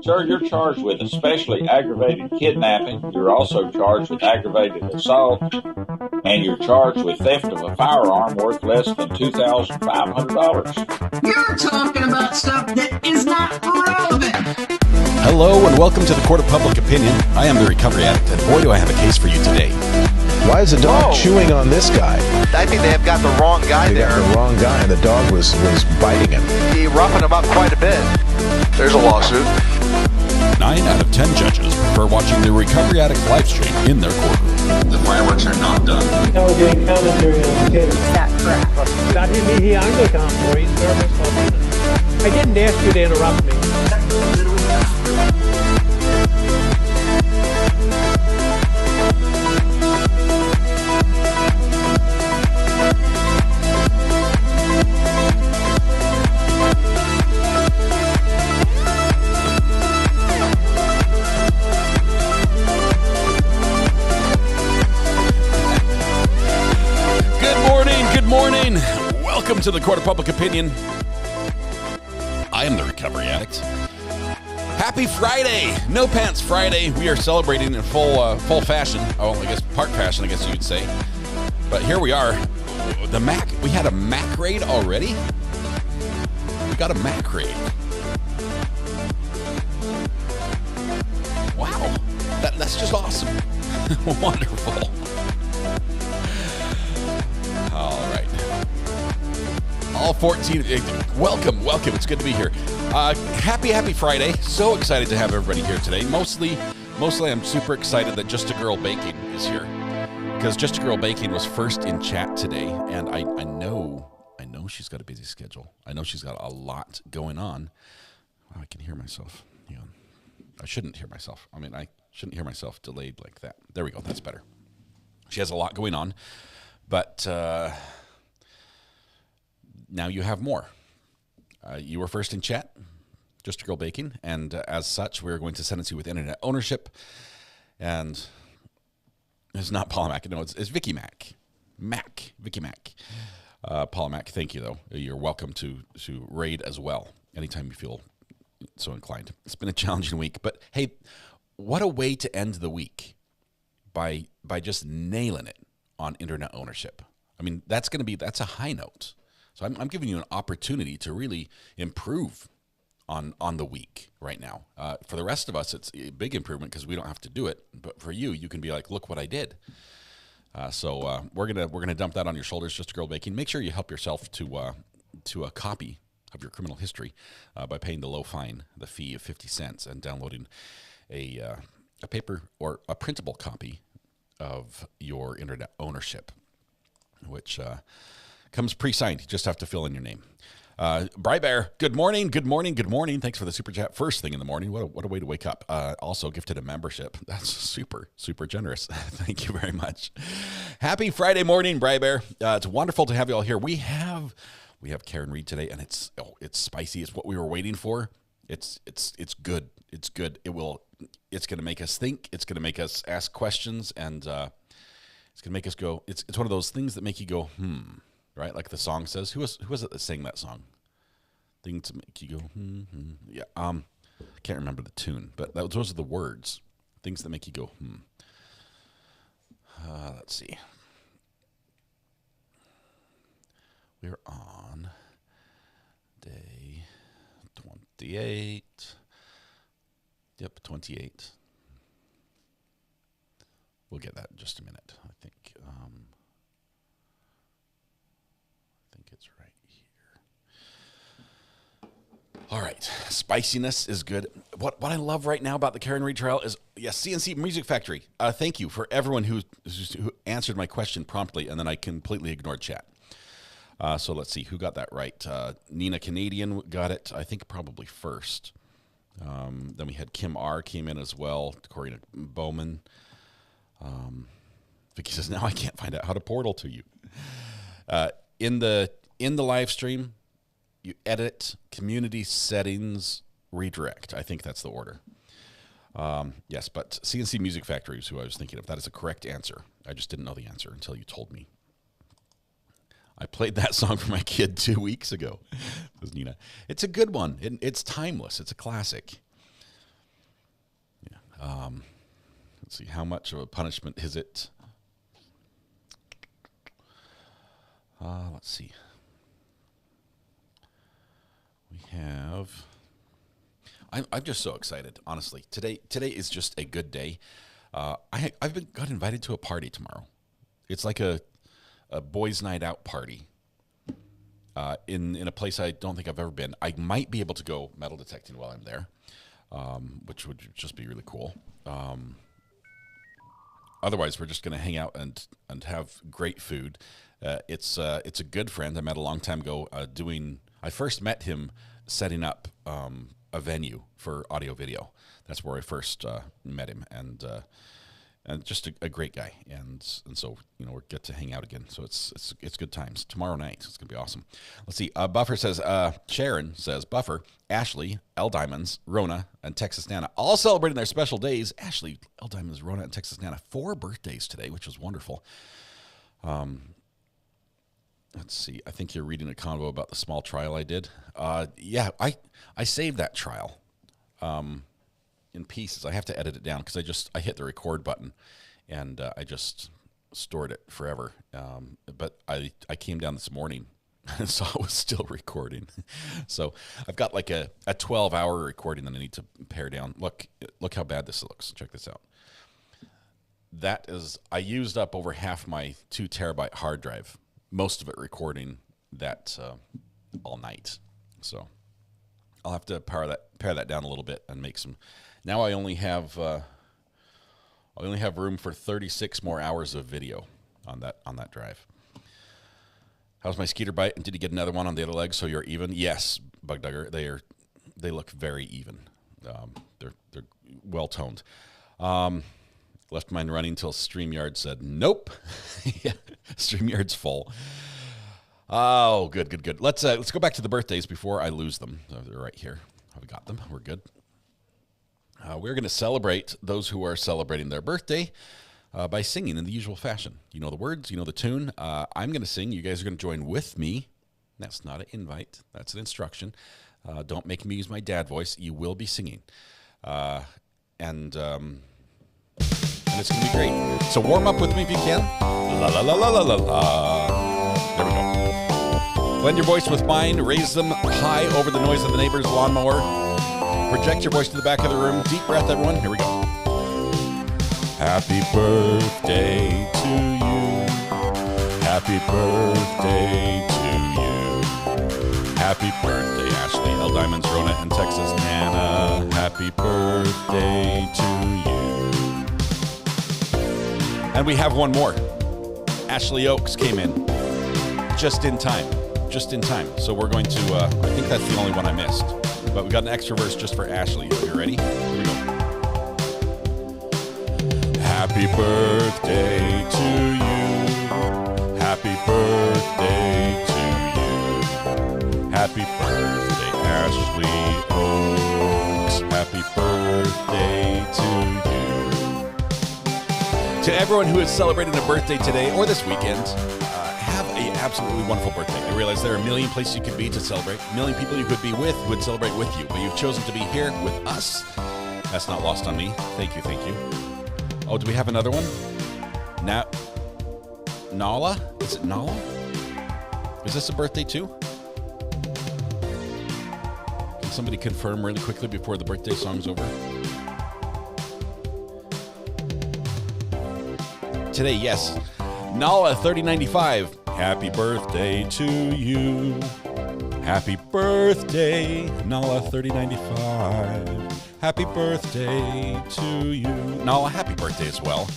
Sir, you're charged with especially aggravated kidnapping. You're also charged with aggravated assault, and you're charged with theft of a firearm worth less than $2,500. You're talking about stuff that is not relevant. Hello and welcome to the Court of Public Opinion. I am the Recovery Addict, and boy do I have a case for you today. Why is the dog chewing on this guy? I think they have got the wrong guy there. They got the wrong guy, and the dog was biting him. He roughened him up quite a bit. There's a lawsuit. 9 out of 10 judges prefer watching the Recovery Addict live stream in their courtroom. The fireworks are not done. Now we're getting commentary on the case. That crap. Dati mihi Anglican po, in service of I didn't ask you to interrupt me. Morning. Welcome to the Court of Public Opinion. I am the Recovery Addict. Happy Friday. No Pants Friday. We are celebrating in full fashion. Oh, I guess part fashion, I guess you would say. But here we are. We had a Mac raid already? We got a Mac raid. Wow. That's just awesome. Wonderful. All right. All 14. Welcome. It's good to be here. Happy Friday. So excited to have everybody here today. Mostly I'm super excited that Just a Girl Baking is here. Because Just a Girl Baking was first in chat today, and I know she's got a busy schedule. I know she's got a lot going on. Wow, I can hear myself. Hang on. I shouldn't hear myself. I shouldn't hear myself delayed like that. There we go. That's better. She has a lot going on. But now you have more. You were first in chat, Just a Girl Baking, and as such, we're going to sentence you with internet ownership. And it's not Paula Mac. No, it's Vicky Mac. Vicky Mac. Paula Mac, thank you, though. You're welcome to raid as well, anytime you feel so inclined. It's been a challenging week, but hey, what a way to end the week by just nailing it on internet ownership. I mean, that's a high note. So I'm giving you an opportunity to really improve on the week right now. For the rest of us, it's a big improvement because we don't have to do it. But for you can be like, look what I did. So we're gonna dump that on your shoulders, Just a Girl Baking. Make sure you help yourself to a copy of your criminal history by paying the low fine, the fee of 50 cents, and downloading a paper or a printable copy of your internet ownership, which comes pre-signed. You just have to fill in your name. Bear, good morning. Thanks for the super chat. First thing in the morning. What a way to wake up. Also gifted a membership. That's super generous. Thank you very much. Happy Friday morning, Bear. It's wonderful to have you all here. We have Karen Reed today, and it's spicy. It's what we were waiting for. It's good. It's good. It's going to make us think. It's going to make us ask questions, and it's going to make us go. It's one of those things that make you go, right? Like the song says. Who was it that sang that song? Things to make you go, Yeah. I can't remember the tune, but those are the words. Things that make you go, Let's see. We're on day 28. Yep, 28. We'll get that in just a minute. I think it's right here. All right, spiciness is good. What I love right now about the Karen Reed trial is, CNC Music Factory. Thank you for everyone who answered my question promptly, and then I completely ignored chat. So let's see who got that right. Nina Canadian got it, I think, probably first. Then we had Kim R. came in as well. Corina Bowman. Vicky says, now I can't find out how to portal to you. In the live stream, you edit, community settings, redirect. I think that's the order. Yes, but CNC Music Factory is who I was thinking of. That is a correct answer. I just didn't know the answer until you told me. I played that song for my kid 2 weeks ago. It was Nina. It's a good one. It's timeless. It's a classic. Let's see, how much of a punishment is it? Let's see. We have. I'm just so excited, honestly. Today is just a good day. I've got invited to a party tomorrow. It's like a boys' night out party in a place I don't think I've ever been. I might be able to go metal detecting while I'm there, which would just be really cool. Otherwise, we're just going to hang out and have great food. It's a good friend I met a long time ago. I first met him setting up a venue for audio video. That's where I first met him, and just a great guy. And so we get to hang out again. So it's good times tomorrow night. It's gonna be awesome. Let's see. Buffer says Sharon says Buffer, Ashley, L Diamonds, Rona, and Texas Nana all celebrating their special days. Ashley, L Diamonds, Rona, and Texas Nana 4 birthdays today, which was wonderful. Let's see. I think you're reading a convo about the small trial I did. Yeah, I saved that trial in pieces. I have to edit it down because I hit the record button and I just stored it forever. But I came down this morning and saw it was still recording. So I've got like a 12-hour recording that I need to pare down. Look how bad this looks. Check this out. I used up over half my 2 terabyte hard drive. Most of it recording that all night. So I'll have to pare that down a little bit and make some. Now I only have room for 36 more hours of video on that drive. How's my skeeter bite? And did you get another one on the other leg so you're even? Yes, Bug Dugger. They look very even. They're well toned. Left mine running until StreamYard said nope. Yeah, StreamYard's full. Oh, good. Let's go back to the birthdays before I lose them. They're right here. I've got them. We're good. We're going to celebrate those who are celebrating their birthday by singing in the usual fashion. You know the words, you know the tune. I'm going to sing. You guys are going to join with me. That's not an invite. That's an instruction. Don't make me use my dad voice. You will be singing. And it's going to be great. So warm up with me if you can. La la la la la la la. There we go. Blend your voice with mine. Raise them high over the noise of the neighbor's lawnmower. Project your voice to the back of the room. Deep breath, everyone. Here we go. Happy birthday to you. Happy birthday to you. Happy birthday, Ashley, L Diamonds, Rona, and Texas Nana. Happy birthday to you. And we have one more. Ashley Oakes came in just in time. So we're going to, I think that's the only one I missed. But we got an extra verse just for Ashley. Are you ready? Here we go. Happy birthday to you. Happy birthday to you. Happy birthday, Ashley Oakes. Happy birthday to you. To everyone who is celebrating a birthday today or this weekend, have an absolutely wonderful birthday. I realize there are a million places you could be to celebrate, a million people you could be with who would celebrate with you, but you've chosen to be here with us. That's not lost on me. Thank you. Oh, do we have another one? Nala? Is it Nala? Is this a birthday too? Can somebody confirm really quickly before the birthday song's over? Today, yes. Nala 3095. Happy birthday to you. Happy birthday, Nala 3095. Happy birthday to you. Nala, happy birthday as well.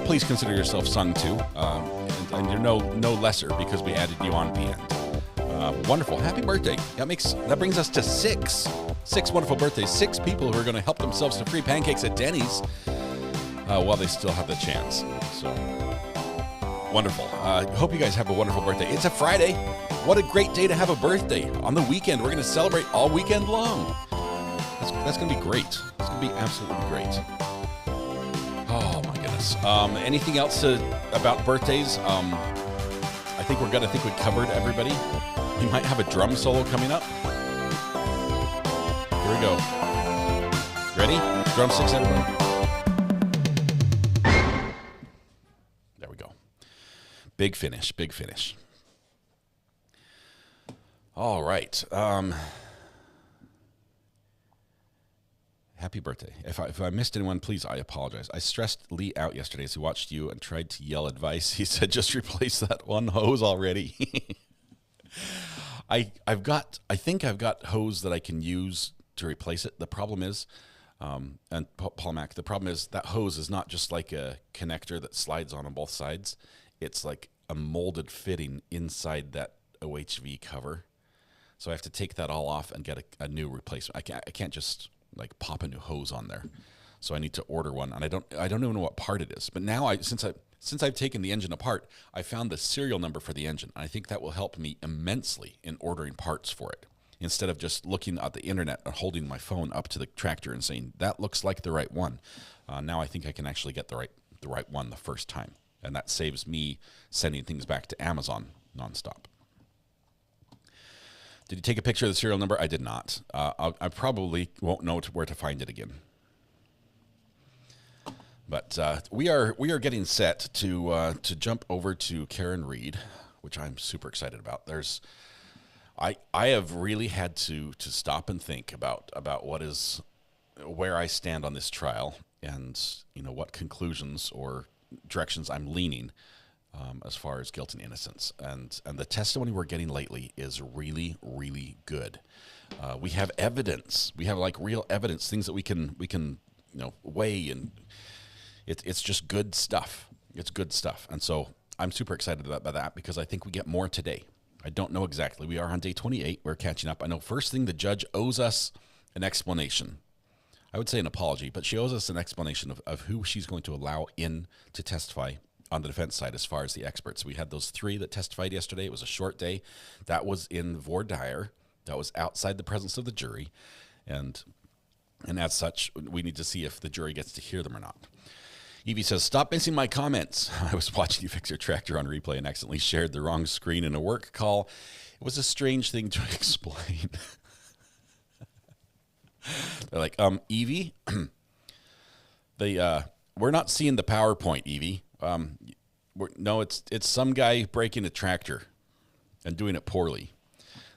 Please consider yourself sung to. And you're no lesser because we added you on at the end. Wonderful. Happy birthday. That brings us to 6. 6 wonderful birthdays. 6 people who are going to help themselves to free pancakes at Denny's while they still have the chance. So wonderful. Hope you guys have a wonderful birthday. It's a Friday. What a great day to have a birthday. On the weekend, we're going to celebrate all weekend long. That's going to be great. It's going to be absolutely great. Oh, my goodness. Anything else about birthdays? I think we're good. I think we covered everybody. We might have a drum solo coming up. Here we go. Ready? Drum sticks, everyone. Big finish, big finish. All right. Happy birthday. If I missed anyone, please, I apologize. I stressed Lee out yesterday as he watched you and tried to yell advice. He said, just replace that one hose already. I think I've got hose that I can use to replace it. The problem is, and Paul Mac, the problem is that hose is not just like a connector that slides on both sides. It's like a molded fitting inside that OHV cover. So I have to take that all off and get a new replacement. I can't just like pop a new hose on there. So I need to order one, and I don't even know what part it is. But now since I've taken the engine apart, I found the serial number for the engine. I think that will help me immensely in ordering parts for it. Instead of just looking at the internet and holding my phone up to the tractor and saying, that looks like the right one. Now I think I can actually get the right one the first time. And that saves me sending things back to Amazon nonstop. Did you take a picture of the serial number? I did not. I probably won't know where to find it again. But we are getting set to jump over to Karen Reed, which I'm super excited about. I have really had to stop and think about where I stand on this trial, and what conclusions or directions I'm leaning as far as guilt and innocence. And the testimony we're getting lately is really, really good. We have evidence. We have like real evidence, things that we can weigh, and it's just good stuff. It's good stuff. And so I'm super excited about that because I think we get more today. I don't know exactly. We are on day 28. We're catching up. I know first thing, the judge owes us an explanation. I would say an apology, but she owes us an explanation of who she's going to allow in to testify on the defense side as far as the experts. We had those 3 that testified yesterday. It was a short day. That was in voir dire. That was outside the presence of the jury. And as such, we need to see if the jury gets to hear them or not. Evie says, stop missing my comments. I was watching you fix your tractor on replay and accidentally shared the wrong screen in a work call. It was a strange thing to explain. They're like, Evie, we're not seeing the PowerPoint, Evie. No, it's some guy breaking a tractor and doing it poorly.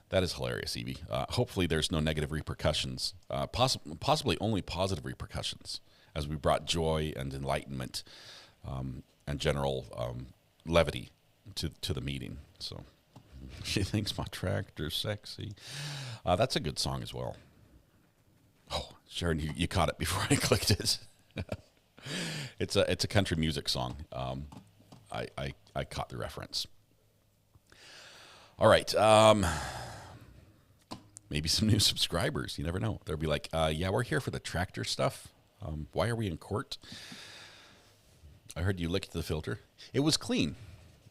That is hilarious, Evie. Hopefully there's no negative repercussions, possibly only positive repercussions, as we brought joy and enlightenment and general levity to the meeting. So she thinks my tractor's sexy. That's a good song as well. Oh, Sharon, you caught it before I clicked it. It's a country music song. I caught the reference. All right. Maybe some new subscribers. You never know. They'll be like, yeah, we're here for the tractor stuff. Why are we in court? I heard you licked the filter. It was clean.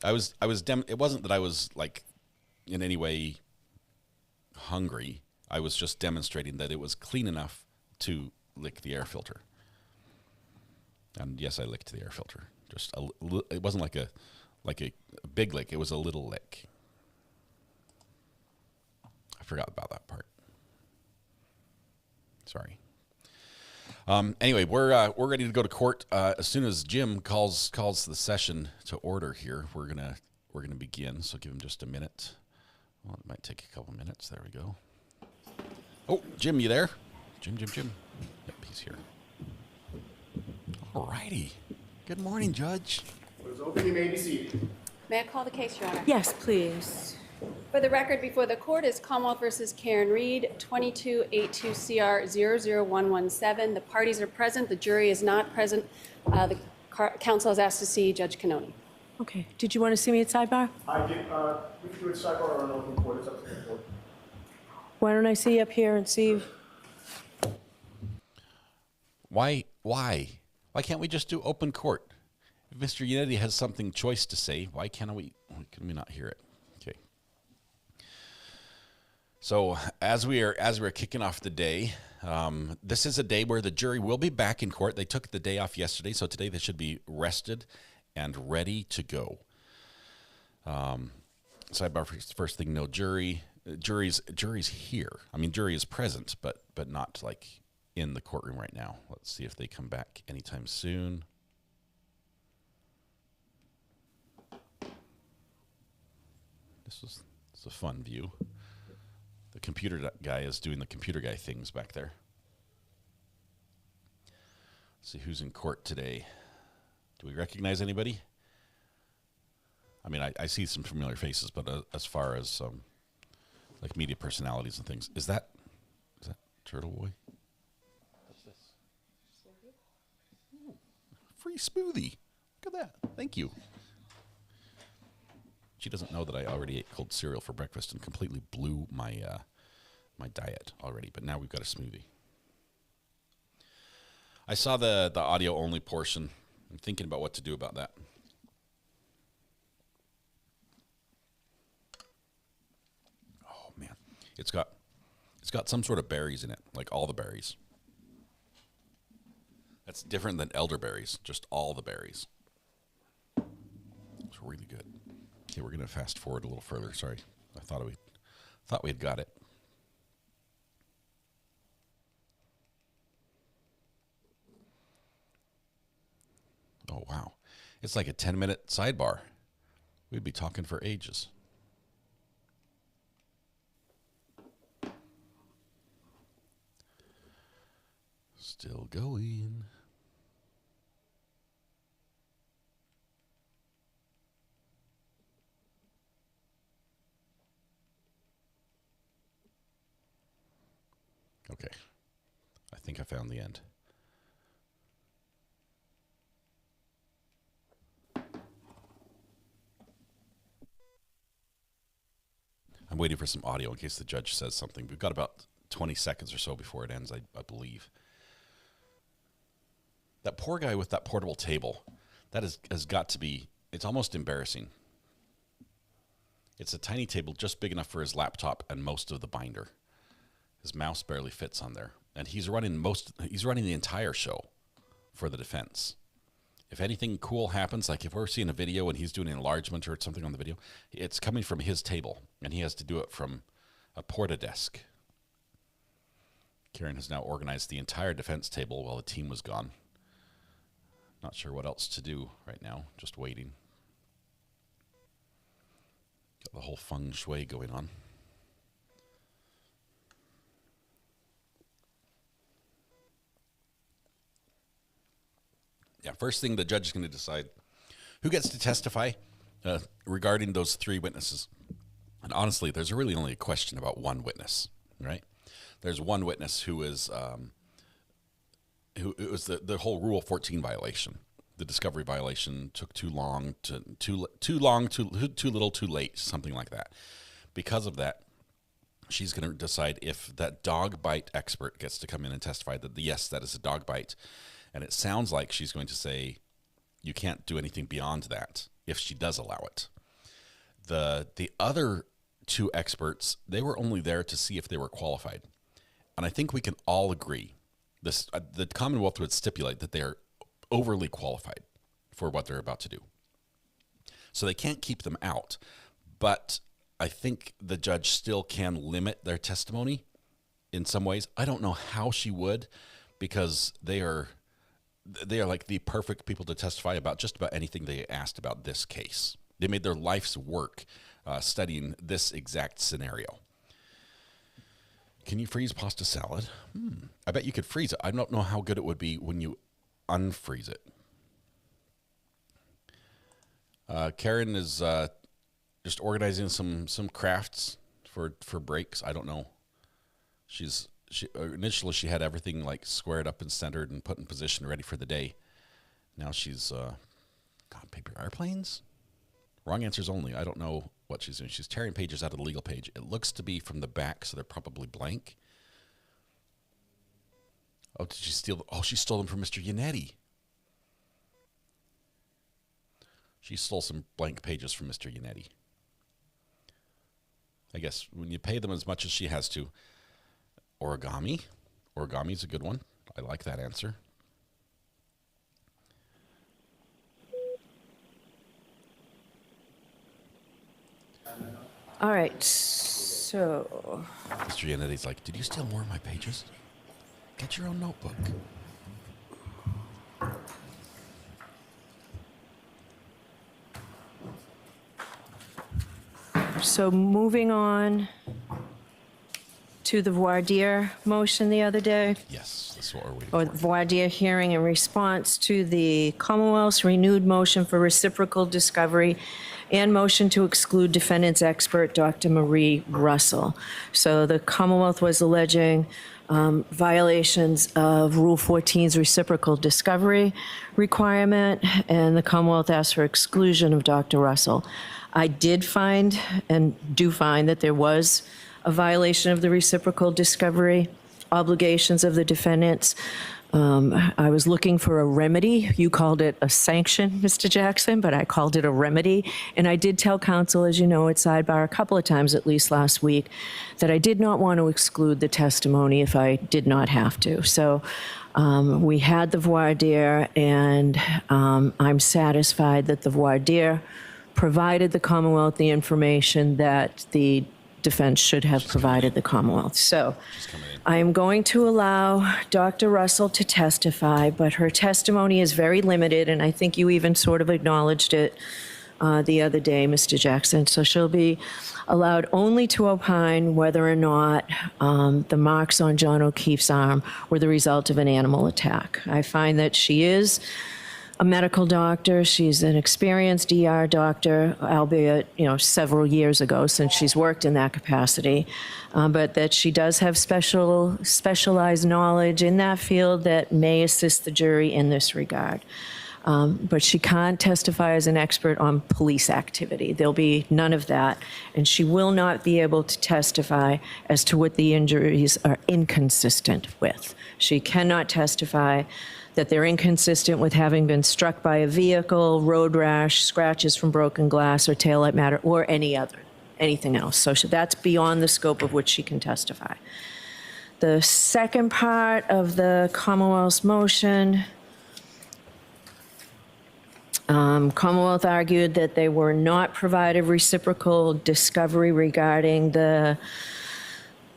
It wasn't that I was like in any way hungry. I was just demonstrating that it was clean enough to lick the air filter. And yes, I licked the air filter. Just it wasn't like a big lick. It was a little lick. I forgot about that part. Sorry. Anyway, we're ready to go to court. As soon as Jim calls the session to order here, we're gonna begin. So give him just a minute. Well, it might take a couple minutes. There we go. Oh, Jim, you there? Jim. Yep, he's here. All righty. Good morning, Judge. Doors open, you may be seated. May I call the case, Your Honor? Yes, please. For the record before the court is Commonwealth versus Karen Reed, 2282CR00117. The parties are present. The jury is not present. The counsel has asked to see Judge Cannoni. Okay. Did you want to see me at sidebar? I did, we can do it sidebar or an open court, it's up to the court. Why don't I see you up here and see? Why can't we just do open court? If Mr. Unity has something choice to say, why can we not hear it? Okay. So as we're kicking off the day, this is a day where the jury will be back in court. They took the day off yesterday, so today they should be rested and ready to go. Sidebar first thing, no jury. Jury's here. I mean, jury is present, but not like in the courtroom right now. Let's see if they come back anytime soon. It's a fun view. The computer guy is doing the computer guy things back there. Let's see who's in court today. Do we recognize anybody? I mean, I see some familiar faces, but as far as like media personalities and things, is that Turtle Boy? What's this? Ooh, free smoothie. Look at that. Thank you. She doesn't know that I already ate cold cereal for breakfast and completely blew my my diet already. But now we've got a smoothie. I saw the audio only portion. I'm thinking about what to do about that. Oh man, it's got some sort of berries in it, like all the berries. That's different than elderberries, just all the berries. It's really good. Okay, we're gonna fast forward a little further. Sorry, I thought we had got it. Oh wow, it's like a 10-minute sidebar. We'd be talking for ages. Still going. Okay. I think I found the end. I'm waiting for some audio in case the judge says something. We've got about 20 seconds or so before it ends, I believe. That poor guy with that portable table, that has got to be, it's almost embarrassing. It's a tiny table just big enough for his laptop and most of the binder. His mouse barely fits on there. And he's running the entire show for the defense. If anything cool happens, like if we're seeing a video and he's doing an enlargement or something on the video, it's coming from his table, and he has to do it from a porta desk. Karen has now organized the entire defense table while the team was gone. Not sure what else to do right now, just waiting. Got the whole feng shui going on. Yeah, first thing the judge is going to decide who gets to testify regarding those three witnesses. And honestly, there's really only a question about one witness, right? There's one witness who is who it was the whole Rule 14 violation. The discovery violation took too long, too little, too late, something like that. Because of that, she's going to decide if that dog bite expert gets to come in and testify that yes, that is a dog bite. And it sounds like she's going to say you can't do anything beyond that if she does allow it. The other two experts, they were only there to see if they were qualified. And I think we can all agree, the Commonwealth would stipulate that they are overly qualified for what they're about to do. So they can't keep them out. But I think the judge still can limit their testimony in some ways. I don't know how she would, because they are like the perfect people to testify about just about anything they asked about this case. They made their life's work studying this exact scenario. Can you freeze pasta salad? I bet you could freeze it. I don't know how good it would be when you unfreeze it. Karen is just organizing some crafts for breaks. I don't know. Initially she had everything like squared up and centered and put in position ready for the day. Now she's got paper airplanes. Wrong answers only. I don't know what she's doing. She's tearing pages out of the legal page. It looks to be from the back, so they're probably blank. Oh, did she steal? Oh, she stole them from Mr. Yannetti. She stole some blank pages from Mr. Yannetti. I guess when you pay them as much as she has to. Origami. Origami's a good one. I like that answer. All right, so... Mr. Yannetti's like, did you steal more of my pages? Get your own notebook. So moving on to the voir dire motion the other day, Yes, that's what we're waiting or for. voir dire hearing in response to the Commonwealth's renewed motion for reciprocal discovery and motion to exclude defendant's expert, Dr. Marie Russell. So the Commonwealth was alleging violations of Rule 14's reciprocal discovery requirement, and the Commonwealth asked for exclusion of Dr. Russell. I did find and do find that there was a violation of the reciprocal discovery obligations of the defendants. I was looking for a remedy. You called it a sanction, Mr. Jackson, but I called it a remedy. And I did tell counsel, as you know, at sidebar a couple of times, at least last week, that I did not want to exclude the testimony if I did not have to. So we had the voir dire, and I'm satisfied that the voir dire provided the Commonwealth the information that the defense should have provided the Commonwealth. So I am going to allow Dr. Russell to testify, but her testimony is very limited, and I think you even sort of acknowledged it the other day, Mr. Jackson. So she'll be allowed only to opine whether or not the marks on John O'Keefe's arm were the result of an animal attack. I find that she is a medical doctor. She's an experienced ER doctor, albeit, several years ago since she's worked in that capacity, but that she does have specialized knowledge in that field that may assist the jury in this regard. But she can't testify as an expert on police activity. There'll be none of that. And she will not be able to testify as to what the injuries are inconsistent with. She cannot testify that they're inconsistent with having been struck by a vehicle, road rash, scratches from broken glass, or taillight matter, or anything else. So that's beyond the scope of which she can testify. The second part of the Commonwealth's motion, Commonwealth argued that they were not provided reciprocal discovery regarding the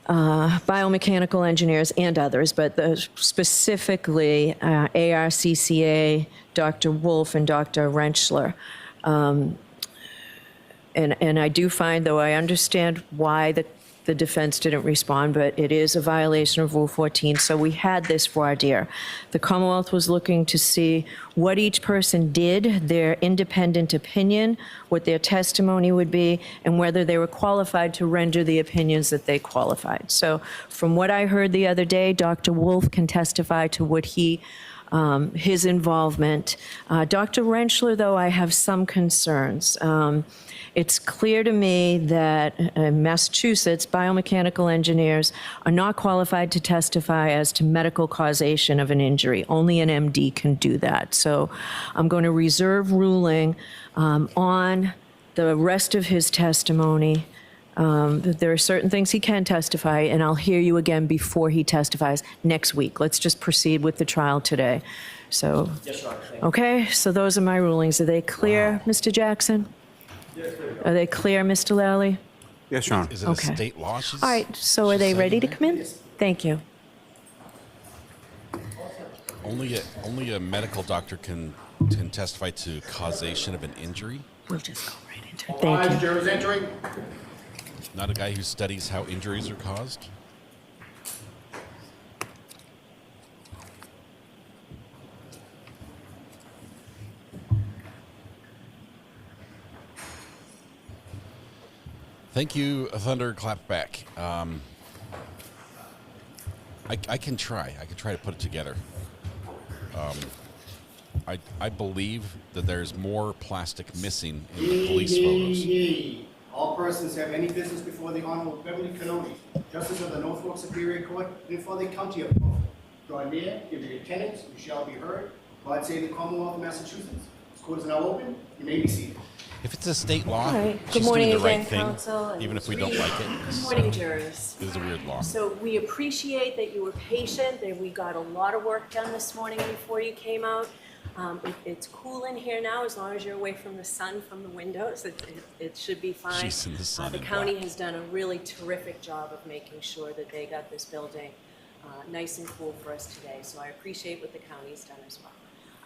biomechanical engineers and others, but specifically ARCCA, Dr. Wolf, and Dr. Rentschler. And I do find, though I understand why the defense didn't respond, but it is a violation of Rule 14, so we had this voir dire. The Commonwealth was looking to see what each person did, their independent opinion, what their testimony would be, and whether they were qualified to render the opinions that they qualified. So from what I heard the other day, Dr. Wolf can testify to what his involvement. Dr. Rentschler, though, I have some concerns. It's clear to me that in Massachusetts, biomechanical engineers are not qualified to testify as to medical causation of an injury. Only an MD can do that. So I'm going to reserve ruling on the rest of his testimony. There are certain things he can testify, and I'll hear you again before he testifies next week. Let's just proceed with the trial today. So, Yes, Your Honor. okay, so those are my rulings. Are they clear, Mr. Jackson? Are they clear, Mr. Lally? Yes, Your Honor. Is it Okay. a state law? All right, so are they ready to come in? Thank you. Only a medical doctor can testify to causation of an injury, We'll just go right into it. All Thank eyes, you. jurors entering. not a guy who studies how injuries are caused. Thank you, Thunder Clapback. I can try. I can try to put it together. I believe that there's more plastic missing in the police photos. All persons have any business before the Honorable Beverly Cannoni, Justice of the Norfolk Superior Court, and before the County of Norfolk. Draw near, give your attendance, you shall be heard. God save the Commonwealth of Massachusetts. This court is now open. You may be seated. If it's a state law, All right. she's Good morning doing the again, right thing, counsel. even if we don't like it. Good morning, jurors. It is a weird law. So we appreciate that you were patient, that we got a lot of work done this morning before you came out. It's cool in here now, as long as you're away from the sun from the windows. It should be fine. She's in the sun The and county black. has done a really terrific job of making sure that they got this building nice and cool for us today. So I appreciate what the county's done as well.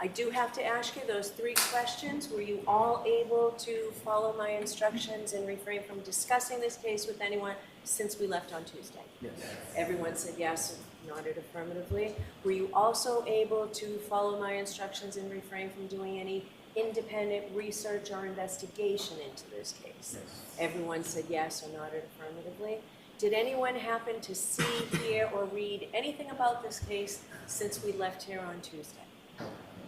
I do have to ask you those 3 questions. Were you all able to follow my instructions and refrain from discussing this case with anyone since we left on Tuesday? Yes. Everyone said yes and nodded affirmatively. Were you also able to follow my instructions and refrain from doing any independent research or investigation into this case? Yes. Everyone said yes or nodded affirmatively. Did anyone happen to see, hear, or read anything about this case since we left here on Tuesday?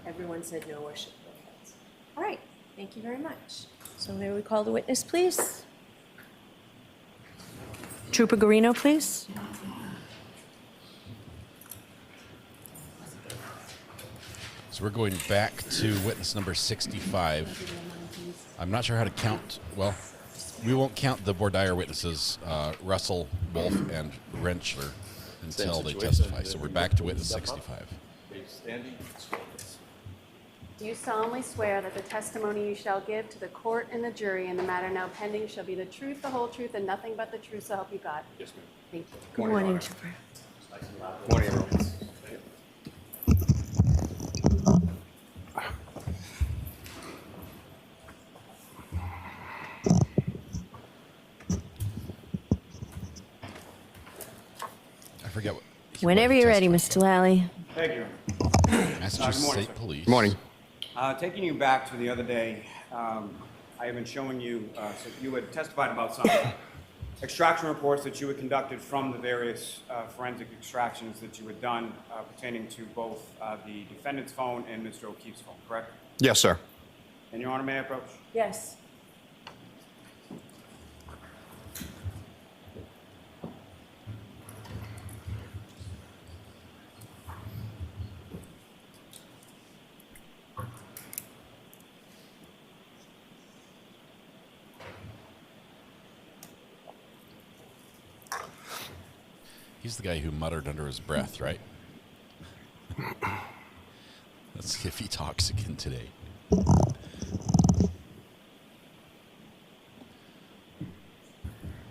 Everyone said no or shook their heads. All right, thank you very much. So may we call the witness, please? Trooper Garino, please. So we're going back to witness number 65. I'm not sure how to count. Well, we won't count the voir dire witnesses, Russell, Wolf, and Rentschler, until they testify. So we're back to witness 65. Do you solemnly swear that the testimony you shall give to the court and the jury in the matter now pending shall be the truth, the whole truth, and nothing but the truth, so help you God? Yes, ma'am. Thank you. Good morning, Trooper. Morning, everyone. I forget what. Whenever you're ready, Mr. Lally. Thank you. Massachusetts Good morning, State sir. Police. Good morning. Taking you back to the other day, I have been showing you, so you had testified about some extraction reports that you had conducted from the various forensic extractions that you had done pertaining to both the defendant's phone and Mr. O'Keefe's phone, correct? Yes, sir. And Your Honor, may I approach? Yes. He's the guy who muttered under his breath, right? Let's see if he talks again today.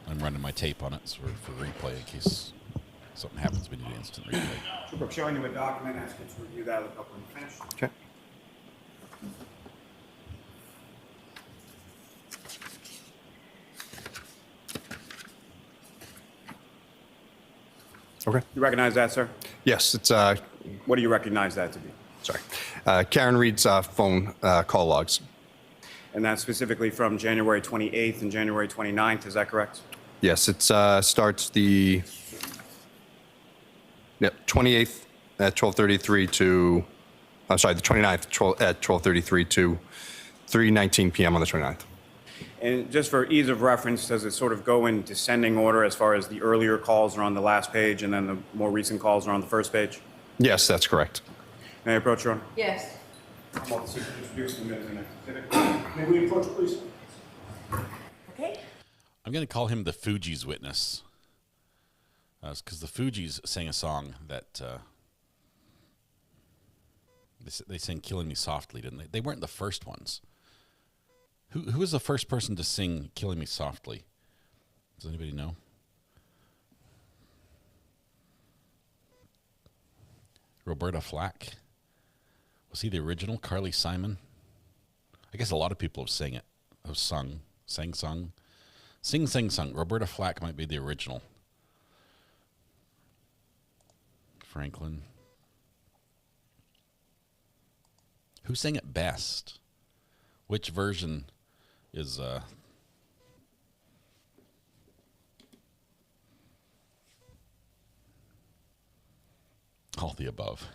I'm running my tape on it for replay in case something happens. We need instant replay. Trooper, I'm showing you a document, ask you to review that, look up when you finish. Okay. Okay. You recognize that, sir? Yes, it's, What do you recognize that to be? sorry, Karen Reed's phone call logs. And that's specifically from January 28th and January 29th, is that correct? Yes, it starts the 28th at 12:33 to, I'm sorry, the 29th at 12:33 to 3:19 p.m. on the 29th. And just for ease of reference, does it sort of go in descending order as far as the earlier calls are on the last page and then the more recent calls are on the first page? Yes, that's correct. May I approach, Your Honor? Yes. I'm about to introduce the minutes and exhibit. May we approach, please? Okay. I'm going to call him the Fugees witness. Because the Fugees sang a song that they sang "Killing Me Softly," didn't they? They weren't the first ones. Who was the first person to sing "Killing Me Softly"? Does anybody know? Roberta Flack. Was he the original? Carly Simon? I guess a lot of people have sang it. Have sung. Sing, sing, sung. Roberta Flack might be the original. Franklin. Who sang it best? Which version is all the above?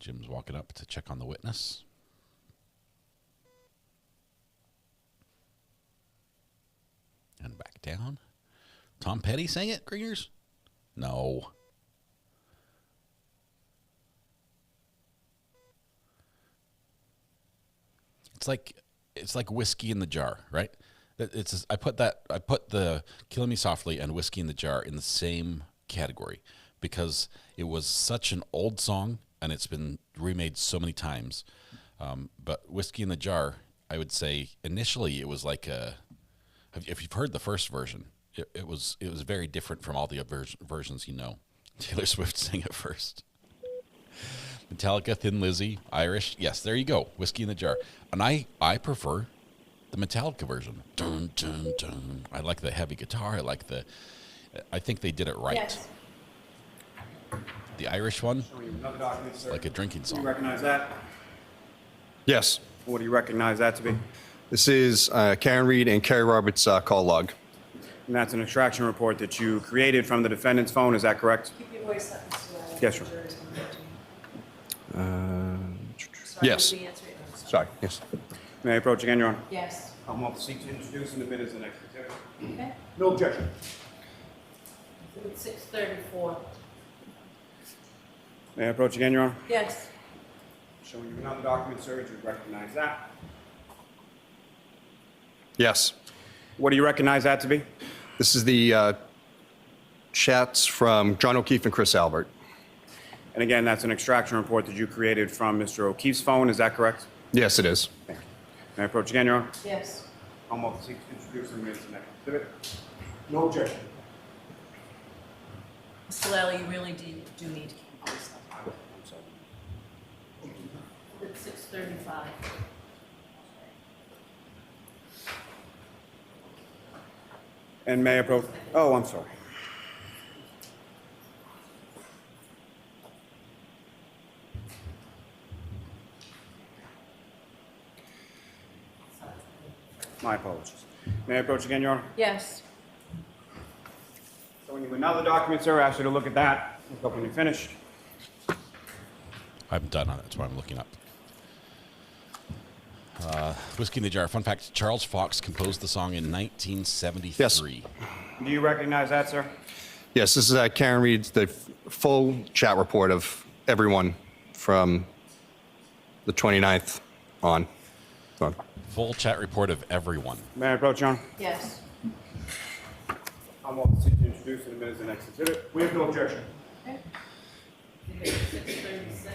Jim's walking up to check on the witness. And back down. Tom Petty sang it, Greeners? No. It's like whiskey in the jar, right? I put the "Killing Me Softly" and "Whiskey in the Jar" in the same category because it was such an old song and it's been remade so many times. But "Whiskey in the Jar," I would say initially it was like if you've heard the first version, it was very different from all the versions you know. Taylor Swift sang it first. Metallica, Thin Lizzy, Irish. Yes, there you go. Whiskey in the Jar. And I prefer the Metallica version. Dun, dun, dun. I like the heavy guitar. I think they did it right. Yes. The Irish one, Another document, sir. like a drinking Do you song. recognize that? Yes. What do you recognize that to be? This is Karen Reed and Kerry Roberts' call log. And that's an extraction report that you created from the defendant's phone, is that correct? Keep your voice up, Mr. Yes, sir. Yes. Sorry. Yes. May I approach again, Your Honor? Yes. I'm off the seat to introduce and admit as the next exhibit. Okay. No objection. Exhibit 634. May I approach again, Your Honor? Yes. Showing you another document, sir, do you recognize that? Yes. What do you recognize that to be? This is the chats from John O'Keefe and Chris Albert. And again, that's an extraction report that you created from Mr. O'Keefe's phone, is that correct? Yes, it is. Thank you. May I approach again, Your Honor? Yes. I'm off the seat to introduce and admit as the next exhibit. No objection. Mr. Lally, you really do need to keep your voice up. I'm sorry. Exhibit 635. And may I approach? Oh, I'm sorry. My apologies. May I approach again, Your Honor? Yes. Showing you another document, sir. I ask you to look at that. Look up when you're finished. I'm done on it. That's why I'm looking up. Whiskey in the Jar. Fun fact, Charles Fox composed the song in 1973. Yes. Do you recognize that, sir? Yes, this is Karen Reed's the full chat report of everyone from the 29th on. Full chat report of everyone. May I approach, Your Honor? Yes. I'm off the seat to introduce and admit as the next exhibit. We have no objection. Okay. Exhibit 636.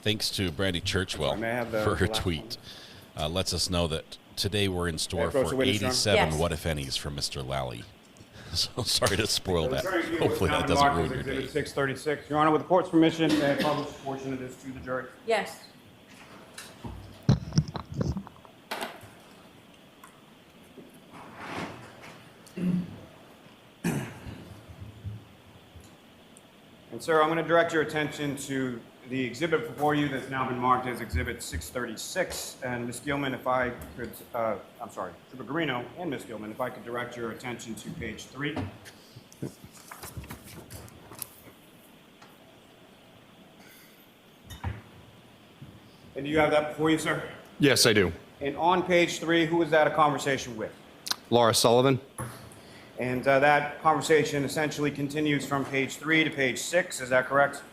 Thanks to Brandy Churchwell May I have the for her last tweet. Lets us know that today we're in store approach the for witness, Your Honor? 87 Yes. what if any's from Mr. Lally. So sorry to spoil that. Returning to you Hopefully what's that now doesn't marked ruin as your day. Exhibit 636. Your Honor, with the court's permission, may I publish a portion of this to the jury? Yes. And sir, I'm going to direct your attention to the exhibit before you that's now been marked as Exhibit 636. And Ms. Gilman, if I could, I'm sorry, Trooper Garino and Ms. Gilman, if I could direct your attention to page 3. And do you have that before you, sir? Yes, I do. And on page 3, who was that a conversation with? Laura Sullivan. And that conversation essentially continues from page 3 to page 6, is that correct?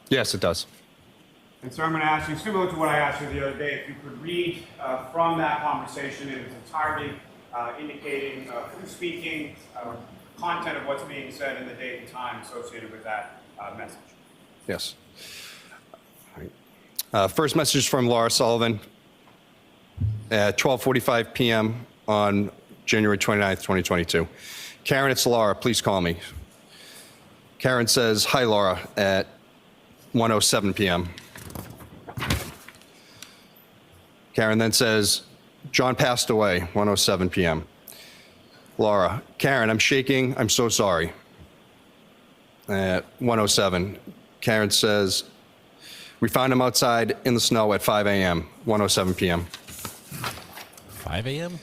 Yes, it does. And so I'm going to ask you, similar to what I asked you the other day, if you could read from that conversation in its entirety, indicating who's speaking, content of what's being said, and the date and time associated with that message. Yes. All right. First message from Laura Sullivan at 12:45 p.m. on January 29th, 2022. Karen, it's Laura. Please call me. Karen says, hi, Laura, at 1:07 p.m. Karen then says, John passed away, 1:07 p.m. Laura, Karen, I'm shaking. I'm so sorry. At 1:07, Karen says, we found him outside in the snow at 5 a.m., 1:07 p.m. 5 a.m.?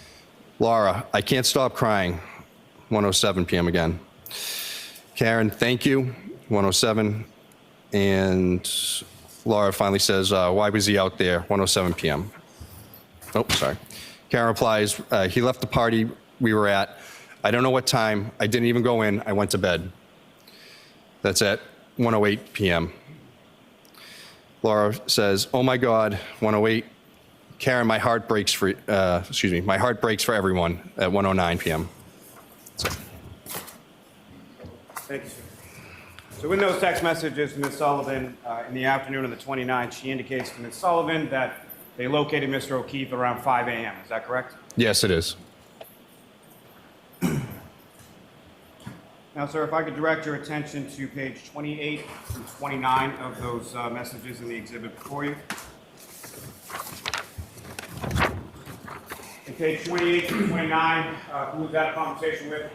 Laura, I can't stop crying, 1:07 p.m. again. Karen, thank you, 1:07. And Laura finally says, why was he out there, 1:07 p.m. Oh, sorry. Karen replies, he left the party we were at. I don't know what time. I didn't even go in. I went to bed. That's at 1:08 p.m. Laura says, oh my God, 1:08. Karen, my heart breaks for, my heart breaks for everyone at 1:09 p.m. So. Thank you, sir. So in those text messages to Ms. Sullivan in the afternoon of the 29th, she indicates to Ms. Sullivan that they located Mr. O'Keefe around 5 a.m. Is that correct? Yes, it is. Now, sir, if I could direct your attention to page 28 and 29 of those messages in the exhibit before you. In page 28 and 29, who was that a conversation with?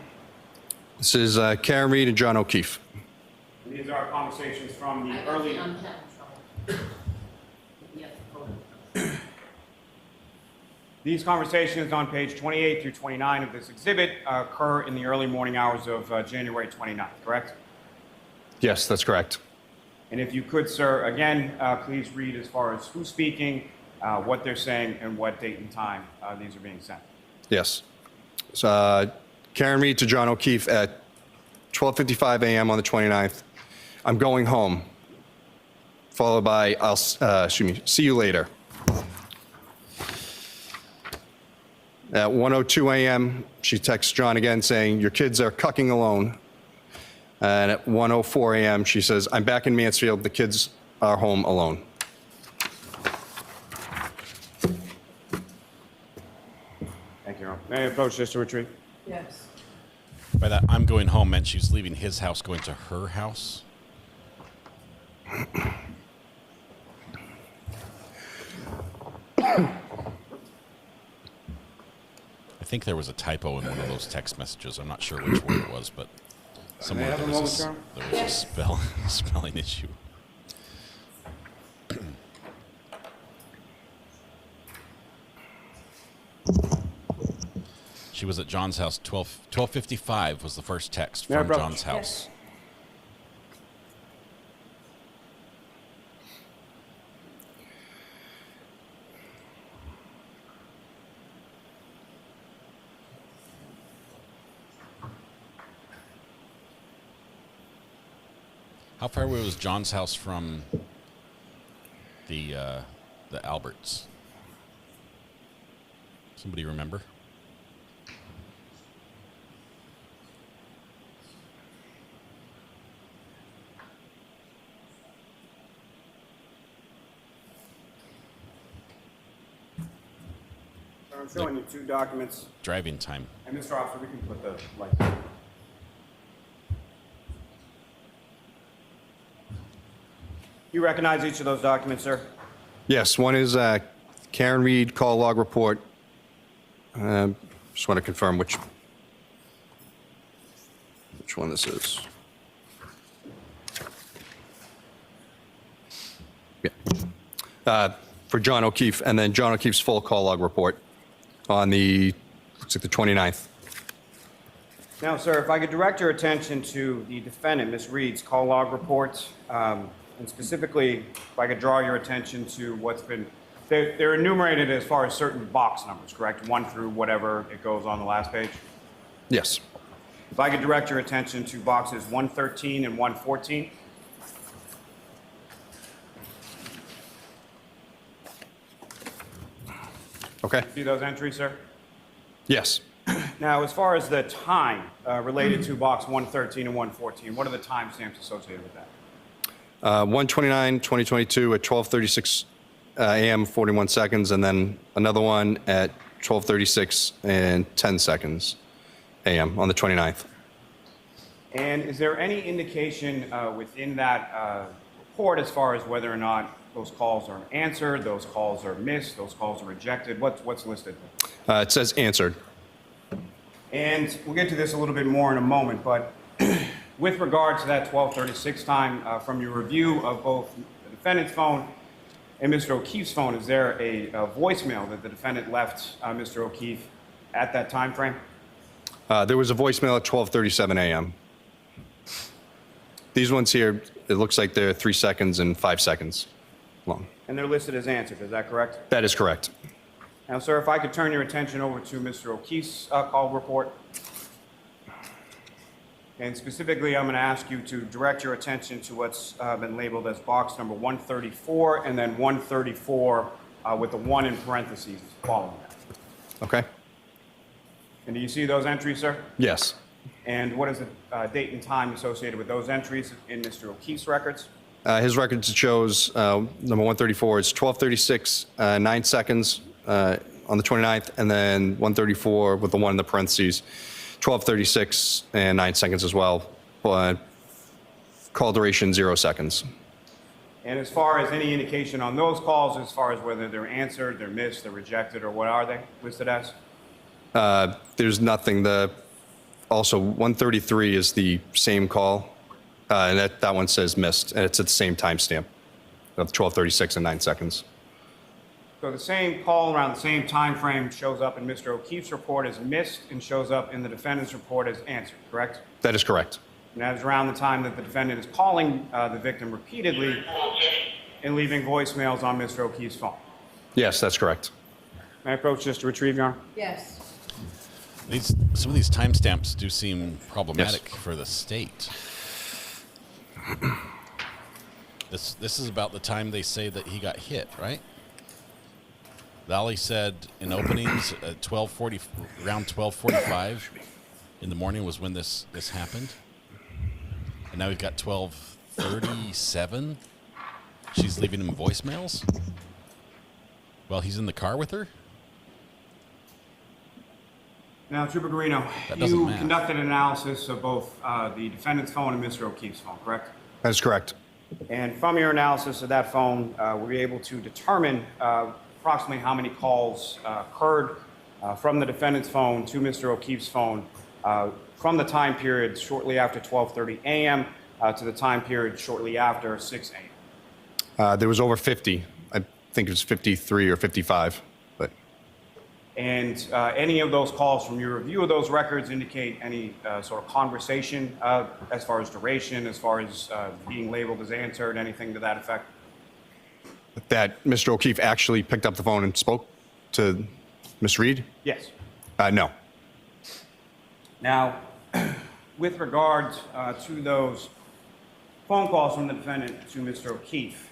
This is Karen Reed and John O'Keefe. And these are conversations from the early... These conversations on page 28 through 29 of this exhibit occur in the early morning hours of January 29th, correct? Yes, that's correct. And if you could, sir, again, please read as far as who's speaking, what they're saying, and what date and time these are being sent. Yes. So, Karen Reed to John O'Keefe at 12:55 a.m. on the 29th. I'm going home. Followed by, see you later. At 1:02 a.m., she texts John again saying, your kids are cucking alone. And at 1:04 a.m., she says, I'm back in Mansfield. The kids are home alone. Thank you, Your Honor. May I approach this to retreat? Yes. By that, I'm going home meant she was leaving his house, going to her house. I think there was a typo in one of those text messages. I'm not sure which word it was, but somewhere there was a spelling issue. She was at John's house. 12:55 was the first text from John's house. Yes. How far away was John's house from the Alberts? Somebody remember? I'm showing you two documents. Driving time. And Mr. Officer, we can put the lights on. You recognize each of those documents, sir? Yes, one is Karen Reed call log report. Just want to confirm which one this is. Yeah. For John O'Keefe, and then John O'Keefe's full call log report on the, looks like the 29th. Now, sir, if I could direct your attention to the defendant, Ms. Reed's call log report, and specifically, if I could draw your attention to what's been, they're enumerated as far as certain box numbers, correct? 1 through whatever it goes on the last page. Yes. If I could direct your attention to boxes 113 and 114. Okay. See those entries, sir? Yes. Now, as far as the time related to box 113 and 114, what are the timestamps associated with that? 1/29/2022 at 12:36 a.m. 41 seconds, and then another one at 12:36 and 10 seconds a.m. on the 29th. And is there any indication within that report as far as whether or not those calls are answered, those calls are missed, those calls are rejected? What's listed? It says answered. And we'll get to this a little bit more in a moment, but with regard to that 12:36 time, from your review of both the defendant's phone and Mr. O'Keefe's phone, is there a voicemail that the defendant left Mr. O'Keefe at that time frame? There was a voicemail at 12:37 a.m. These ones here, it looks like they're 3 seconds and 5 seconds long. And they're listed as answered, is that correct? That is correct. Now, sir, if I could turn your attention over to Mr. O'Keefe's call report. And specifically, I'm going to ask you to direct your attention to what's been labeled as box number 134 and then 134 with the 1 in parentheses following that. Okay. And do you see those entries, sir? Yes. And what is the date and time associated with those entries in Mr. O'Keefe's records? His records shows number 134 is 12:36, 9 seconds on the 29th, and then 134 with the one in the parentheses, 12:36 and 9 seconds as well. But call duration 0 seconds. And as far as any indication on those calls, as far as whether they're answered, they're missed, they're rejected, or what are they listed as? There's nothing. Also 133 is the same call, and that one says missed, and it's at the same timestamp of 12:36 and 9 seconds. So the same call around the same time frame shows up in Mr. O'Keefe's report as missed and shows up in the defendant's report as answered, correct? That is correct. And that is around the time that the defendant is calling the victim repeatedly and leaving voicemails on Mr. O'Keefe's phone. Yes, that's correct. May I approach this to retrieve, Your Honor? Yes. Some of these timestamps do seem problematic for the state. This is about the time they say that he got hit, right? Valley said in openings at 12:40, around 12:45 in the morning was when this happened. And now we've got 12:37. She's leaving him voicemails while he's in the car with her. Now, Trooper Guarino, you conducted an analysis of both the defendant's phone and Mr. O'Keefe's phone, correct? That's correct. And from your analysis of that phone, were you able to determine approximately how many calls occurred from the defendant's phone to Mr. O'Keefe's phone from the time period shortly after 12:30 a.m. To the time period shortly after 6 a.m.? There was over 50. I think it was 53 or 55. And any of those calls from your review of those records indicate any sort of conversation as far as duration, as far as being labeled as answered, anything to that effect? That Mr. O'Keefe actually picked up the phone and spoke to Ms. Reed? Yes. No. Now, with regard to those phone calls from the defendant to Mr. O'Keefe,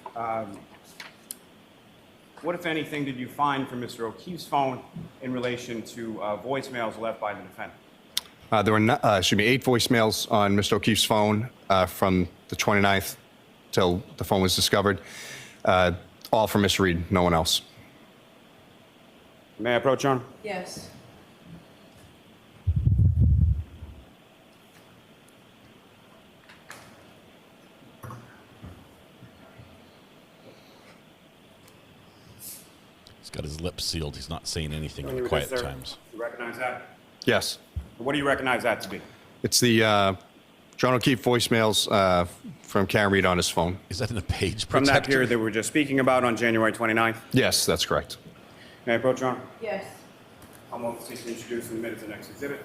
what, if anything, did you find from Mr. O'Keefe's phone in relation to voicemails left by the defendant? There were 8 voicemails on Mr. O'Keefe's phone from the 29th till the phone was discovered. All from Ms. Reed, no one else. May I approach, Your Honor? Yes. He's got his lips sealed. He's not saying anything in the quiet times. You recognize that? Yes. What do you recognize that to be? It's the John O'Keefe voicemails from Karen Reed on his phone. Is that in a page protector? From that period that we were just speaking about on January 29th? Yes, that's correct. May I approach, Your Honor? Yes. I'll move to introduce in the minutes the next exhibit.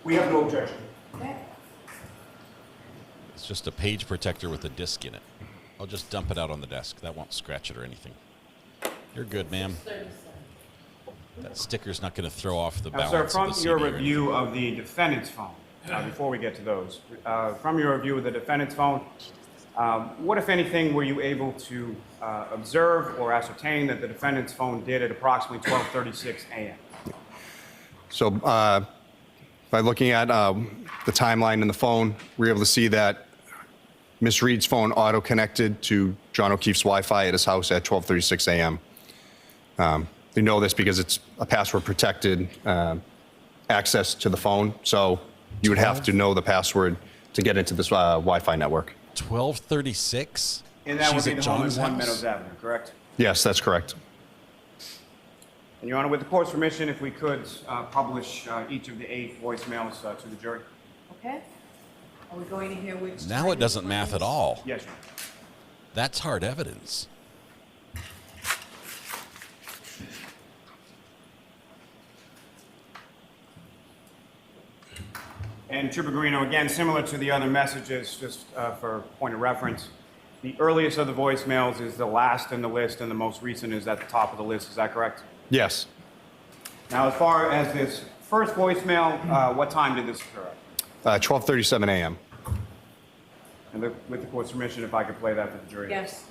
We have no objection. Okay. It's just a page protector with a disc in it. I'll just dump it out on the desk. That won't scratch it or anything. You're good, ma'am. That sticker's not going to throw off the balance. Sir, of from the your CD or review of the defendant's phone, before we get to those, from your review of the defendant's phone, what, if anything, were you able to observe or ascertain that the defendant's phone did at approximately 12:36 a.m.? So by looking at the timeline in the phone, we were able to see that Ms. Reed's phone auto-connected to John O'Keefe's Wi-Fi at his house at 12:36 a.m. They know this because it's a password-protected access to the phone, so you would have to know the password to get into this Wi-Fi network. 12:36? And that would be at the home John's at 1 house? Meadows Avenue, correct? Yes, that's correct. And, Your Honor, with the court's permission, if we could publish each of the 8 voicemails to the jury. Okay. Are we going to hear which? Now it doesn't math at all. Yes, Your Honor. That's hard evidence. And Trooper Guarino, again, similar to the other messages, just for point of reference, the earliest of the voicemails is the last in the list, and the most recent is at the top of the list. Is that correct? Yes. Now, as far as this first voicemail, what time did this occur at? 12:37 a.m. And with the court's permission, if I could play that for the jury. Yes.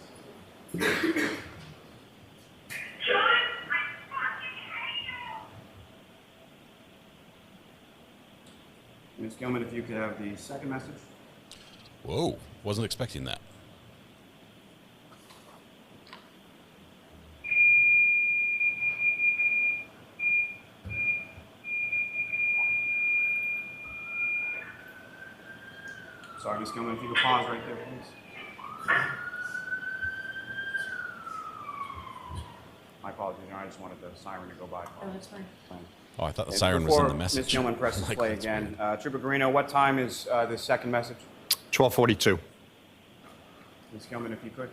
Ms. Gilman, if you could have the second message. Whoa, wasn't expecting that. Sorry, Ms. Gilman, if you could pause right there, please. My apologies, Your Honor, I just wanted the siren to go by. Oh, that's fine. Oh, I thought the siren was in the message. Ms. Gilman presses Like, play that's again. weird. Trooper Garino, what time is the second message? 12:42. Ms. Gilman, if you could.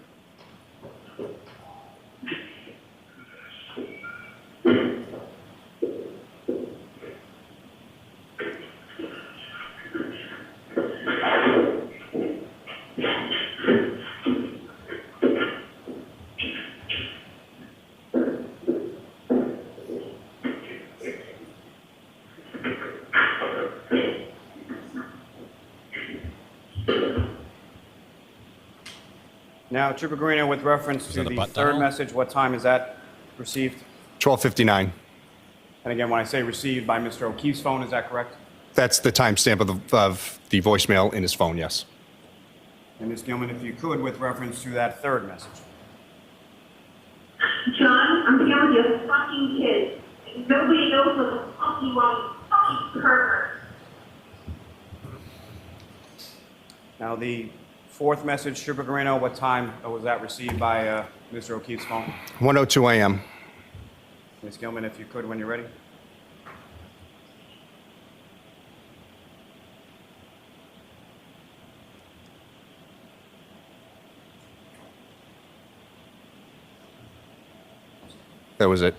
Now, Trooper Garino, with reference to that a the butt third dial? message, what time is that received? 12:59. And again, when I say received by Mr. O'Keefe's phone, is that correct? That's the timestamp of the voicemail in his phone, yes. And Ms. Gilman, if you could, with reference to that third message. John, I'm here with your fucking kids. Nobody knows what the fuck you want, you fucking pervert. Now, the fourth message, Trooper Garino, what time was that received by Mr. O'Keefe's phone? 1:02 a.m. Ms. Gilman, if you could, when you're ready. That was it.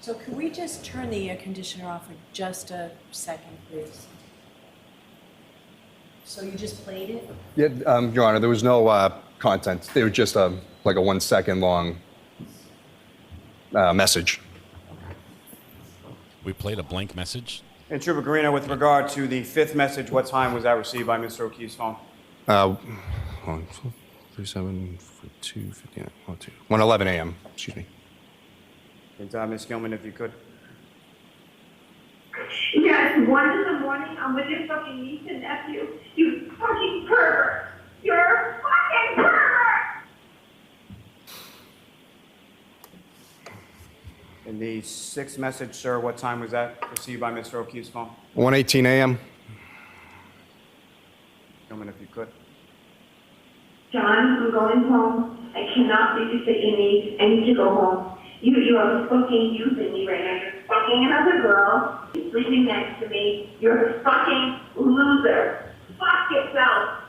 So could we just turn the air conditioner off for just a second, please? So you just played it? Yeah, Your Honor, there was no content. They were just like a 1 second long message. We played a blank message. And Trooper Garino, with regard to the fifth message, what time was that received by Mr. O'Keefe's phone? 37, 42, 59, 1:11 a.m. Excuse me. And Ms. Gilman, if you could. Yeah, it's 1 in the morning. I'm with your fucking niece and nephew. You fucking pervert. You're a fucking pervert. And the sixth message, sir, what time was that received by Mr. O'Keefe's phone? 1:18 a.m. Gilman, if you could. John, I'm going home. I cannot babysit your niece. I need to go home. You are fucking using me right now. You're fucking another girl. You're sleeping next to me. You're a fucking loser. Fuck yourself.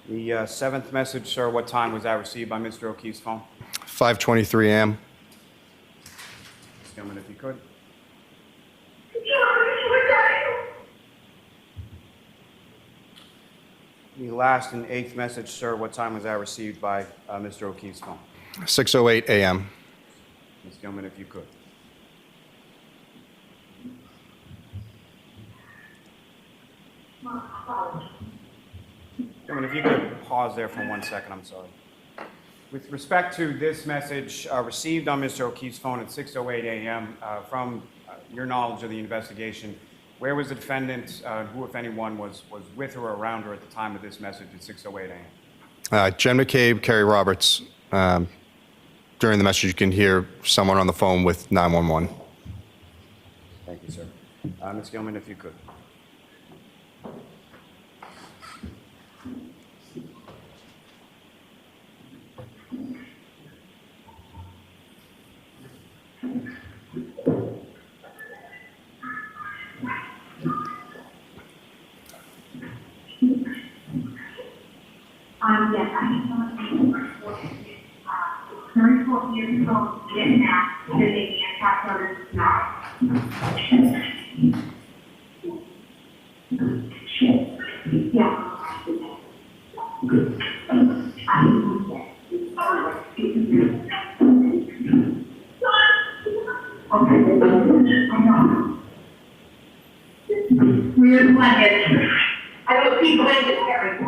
The seventh message, sir, what time was that received by Mr. O'Keefe's phone? 5:23 a.m. Ms. Gilman, if you could. The last and eighth message, sir, what time was that received by Mr. O'Keefe's phone? 6:08 a.m. Ms. Gilman, if you could. Gilman, if you could pause there for 1 second, I'm sorry. With respect to this message received on Mr. O'Keefe's phone at 6:08 a.m., from your knowledge of the investigation, where was the defendant, who, if anyone, was with her or around her at the time of this message at 6:08 a.m.? Jen McCabe, Kerry Roberts. During the message, you can hear someone on the phone with 911. Thank you, sir. Ms. Gilman, if you could. Yes, I need someone to make a 34 years ago, getting out, and they can't talk on this now. Yeah. Weird blanket. I don't see blankets carried.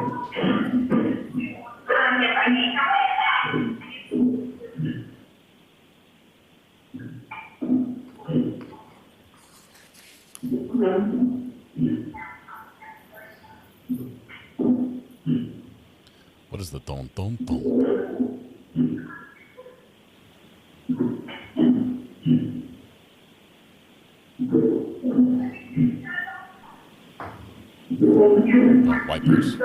What is the dum dum dum? Wipers.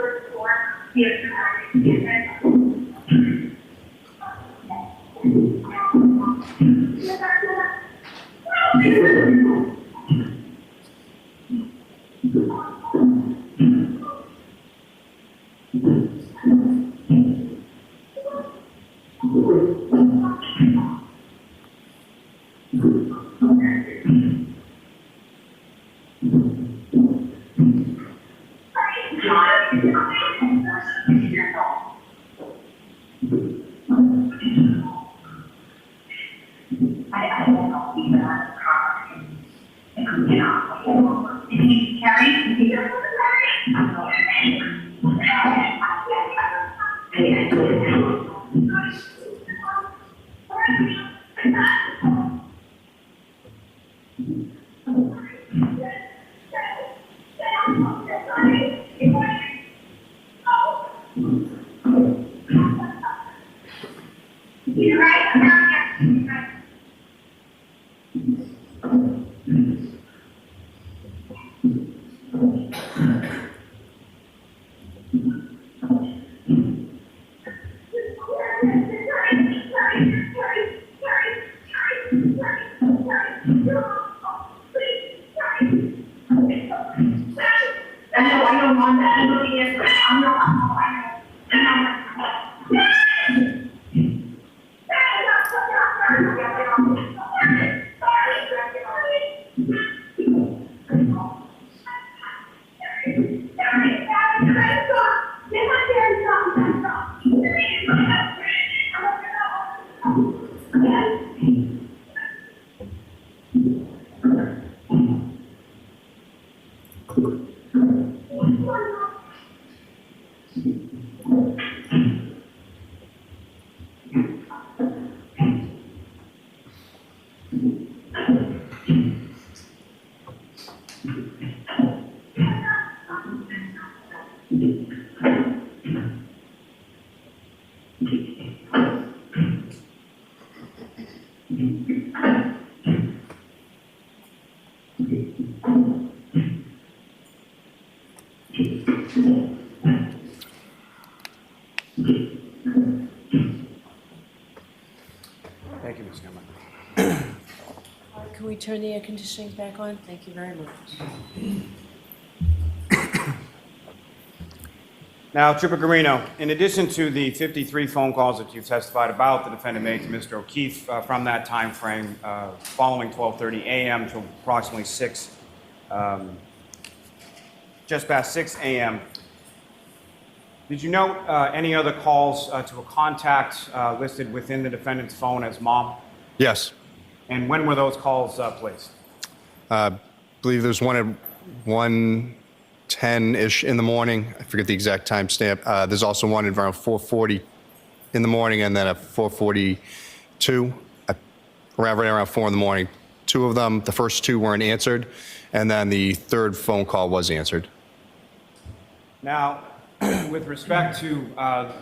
Thank you, Ms. Newman. Can we turn the air conditioning back on? Thank you very much. Now, Trooper Garino, in addition to the 53 phone calls that you've testified about the defendant made to Mr. O'Keefe from that time frame following 12:30 a.m. to approximately just past 6 a.m., did you note any other calls to a contact listed within the defendant's phone as mom? Yes. And when were those calls placed? I believe there's one at 1:10-ish in the morning. I forget the exact timestamp. There's also one at around 4:40 in the morning, and then at 4:42, right around 4 in the morning. Two of them, the first two weren't answered, and then the third phone call was answered. Now, with respect to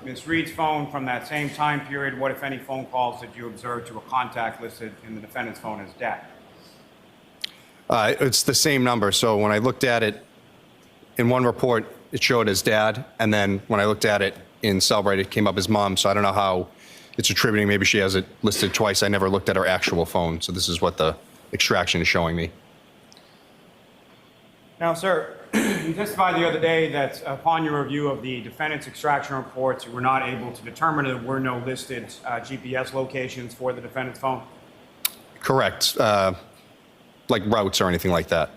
Ms. Reed's phone from that same time period, what, if any, phone calls did you observe to a contact listed in the defendant's phone as dad? It's the same number. So when I looked at it in one report, it showed as dad, and then when I looked at it in Cellbrite, it came up as mom. So I don't know how it's attributing. Maybe she has it listed twice. I never looked at her actual phone, so this is what the extraction is showing me. Now, sir, you testified the other day that upon your review of the defendant's extraction reports, you were not able to determine there were no listed GPS locations for the defendant's phone? Correct. Like routes or anything like that.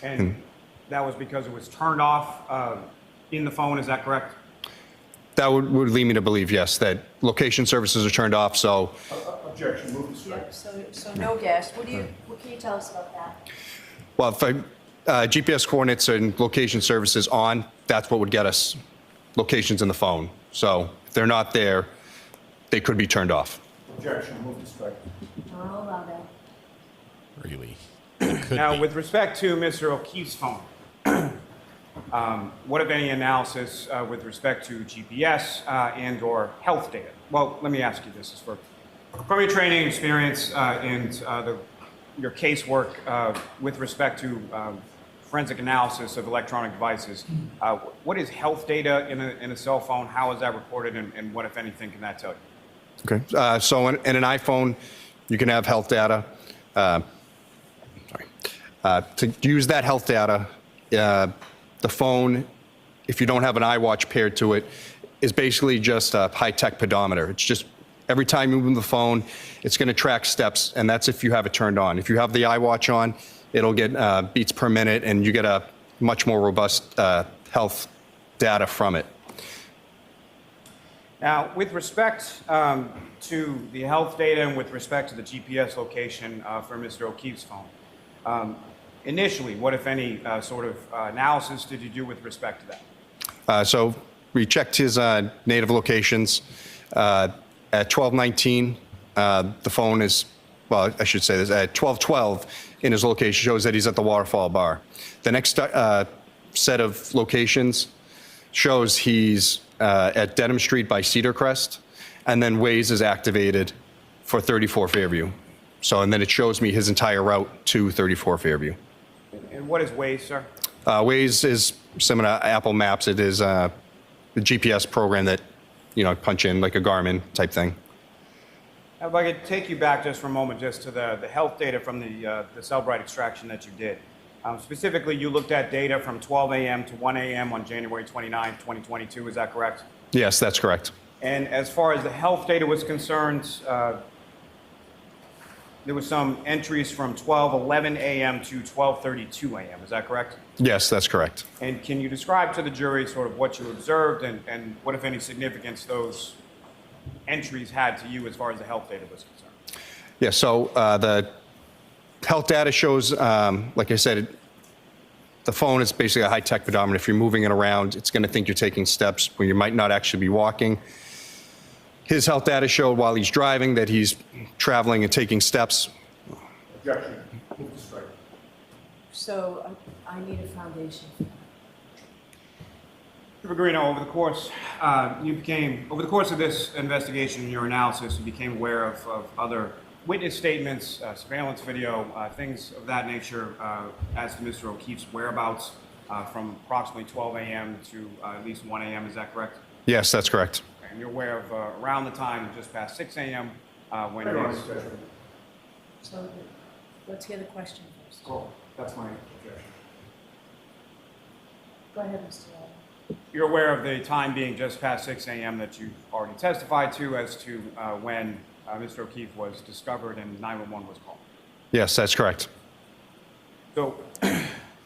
And that was because it was turned off in the phone, is that correct? That would lead me to believe, yes, that location services are turned off, so. Objection, move to strike. So no gas. What can you tell us about that? Well, if GPS coordinates and location services on, that's what would get us locations in the phone. So if they're not there, they could be turned off. Objection, move to strike. I'll allow that. Really? Now, with respect to Mr. O'Keefe's phone, What, if any, analysis with respect to GPS and/or health data? Well, let me ask you this: from your training experience and your casework with respect to forensic analysis of electronic devices, what is health data in a cell phone? How is that recorded, and what, if anything, can that tell you? Okay. So in an iPhone, you can have health data. To use that health data, the phone, if you don't have an iWatch paired to it, is basically just a high-tech pedometer. It's just every time you move the phone, it's going to track steps, and that's if you have it turned on. If you have the iWatch on, it'll get beats per minute, and you get a much more robust health data from it. Now, with respect to the health data and with respect to the GPS location for Mr. O'Keefe's phone, initially, what, if any, sort of analysis did you do with respect to that? So we checked his native locations. At 12:19, the phone is, well, I should say this, at 12:12 in his location shows that he's at the Waterfall Bar. The next set of locations shows he's at Dedham Street by Cedar Crest, and then Waze is activated for 34 Fairview. So, and then it shows me his entire route to 34 Fairview. And what is Waze, sir? Waze is similar to Apple Maps. It is a GPS program that, punch in like a Garmin type thing. Now, if I could take you back just for a moment, just to the health data from the Cellbrite extraction that you did. Specifically, you looked at data from 12 a.m. to 1 a.m. on January 29, 2022. Is that correct? Yes, that's correct. And as far as the health data was concerned, there was some entries from 12:11 a.m. to 12:32 a.m. Is that correct? Yes, that's correct. And can you describe to the jury sort of what you observed and what, if any, significance those entries had to you as far as the health data was concerned? Yeah, so the health data shows, like I said, the phone is basically a high-tech pedometer. If you're moving it around, it's going to think you're taking steps when you might not actually be walking. His health data showed while he's driving that he's traveling and taking steps. Objection. Move to strike. So I need a foundation. Mr. Pegrino, over the course of this investigation and your analysis, you became aware of other witness statements, surveillance video, things of that nature as to Mr. O'Keefe's whereabouts from approximately 12 a.m. to at least 1 a.m. Is that correct? Yes, that's correct. And you're aware of around the time just past 6 a.m. When it is. So let's hear the question first. Oh, that's my objection. Go ahead, Mr. Ayden. You're aware of the time being just past 6 a.m. that you've already testified to as to when Mr. O'Keefe was discovered and 911 was called? Yes, that's correct. So,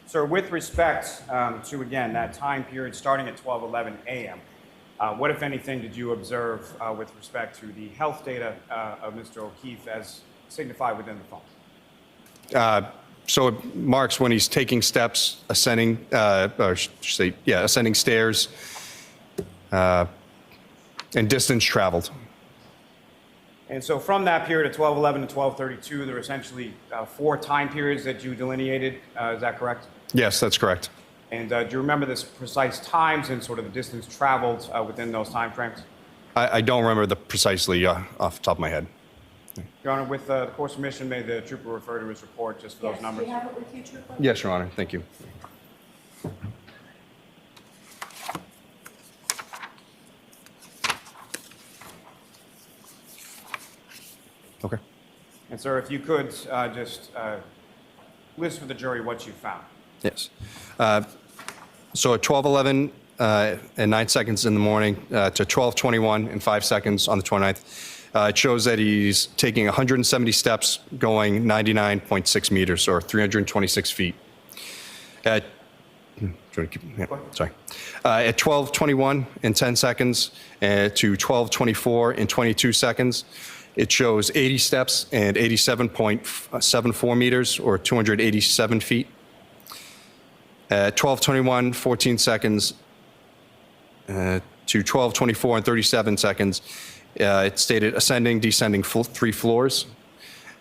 sir, with respect to, again, that time period starting at 12:11 a.m., what, if anything, did you observe with respect to the health data of Mr. O'Keefe as signified within the phone? So it marks when he's taking steps, ascending, ascending stairs, and distance traveled. And so from that period of 12:11 to 12:32, there were essentially 4 time periods that you delineated. Is that correct? Yes, that's correct. And do you remember the precise times and sort of the distance traveled within those time frames? I don't remember the precisely off the top of my head. Your Honor, with the court's permission, may the trooper refer to his report just for those numbers? Do you have it with you, Trooper? Yes, Your Honor. Thank you. Okay. And sir, if you could just list for the jury what you found. Yes. So at 12:11 and 9 seconds in the morning to 12:21 and 5 seconds on the 29th, it shows that he's taking 170 steps going 99.6 meters or 326 feet. At 12:21 and 10 seconds to 12:24 and 22 seconds, it shows 80 steps and 87.74 meters or 287 feet. At 12:21, 14 seconds to 12:24 and 37 seconds, it stated ascending, descending 3 floors.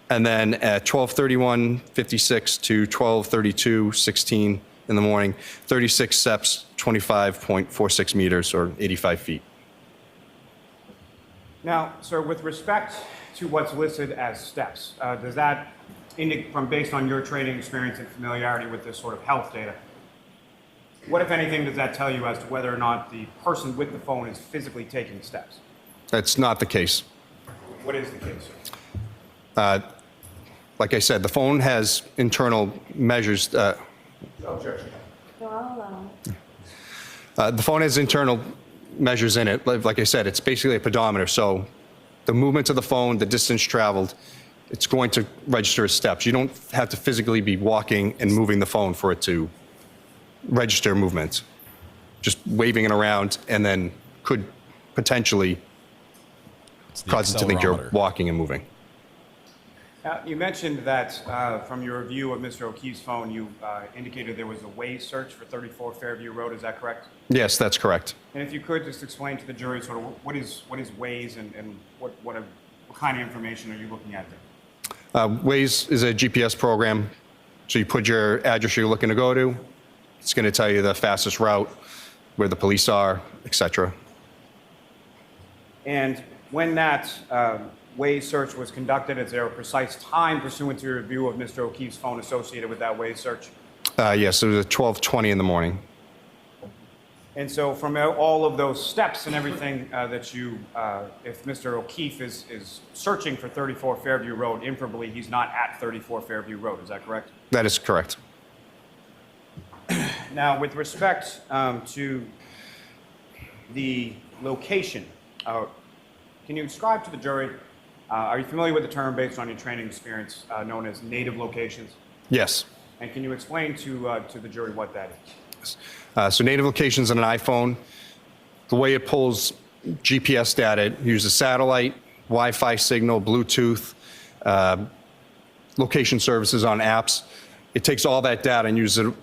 And then at 12:31, 56 to 12:32, 16 in the morning, 36 steps, 25.46 meters, or 85 feet. Now, sir, with respect to what's listed as steps, does that indicate, from based on your training experience and familiarity with this sort of health data, what, if anything, does that tell you as to whether or not the person with the phone is physically taking steps? That's not the case. What is the case? Like I said, the phone has internal measures. Oh, sure. The phone has internal measures in it. Like I said, it's basically a pedometer. So the movement of the phone, the distance traveled, it's going to register as steps. You don't have to physically be walking and moving the phone for it to register movement. Just waving it around and then could potentially cause it to think you're walking and moving. You mentioned that from your review of Mr. O'Keefe's phone, you indicated there was a Waze search for 34 Fairview Road. Is that correct? Yes, that's correct. And if you could just explain to the jury sort of what is Waze and what kind of information are you looking at there? Waze is a GPS program. So you put your address you're looking to go to. It's going to tell you the fastest route, where the police are, etc. And when that Waze search was conducted, is there a precise time pursuant to your review of Mr. O'Keefe's phone associated with that Waze search? Yes, it was at 12:20 in the morning. And so from all of those steps and everything that you, if Mr. O'Keefe is searching for 34 Fairview Road, inferably he's not at 34 Fairview Road, is that correct? That is correct. Now, with respect to the location, can you describe to the jury, are you familiar with the term based on your training experience known as native locations? Yes. And can you explain to the jury what that is? So native locations on an iPhone, the way it pulls GPS data, it uses satellite, Wi-Fi signal, Bluetooth, location services on apps. It takes all that data and uses it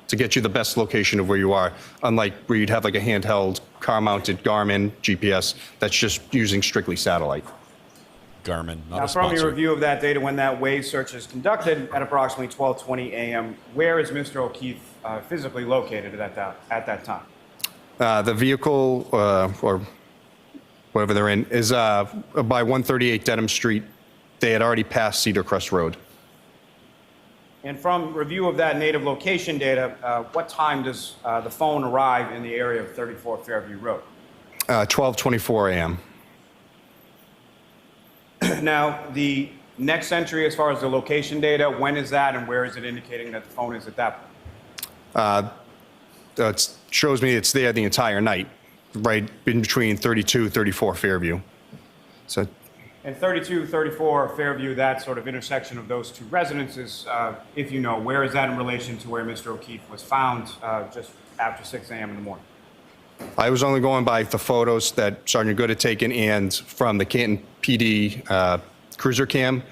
to get you the best location of where you are, unlike where you'd have like a handheld car-mounted Garmin GPS that's just using strictly satellite. Garmin, not now, a sponsor. from your review of that data, when that Waze search is conducted at approximately 12:20 a.m., where is Mr. O'Keefe physically located at that time? The vehicle, or whatever they're in, is by 138 Dedham Street. They had already passed Cedar Crest Road. And from review of that native location data, what time does the phone arrive in the area of 34 Fairview Road? 12:24 a.m. Now, the next entry as far as the location data, when is that and where is it indicating that the phone is at that point? It shows me it's there the entire night, right in between 32, 34 Fairview. So. And 32, 34 Fairview, that sort of intersection of those two residences, if you know, where is that in relation to where Mr. O'Keefe was found just after 6 a.m. in the morning? I was only going by the photos that Sergeant Good had taken and from the Canton PD cruiser cam,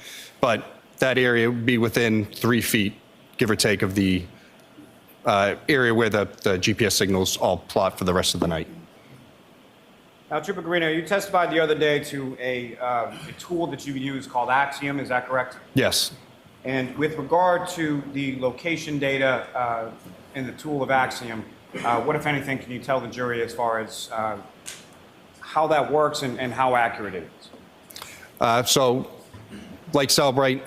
but that area would be within 3 feet, give or take, of the area where the GPS signals all plot for the rest of the night. Now, Trooper Guarino, you testified the other day to a tool that you use called Axiom, is that correct? Yes. And with regard to the location data in the tool of Axiom, what, if anything, can you tell the jury as far as how that works and how accurate it is? So, like Cellbrite,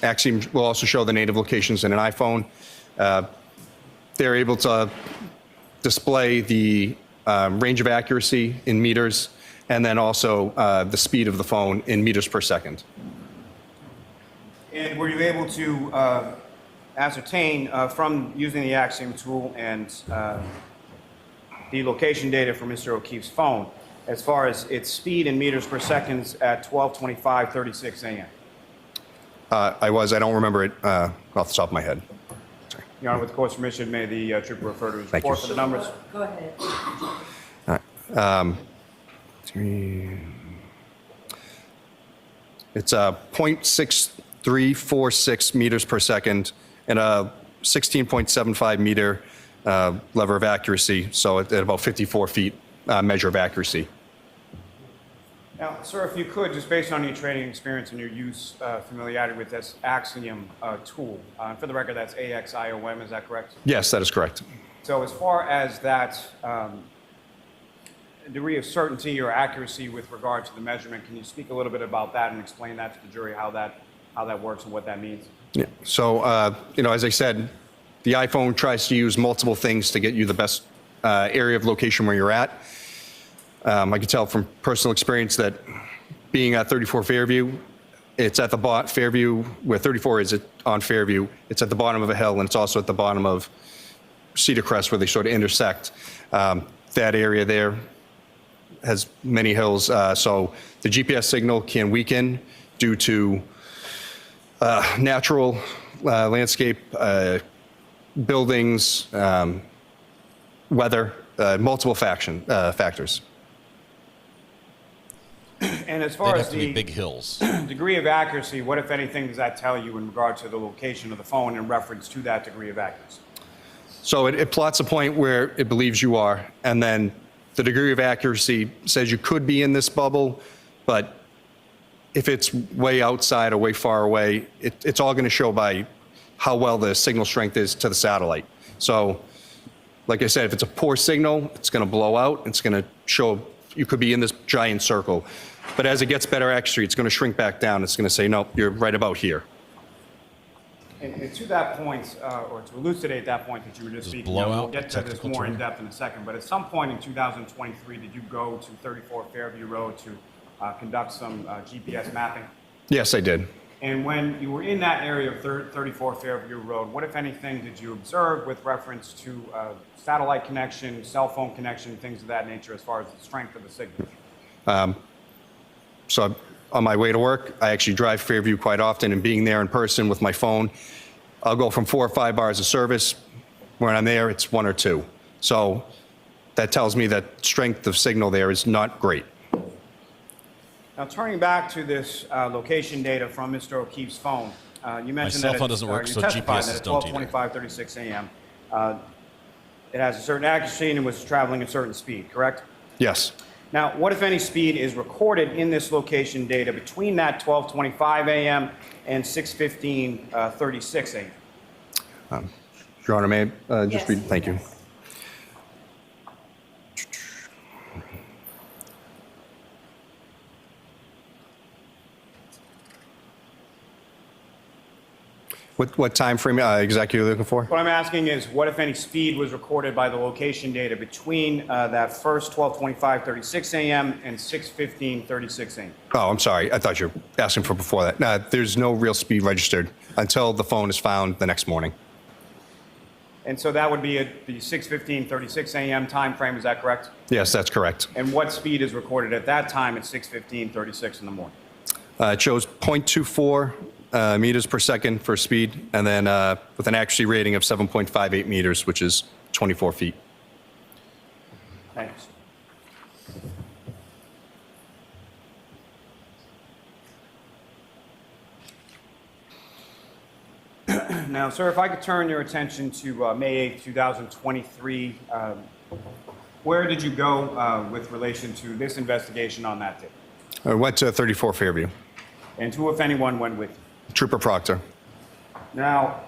Axiom will also show the native locations in an iPhone. They're able to display the range of accuracy in meters, and then also the speed of the phone in meters per second. And were you able to ascertain from using the Axiom tool and the location data for Mr. O'Keefe's phone as far as its speed in meters per second at 12:25:36 a.m.? I don't remember it off the top of my head. Sorry. Your Honor, with the court's permission, may the trooper refer to his report for the numbers. Go ahead. All right. It's 0.6346 meters per second and a 16.75 meter lever of accuracy, so at about 54 feet measure of accuracy. Now, sir, if you could, just based on your training experience and your use, familiarity with this Axiom tool, for the record, that's AXIOM, is that correct? Yes, that is correct. So as far as that degree of certainty or accuracy with regard to the measurement, can you speak a little bit about that and explain that to the jury, how that works and what that means? Yeah. So, as I said, the iPhone tries to use multiple things to get you the best area of location where you're at. I can tell from personal experience that being at 34 Fairview, it's at the bottom, Fairview, where 34 is on Fairview, it's at the bottom of a hill, and it's also at the bottom of Cedar Crest where they sort of intersect. That area there has many hills, so the GPS signal can weaken due to natural landscape, buildings, weather, multiple factors. And as far as the big hills, degree of accuracy, what, if anything, does that tell you in regard to the location of the phone in reference to that degree of accuracy? So it plots a point where it believes you are, and then the degree of accuracy says you could be in this bubble, but if it's way outside or way far away, it's all going to show by how well the signal strength is to the satellite. So, like I said, if it's a poor signal, it's going to blow out. It's going to show you could be in this giant circle. But as it gets better accuracy, it's going to shrink back down. It's going to say, no, you're right about here. And to that point, or to elucidate that point that you were just speaking of, we'll get to this more in depth in a second, but at some point in 2023, did you go to 34 Fairview Road to conduct some GPS mapping? Yes, I did. And when you were in that area of 34 Fairview Road, what, if anything, did you observe with reference to satellite connection, cell phone connection, things of that nature as far as the strength of the signal? So on my way to work, I actually drive Fairview quite often, and being there in person with my phone, I'll go from 4 or 5 bars of service. When I'm there, it's 1 or 2. So that tells me that strength of signal there is not great. Now, turning back to this location data from Mr. O'Keefe's phone, you mentioned that cell phone doesn't work, so GPSs don't either. At 12:25:36 a.m., it has a certain accuracy and it was traveling at a certain speed, correct? Yes. Now, what, if any, speed is recorded in this location data between that 12:25 a.m. and 6:15:36 a.m.? Your Honor, may I just read? Thank you. What time frame exactly are you looking for? What I'm asking is, what, if any, speed was recorded by the location data between that first 12:25:36 a.m. and 6:15:36 a.m.? Oh, I'm sorry. I thought you were asking for before that. No, there's no real speed registered until the phone is found the next morning. And so that would be at the 6:15:36 a.m. time frame, is that correct? Yes, that's correct. And what speed is recorded at that time at 6:15:36 in the morning? It shows 0.24 meters per second for speed, and then with an accuracy rating of 7.58 meters, which is 24 feet. Thanks. Now, sir, if I could turn your attention to May 8th, 2023, where did you go with relation to this investigation on that day? I went to 34 Fairview. And who, if anyone, went with you? Trooper Proctor. Now,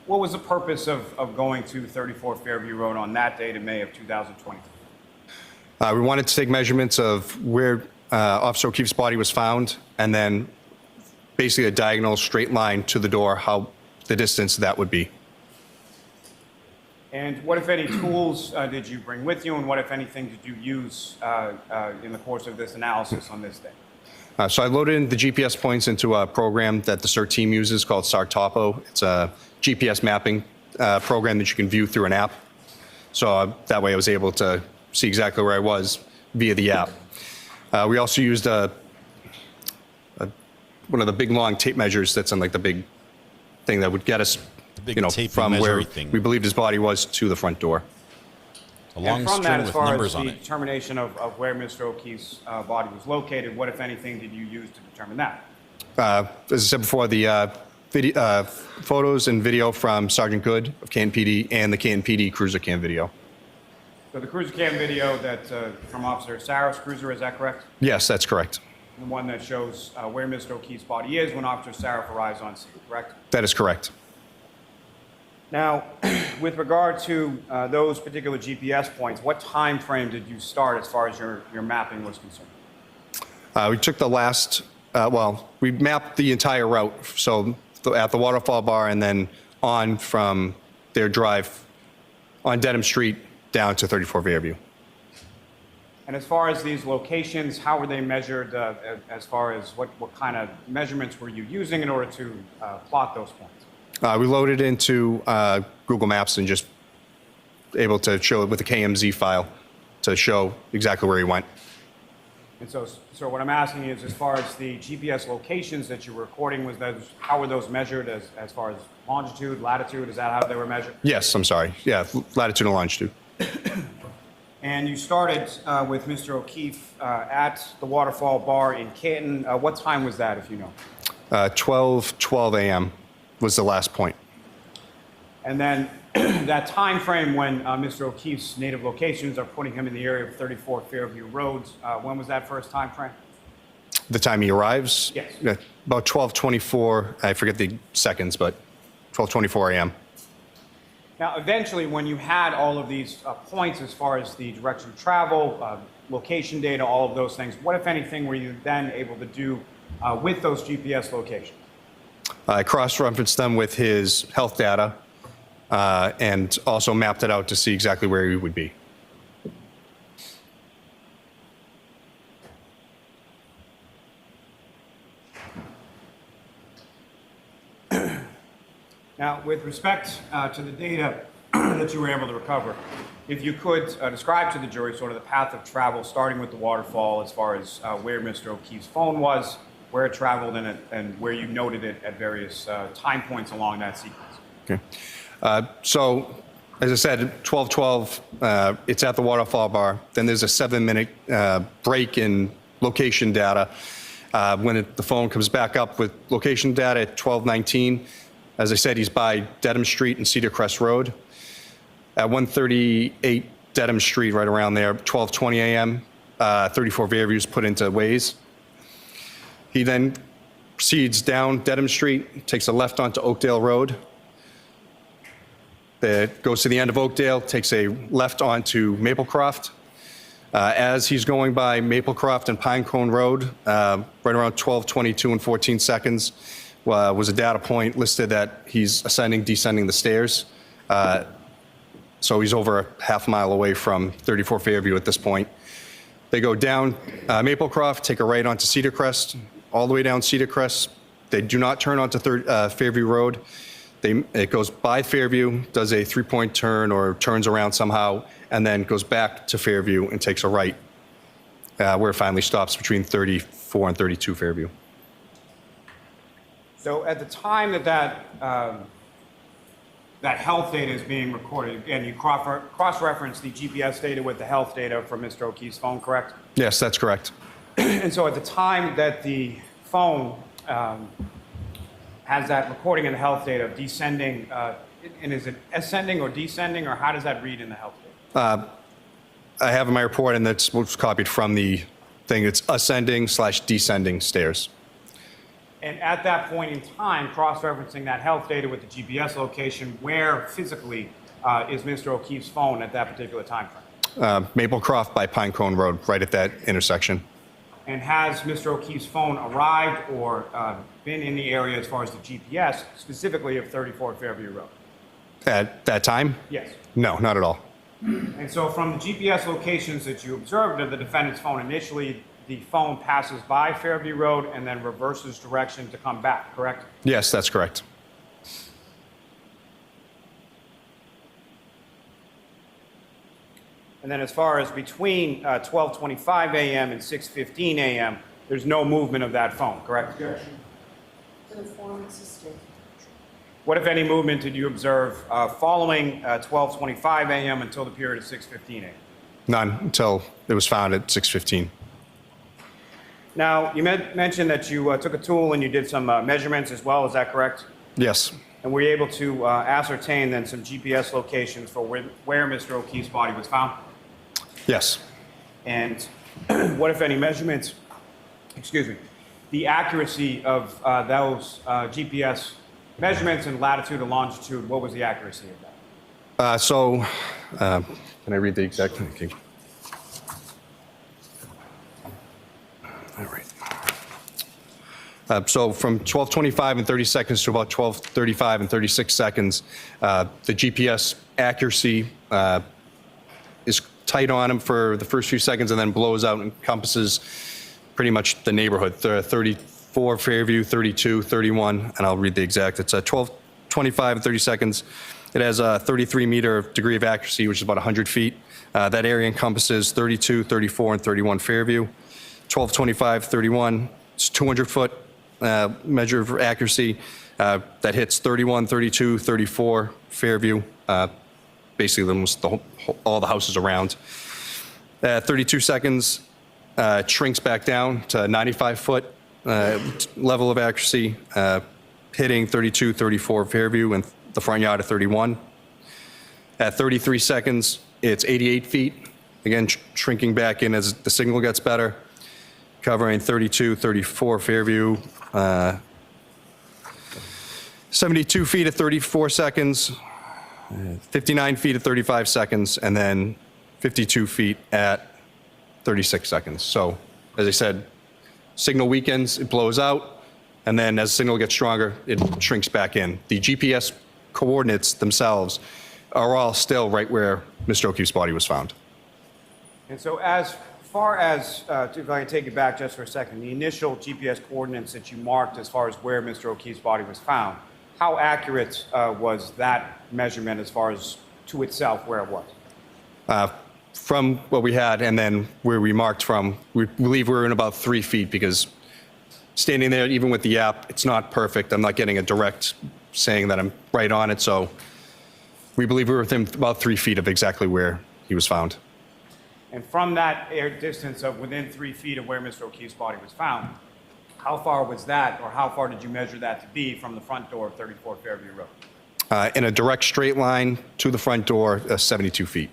what was the purpose of going to 34 Fairview Road on that date in May of 2023? We wanted to take measurements of where Officer O'Keefe's body was found, and then basically a diagonal straight line to the door, how the distance that would be. And what, if any, tools did you bring with you, and what, if anything, did you use in the course of this analysis on this day? So I loaded in the GPS points into a program that the CERT team uses called SARTOPO. It's a GPS mapping program that you can view through an app. So that way I was able to see exactly where I was via the app. We also used one of the big long tape measures that's on like the big thing that would get us from where we believed his body was to the front door. A long and from string that, as with far numbers as on the it. determination of where Mr. O'Keefe's body was located, what, if anything, did you use to determine that? As I said before, the photos and video from Sergeant Good of KNPD and the KNPD cruiser cam video. So the cruiser cam video that from Officer Sarah's cruiser, is that correct? Yes, that's correct. The one that shows where Mr. O'Keefe's body is when Officer Sarah arrives on scene, correct? That is correct. Now, with regard to those particular GPS points, what time frame did you start as far as your mapping was concerned? We took the last, we mapped the entire route. So at the waterfall bar and then on from their drive on Dedham Street down to 34 Fairview. And as far as these locations, how were they measured as far as what kind of measurements were you using in order to plot those points? We loaded into Google Maps and just able to show it with the KMZ file to show exactly where he went. And so what I'm asking is, as far as the GPS locations that you were recording, how were those measured as far as longitude, latitude? Is that how they were measured? Yes, I'm sorry. Yeah, latitude and longitude. And you started with Mr. O'Keefe at the Waterfall Bar in Canton. What time was that, if you know? 12 a.m. was the last point. And then that time frame when Mr. O'Keefe's native locations are putting him in the area of 34 Fairview Roads, when was that first time frame? The time he arrives? Yes. About 12:24, I forget the seconds, but 12:24 a.m. Now, eventually, when you had all of these points as far as the direction of travel, location data, all of those things, what, if anything, were you then able to do with those GPS locations? I cross-referenced them with his health data and also mapped it out to see exactly where he would be. Now, with respect to the data that you were able to recover, if you could describe to the jury sort of the path of travel, starting with the waterfall as far as where Mr. O'Keefe's phone was, where it traveled, and where you noted it at various time points along that sequence. Okay. So, as I said, 12:12, it's at the waterfall bar. Then there's a 7-minute break in location data. When the phone comes back up with location data at 12:19, as I said, he's by Dedham Street and Cedar Crest Road. At 138 Dedham Street, right around there, 12:20 a.m., 34 Fairview is put into Waze. He then proceeds down Dedham Street, takes a left onto Oakdale Road. Goes to the end of Oakdale, takes a left onto Maplecroft. As he's going by Maplecroft and Pinecone Road, right around 12:22 and 14 seconds, was a data point listed that he's ascending, descending the stairs. So he's over a half mile away from 34 Fairview at this point. They go down Maplecroft, take a right onto Cedar Crest, all the way down Cedar Crest. They do not turn onto Fairview Road. It goes by Fairview, does a 3-point turn or turns around somehow, and then goes back to Fairview and takes a right, where it finally stops between 34 and 32 Fairview. So at the time that health data is being recorded, again, you cross-reference the GPS data with the health data from Mr. O'Keefe's phone, correct? Yes, that's correct. And so at the time that the phone has that recording in the health data descending, and is it ascending or descending, or how does that read in the health data? I have in my report, and that's what's copied from the thing. It's ascending/descending stairs. And at that point in time, cross-referencing that health data with the GPS location, where physically is Mr. O'Keefe's phone at that particular time frame? Maplecroft by Pinecone Road, right at that intersection. And has Mr. O'Keefe's phone arrived or been in the area as far as the GPS, specifically of 34 Fairview Road? At that time? Yes. No, not at all. And so from the GPS locations that you observed of the defendant's phone, initially the phone passes by Fairview Road and then reverses direction to come back, correct? Yes, that's correct. And then as far as between 12:25 a.m. and 6:15 a.m., there's no movement of that phone, correct? Yes. What, if any, movement did you observe following 12:25 a.m. until the period of 6:15 a.m.? None until it was found at 6:15. Now, you mentioned that you took a tool and you did some measurements as well, is that correct? Yes. And were you able to ascertain then some GPS locations for where Mr. O'Keefe's body was found? Yes. And what, if any, measurements, the accuracy of those GPS measurements in latitude and longitude, what was the accuracy of that? Can I read the exact thing? Okay. All right. So from 12:25 and 30 seconds to about 12:35 and 36 seconds, the GPS accuracy is tight on them for the first few seconds and then blows out and encompasses pretty much the neighborhood. 34 Fairview, 32, 31, and I'll read the exact. It's 12:25 and 30 seconds. It has a 33-meter degree of accuracy, which is about 100 feet. That area encompasses 32, 34, and 31 Fairview. 12:25, 31, it's 200-foot measure of accuracy that hits 31, 32, 34 Fairview, basically almost all the houses around. 32 seconds, shrinks back down to 95-foot level of accuracy, hitting 32, 34 Fairview and the front yard of 31. At 33 seconds, it's 88 feet, again shrinking back in as the signal gets better, covering 32, 34 Fairview, 72 feet at 34 seconds, 59 feet at 35 seconds, and then 52 feet at 36 seconds. So, as I said, signal weakens, it blows out, and then as the signal gets stronger, it shrinks back in. The GPS coordinates themselves are all still right where Mr. O'Keefe's body was found. And so as far as, if I can take it back just for a second, the initial GPS coordinates that you marked as far as where Mr. O'Keefe's body was found, how accurate was that measurement as far as to itself where it was? From what we had and then where we marked from, we believe we were in about 3 feet because standing there, even with the app, it's not perfect. I'm not getting a direct saying that I'm right on it. So we believe we were within about 3 feet of exactly where he was found. And from that air distance of within 3 feet of where Mr. O'Keefe's body was found, how far was that, or how far did you measure that to be from the front door of 34 Fairview Road? In a direct straight line to the front door, 72 feet.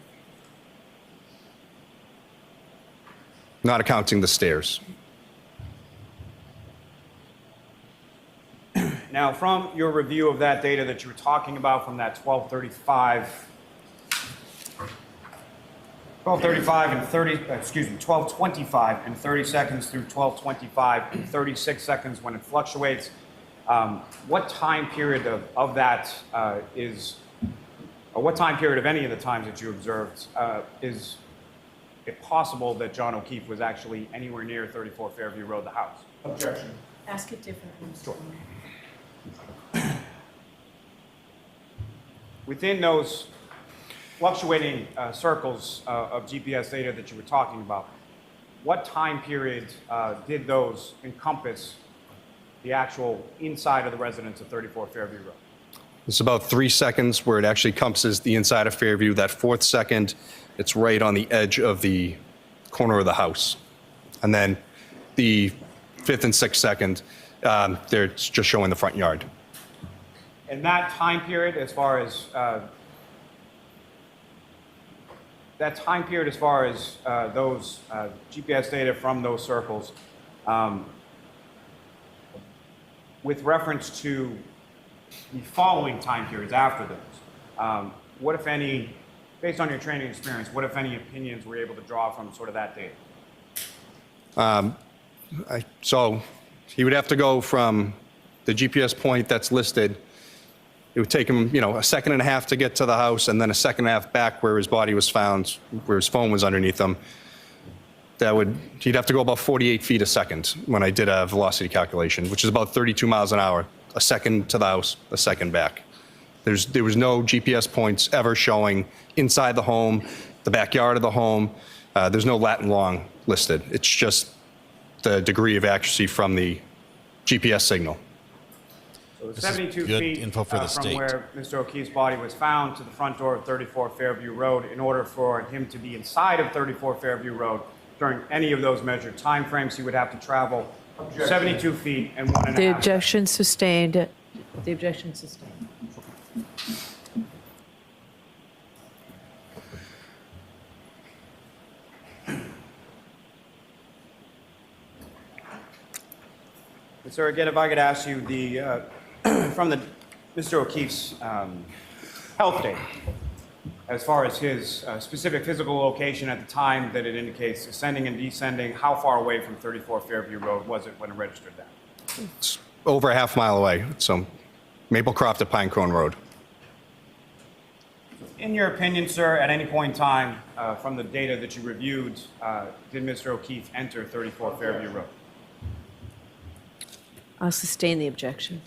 Not accounting the stairs. Now, from your review of that data that you were talking about from that 12:35 and 30 seconds through 12:25 and 36 seconds when it fluctuates, what time period of that is, or what time period of any of the times that you observed is it possible that John O'Keefe was actually anywhere near 34 Fairview Road, the house? Objection. Ask it differently, Mr. Sure. Within those fluctuating circles of GPS data that you were talking about, what time period did those encompass the actual inside of the residence of 34 Fairview Road? It's about 3 seconds where it actually encompasses the inside of Fairview. That fourth second, it's right on the edge of the corner of the house. And then the fifth and sixth second, they're just showing the front yard. And that time period, as far as those GPS data from those circles, with reference to the following time periods after those, what, if any, based on your training experience, what, if any, opinions were you able to draw from sort of that data? So he would have to go from the GPS point that's listed. It would take him, a second and a half to get to the house, and then a second and a half back where his body was found, where his phone was underneath him. He'd have to go about 48 feet a second when I did a velocity calculation, which is about 32 miles an hour. A second to the house, a second back. There was no GPS points ever showing inside the home, the backyard of the home. There's no lat and long listed. It's just the degree of accuracy from the GPS signal. So 72 feet from where Mr. O'Keefe's body was found to the front door of 34 Fairview Road, in order for him to be inside of 34 Fairview Road during any of those measured timeframes, he would have to travel 72 feet and 1.5. The objection sustained. The objection sustained. Sir, again, if I could ask you from Mr. O'Keefe's health data, as far as his specific physical location at the time that it indicates ascending and descending, how far away from 34 Fairview Road was it when it registered that? It's over a half mile away. So Maplecroft to Pinecone Road. In your opinion, sir, at any point in time from the data that you reviewed, did Mr. O'Keefe enter 34 Fairview Road? I'll sustain the objection.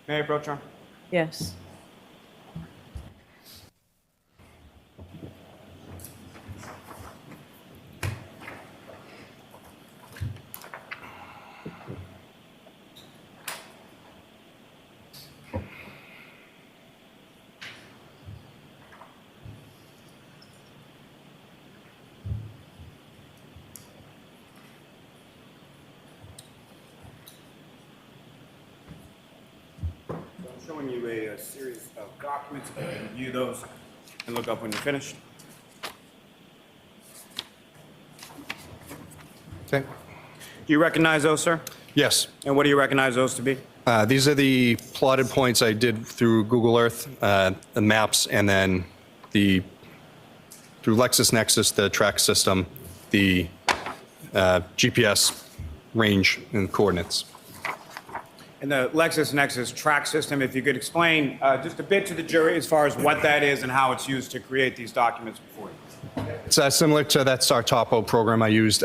May I approach, Your Honor? Yes. Showing you a series of documents. You can review those and look up when you're finished. Okay. Do you recognize those, sir? Yes. And what do you recognize those to be? These are the plotted points I did through Google Earth, the maps, and then through LexisNexis, the track system, the GPS range and coordinates. And the LexisNexis track system, if you could explain just a bit to the jury as far as what that is and how it's used to create these documents before you. It's similar to that Startopo program I used.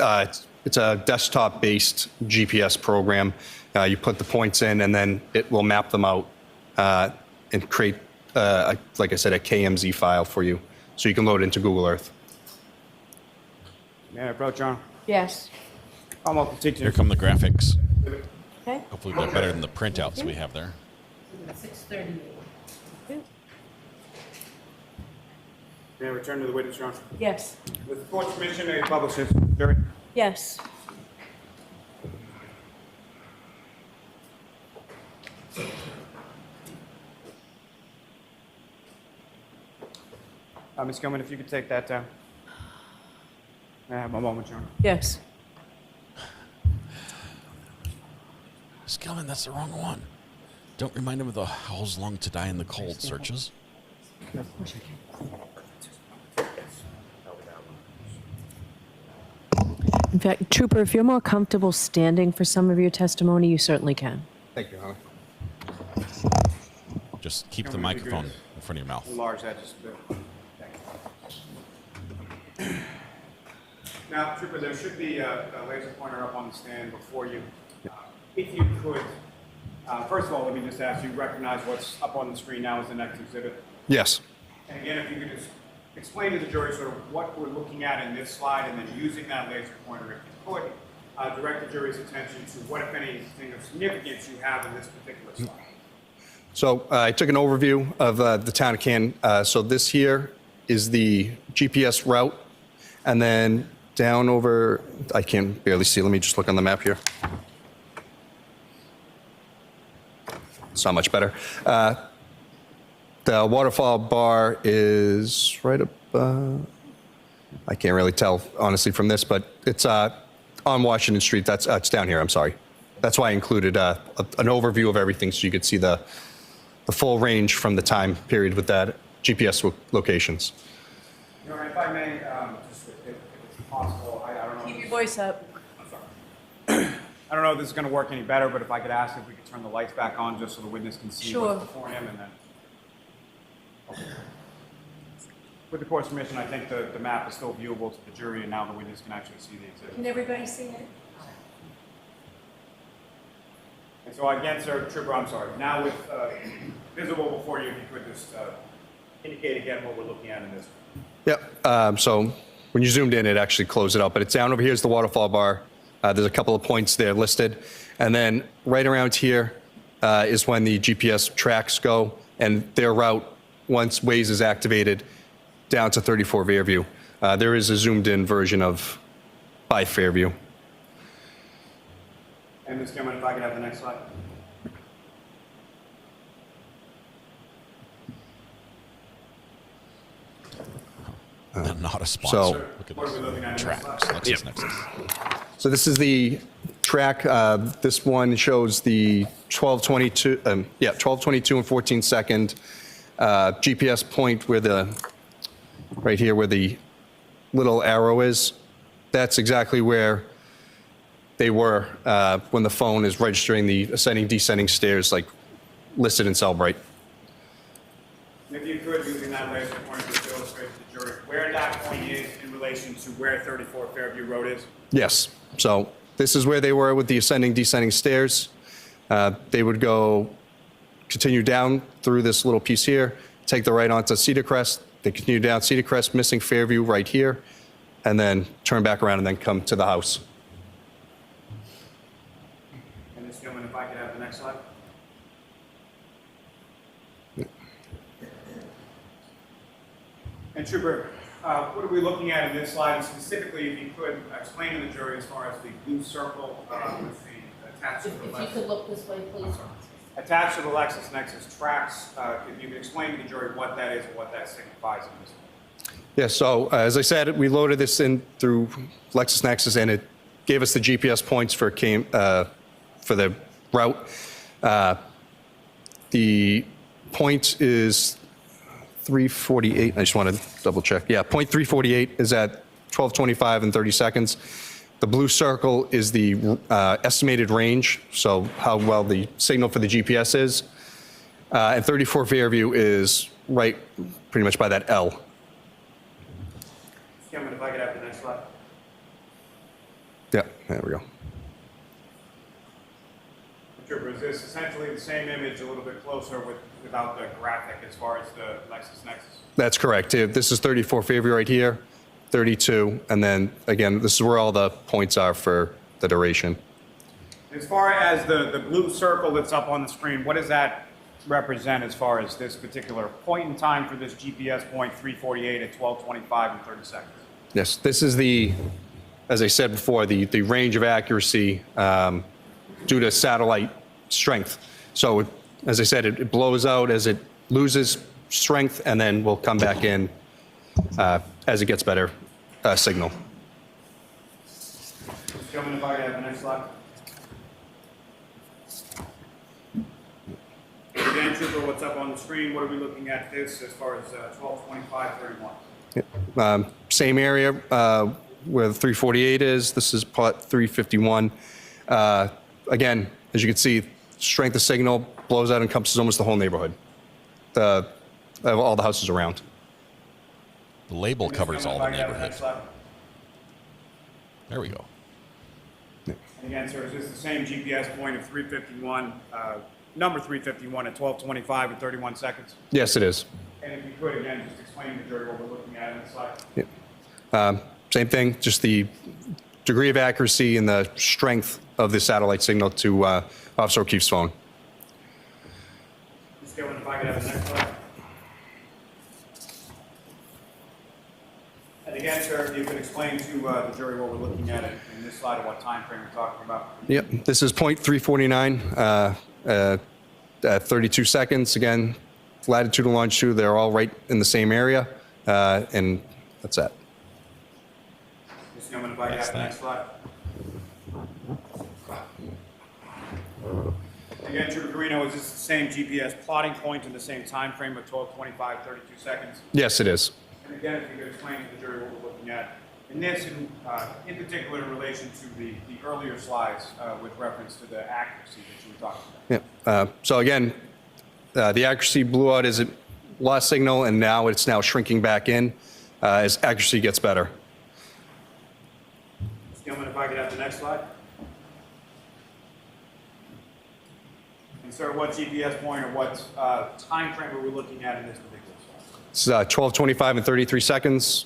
It's a desktop-based GPS program. You put the points in, and then it will map them out and create, like I said, a KMZ file for you, so you can load it into Google Earth. May I approach, Your Honor? Yes. Here come the graphics. Okay. Hopefully they're better than the printouts we have there. 6:38. May I return to the witness, Your Honor? Yes. With the court's permission, may I publish this, jury? Yes. Ms. Gilman, if you could take that down. May I have a moment, Your Honor? Yes. Skillman, that's the wrong one. Don't remind him of the Howls Long to Die in the Cold searches. In fact, Trooper, if you're more comfortable standing for some of your testimony, you certainly can. Thank you, Honor. Just keep the microphone in front of your mouth. Enlarge that just a bit. Thank you. Now, Trooper, there should be a laser pointer up on the stand before you. If you could, first of all, let me just ask you, recognize what's up on the screen now as the next exhibit? Yes. And again, if you could just explain to the jury sort of what we're looking at in this slide, and then using that laser pointer, if you could, direct the jury's attention to what, if anything, of significance you have in this particular slide. So I took an overview of the town of Canton. So this here is the GPS route, and then down over, I can barely see, let me just look on the map here. It's not much better. The waterfall bar is right up, I can't really tell, honestly, from this, but it's on Washington Street. It's down here, I'm sorry. That's why I included an overview of everything so you could see the full range from the time period with that GPS locations. Your Honor, if I may, just if it's possible, I don't know. Keep your voice up. I'm sorry. I don't know if this is going to work any better, but if I could ask if we could turn the lights back on just so the witness can see Sure. what's before him, and then. Okay. With the court's permission, I think the map is still viewable to the jury, and now the witness can actually see the exhibit. Can everybody see it? And so again, sir, Trooper, I'm sorry. Now with visible before you, if you could just indicate again what we're looking at in this. Yep. So when you zoomed in, it actually closed it out. But it's down over here is the waterfall bar. There's a couple of points there listed. And then right around here is when the GPS tracks go, and their route, once Waze is activated, down to 34 Fairview. There is a zoomed-in version of by Fairview. And Ms. Gilman, if I could have the next slide. Not a sponsor. So, look at what are we looking at in this tracks. slide? LexisNexis. So this is the track. This one shows the 12:22 and 14 second GPS point where right here where the little arrow is. That's exactly where they were when the phone is registering the ascending, descending stairs, like listed in Cellbrite. If you could, using that laser pointer to illustrate to the jury where that point is in relation to where 34 Fairview Road is. Yes. So this is where they were with the ascending, descending stairs. They would continue down through this little piece here, take the right onto Cedar Crest. They continue down Cedar Crest, missing Fairview right here, and then turn back around and then come to the house. And this gentleman, if I could have the next slide. And Trooper, what are we looking at in this slide? And specifically, if you could explain to the jury as far as the blue circle with the attached to the If you could look this way, please. attached to the LexisNexis tracks, if you could explain to the jury what that is and what that signifies in this. Yeah, so as I said, we loaded this in through LexisNexis, and it gave us the GPS points for the route. The point is 348. I just want to double check. Yeah, point 348 is at 12:25 and 30 seconds. The blue circle is the estimated range, so how well the signal for the GPS is. And 34 Fairview is right pretty much by that L. Cameron, if I could have the next slide. Yeah, there we go. Trooper, is this essentially the same image, a little bit closer without the graphic as far as the LexisNexis? That's correct. This is 34 Fairview right here, 32, and then again, this is where all the points are for the duration. As far as the blue circle that's up on the screen, what does that represent as far as this particular point in time for this GPS point 348 at 12:25 and 30 seconds? Yes, this is as I said before, the range of accuracy due to satellite strength. So, as I said, it blows out as it loses strength, and then will come back in as it gets better signal. Gentlemen, if I could have the next slide. Again, Trooper, what's up on the screen? What are we looking at this as far as 12:25:31? Same area where the 348 is. This is part 351. Again, as you can see, strength of signal blows out and encompasses almost the whole neighborhood. All the houses around. The label covers all the neighborhood. There we go. And again, sir, is this the same GPS point of 351, number 351 at 12:25 and 31 seconds? Yes, it is. And if you could, again, just explain to the jury what we're looking at in this slide. Yeah. Same thing, just the degree of accuracy and the strength of the satellite signal to Officer O'Keefe's phone. Ms. Gilman, if I could have the next slide. And again, sir, if you could explain to the jury what we're looking at in this slide and what time frame we're talking about. Yep, this is point 349 at 32 seconds. Again, latitude and longitude, they're all right in the same area, and that's that. Ms. Gilman, if I could have the next slide. Again, Trooper Guarino, is this the same GPS plotting point in the same time frame of 12:25, 32 seconds? Yes, it is. And again, if you could explain to the jury what we're looking at in this, in particular in relation to the earlier slides with reference to the accuracy that you were talking about. Yeah. So again, the accuracy blew out as it lost signal, and now it's shrinking back in as accuracy gets better. Ms. Gilman, if I could have the next slide. And sir, what GPS point or what time frame are we looking at in this particular slide? It's 12:25 and 33 seconds.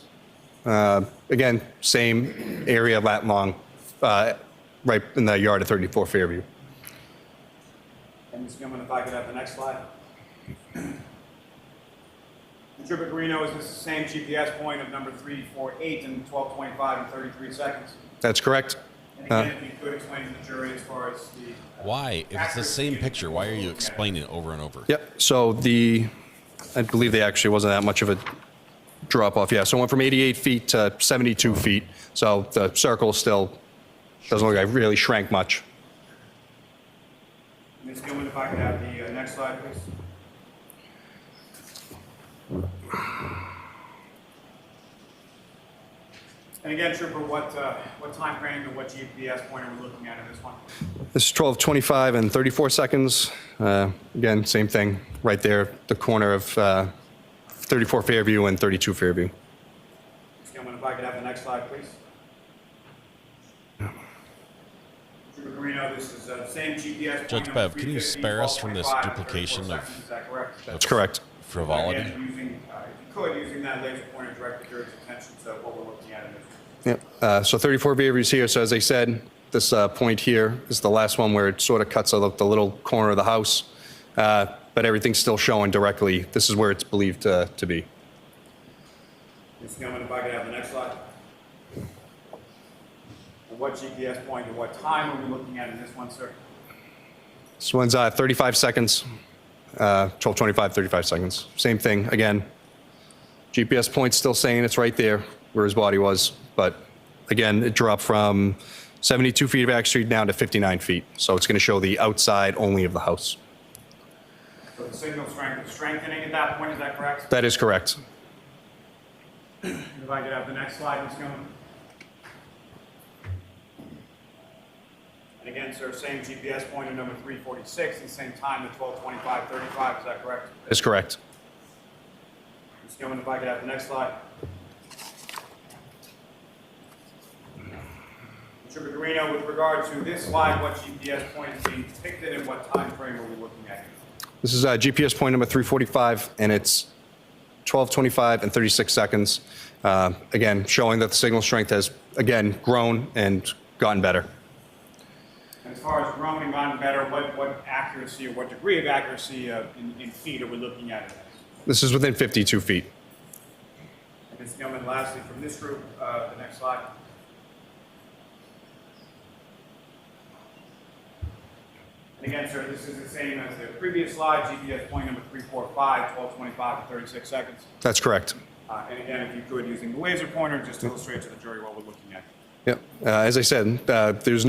Again, same area, lat long, right in the yard of 34 Fairview. And Ms. Gilman, if I could have the next slide. Trooper Guarino, is this the same GPS point of number 348 and 12:25 and 33 seconds? That's correct. And again, if you could explain to the jury as far as the... Why? If it's the same picture, why are you explaining it over and over? Yep. So I believe they actually wasn't that much of a drop off. Yeah. So it went from 88 feet to 72 feet. So the circle is still Doesn't look like it really shrank much. Ms. Gilman, if I could have the next slide, please. And again, Trooper, what time frame and what GPS point are we looking at in this one? This is 12:25 and 34 seconds. Again, same thing, right there, the corner of 34 Fairview and 32 Fairview. Ms. Gilman, if I could have the next slide, please. Trooper Garino, this is the same GPS point. Judge Bev, can you spare us from this duplication of Is that correct? That's correct. frivolity? Again, using, if you could, using that laser pointer, direct the jury's attention to what we're looking at in this. Yep. So 34 Fairview's here. So as I said, this point here is the last one where it sort of cuts out the little corner of the house, but everything's still showing directly. This is where it's believed to be. Ms. Gilman, if I could have the next slide. And what GPS point and what time are we looking at in this one, sir? This one's 35 seconds, 12:25, 35 seconds. Same thing, again. GPS point's still saying it's right there where his body was, but again, it dropped from 72 feet of Act Street down to 59 feet. So it's going to show the outside only of the house. So the signal strength is strengthening at that point, is that correct? That is correct. If I could have the next slide, Ms. Gilman. And again, sir, same GPS pointer number 346 and same time at 12:25:35, is that correct? That is correct. Ms. Gilman, if I could have the next slide. Trooper Garino, with regard to this slide, what GPS point is being depicted and what time frame are we looking at? This is GPS point number 345, and it's 12:25 and 36 seconds. Again, showing that the signal strength has, again, grown and gotten better. And as far as grown and gotten better, what accuracy or what degree of accuracy in feet are we looking at? This is within 52 feet. And Ms. Gilman, lastly, from this group, the next slide. And again, sir, this is the same as the previous slide, GPS point number 345, 12:25 and 36 seconds. That's correct. And again, if you could, using the laser pointer, just to illustrate to the jury what we're looking at. Yep. As I said, there's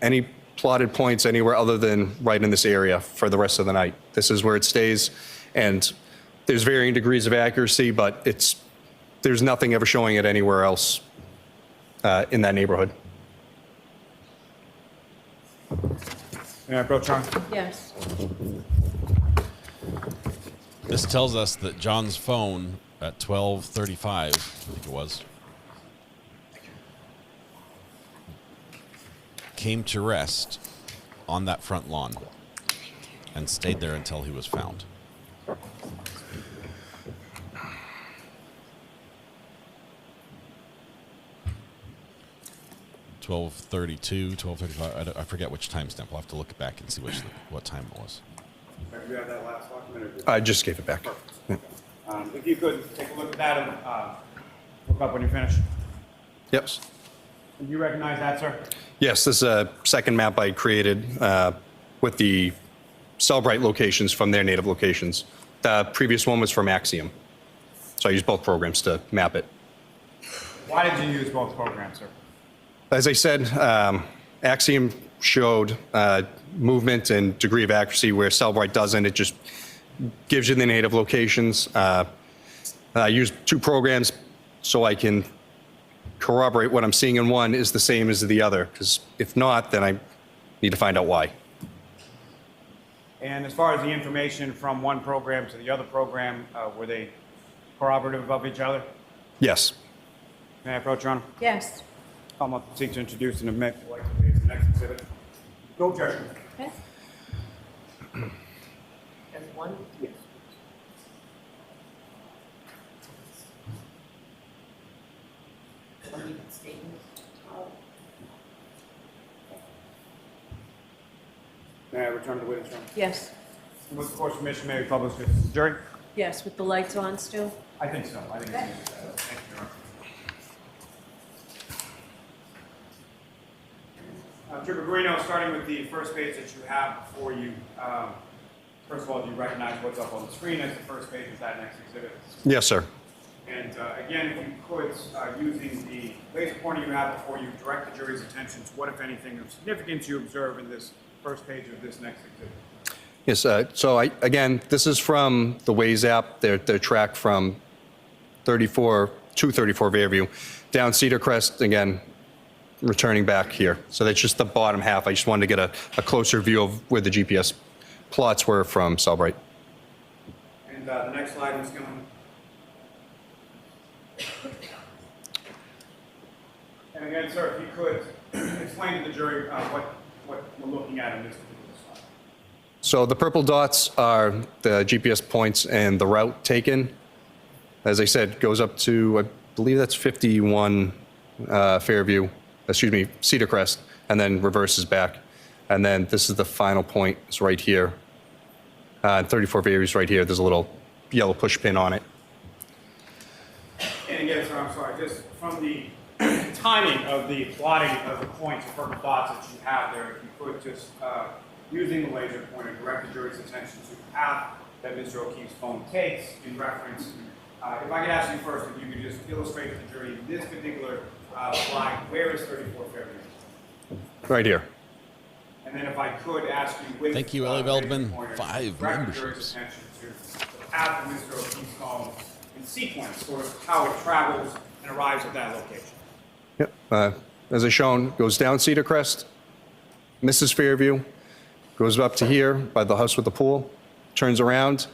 any plotted points anywhere other than right in this area for the rest of the night. This is where it stays, and there's varying degrees of accuracy, but there's nothing ever showing it anywhere else in that neighborhood. Yeah, Bro Chong. Yes. This tells us that John's phone at 12:35, I think it was, came to rest on that front lawn and stayed there until he was found. $12:35. I forget which timestamp. I'll have to look back and see what time it was. Do you have that last document? I just gave it back. Yeah. If you could take a look at that and look up when you're finished. Yep. Do you recognize that, sir? Yes, this is a second map I created with the Cellbrite locations from their native locations. The previous one was from Axiom. So I used both programs to map it. Why did you use both programs, sir? As I said, Axiom showed movement and degree of accuracy where Cellbrite doesn't. It just gives you the native locations. I used two programs so I can corroborate what I'm seeing in one is the same as the other, because if not, then I need to find out why. And as far as the information from one program to the other program, were they corroborative of each other? Yes. May I approach, Your Honor? Yes. I'm going to seek to introduce and admit the next exhibit. No objection. Okay. As one? Yes. May I return to the witness room? Yes. With the court's permission, may we publish this to the jury? Yes, with the lights on still? I think so. I think it's thank you, Your Honor. Trooper Garino, starting with the first page that you have before you, first of all, do you recognize what's up on the screen as the first page of that next exhibit? Yes, sir. And again, if you could, using the laser pointer you have before you, direct the jury's attention to what, if anything, of significance you observe in this first page of this next exhibit. Yes, so again, this is from the Waze app. They're tracked from 234 Fairview, down Cedar Crest, again, returning back here. So that's just the bottom half. I just wanted to get a closer view of where the GPS plots were from Cellbrite. And the next slide is going to... And again, sir, if you could explain to the jury what we're looking at in this particular slide. So the purple dots are the GPS points and the route taken. As I said, goes up to, I believe that's 51 Cedar Crest, and then reverses back. And then this is the final point, it's right here. 34 Fairview is right here. There's a little yellow push pin on it. And again, sir, I'm sorry, just from the timing of the plotting of the points, the purple dots that you have there, if you could just, using the laser pointer, direct the jury's attention to the path that Mr. O'Keefe's phone takes in reference. If I could ask you first, if you could just illustrate to the jury this particular slide, where is 34 Fairview? Right here. And then if I could ask you with thank you, Ellie Veldman, pointer, 5 direct the jury's memberships. attention to the path of Mr. O'Keefe's phone in sequence, sort of how it travels and arrives at that location. Yep. As I shown, goes down Cedar Crest, misses Fairview, goes up to here by the house with the pool, turns around,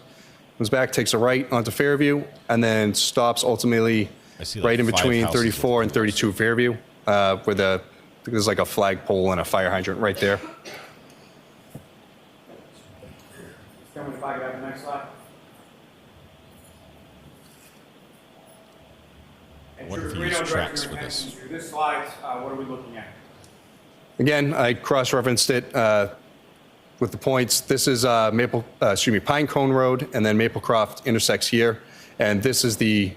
goes back, takes a right onto Fairview, and then stops ultimately right in between 34 and 32 Fairview, where there's like a flagpole and a fire hydrant right there. Coming if I could have the next slide. And What if you Trevino, use direct tracks your for this? attention to this slide, what are we looking at? Again, I cross-referenced it with the points. This is Pine Cone Road, and then Maplecroft intersects here. And this is the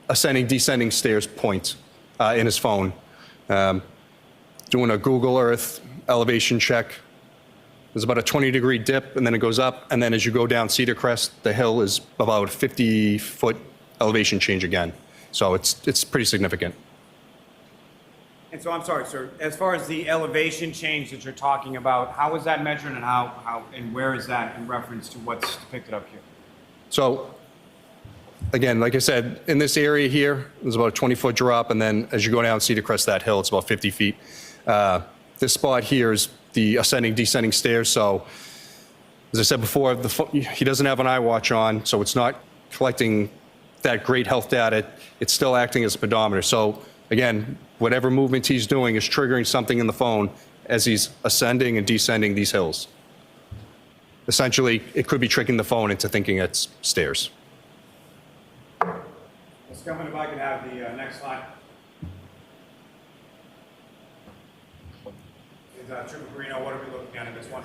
ascending, descending stairs point in his phone. Doing a Google Earth elevation check. There's about a 20-degree dip, and then it goes up. And then as you go down Cedar Crest, the hill is about a 50-foot elevation change again. So it's pretty significant. And so I'm sorry, sir, as far as the elevation change that you're talking about, how is that measured and how and where is that in reference to what's depicted up here? So again, like I said, in this area here, there's about a 20-foot drop, and then as you go down Cedar Crest, that hill, it's about 50 feet. This spot here is the ascending, descending stairs. So as I said before, he doesn't have an iWatch on, so it's not collecting that great health data. It's still acting as a pedometer. So again, whatever movement he's doing is triggering something in the phone as he's ascending and descending these hills. Essentially, it could be tricking the phone into thinking it's stairs. Let's come in if I could have the next slide. Trooper Carino, what are we looking at in this one?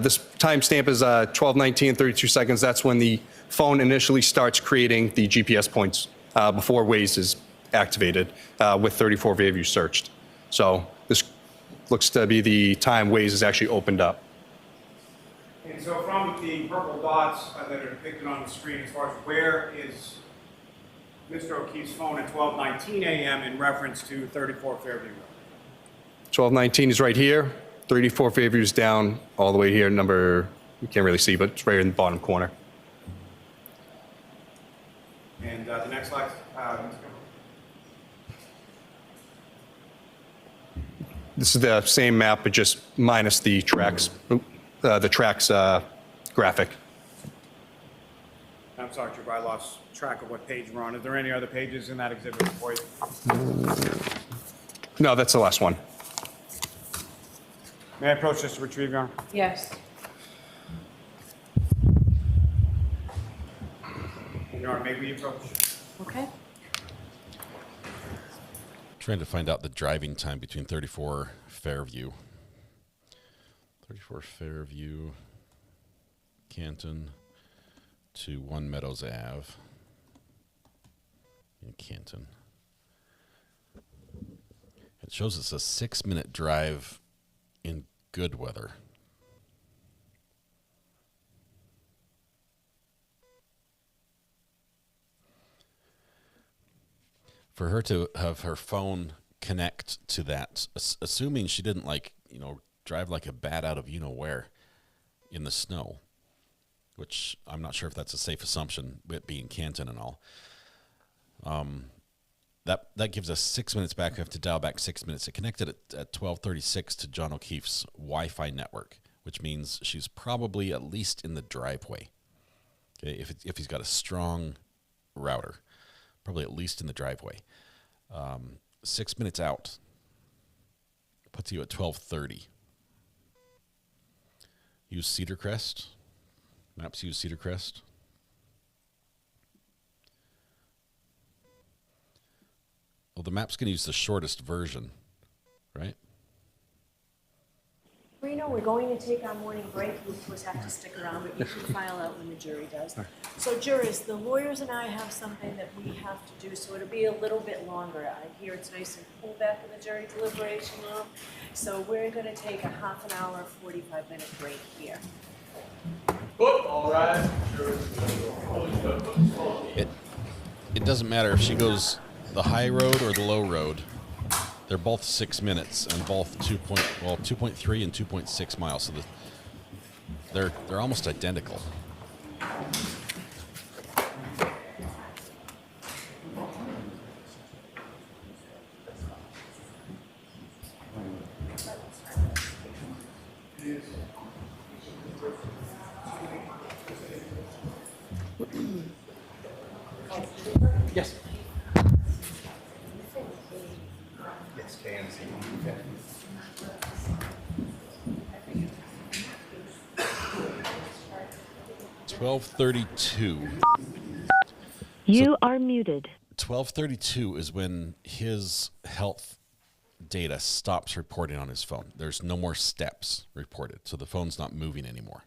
This timestamp is 12:19, 32 seconds. That's when the phone initially starts creating the GPS points before Waze is activated with 34 Fairview searched. So this looks to be the time Waze is actually opened up. And so from the purple dots that are depicted on the screen, as far as where is Mr. O'Keefe's phone at 12:19 a.m. in reference to 34 Fairview Road? 12:19 is right here. 34 Fairview is down all the way here. Number, you can't really see, but it's right in the bottom corner. And the next slide. This is the same map, but just minus the tracks. The tracks graphic. I'm sorry, Trooper, I lost track of what page we're on. Is there any other pages in that exhibit for you? No, that's the last one. May I approach this to retrieve, Your Honor? Yes. Your Honor, may we approach? Okay. Trying to find out the driving time between 34 Fairview. 34 Fairview, Canton to 1 Meadows Ave in Canton. It shows it's a 6-minute drive in good weather. For her to have her phone connect to that, assuming she didn't drive like a bat out of where in the snow, which I'm not sure if that's a safe assumption, it being Canton and all. That gives us 6 minutes back. We have to dial back 6 minutes. It connected at 12:36 to John O'Keefe's Wi-Fi network, which means she's probably at least in the driveway. Okay, if he's got a strong router, probably at least in the driveway. 6 minutes out puts you at 12:30. Use Cedar Crest. Maps use Cedar Crest. Well, the map's going to use the shortest version, right? Reno, we're going to take our morning break. You, of course, have to stick around, but you can file out when the jury does. So, jurors, the lawyers and I have something that we have to do, so it'll be a little bit longer. I hear it's nice and cool back in the jury deliberation room. So we're going to take a half an hour, 45-minute break here. All right. It doesn't matter if she goes the high road or the low road. They're both 6 minutes and both 2.3 and 2.6 miles. So they're almost identical. Yes. Yes, KNC. 12:32. You are muted. 12:32 is when his health data stops reporting on his phone. There's no more steps reported, so the phone's not moving anymore.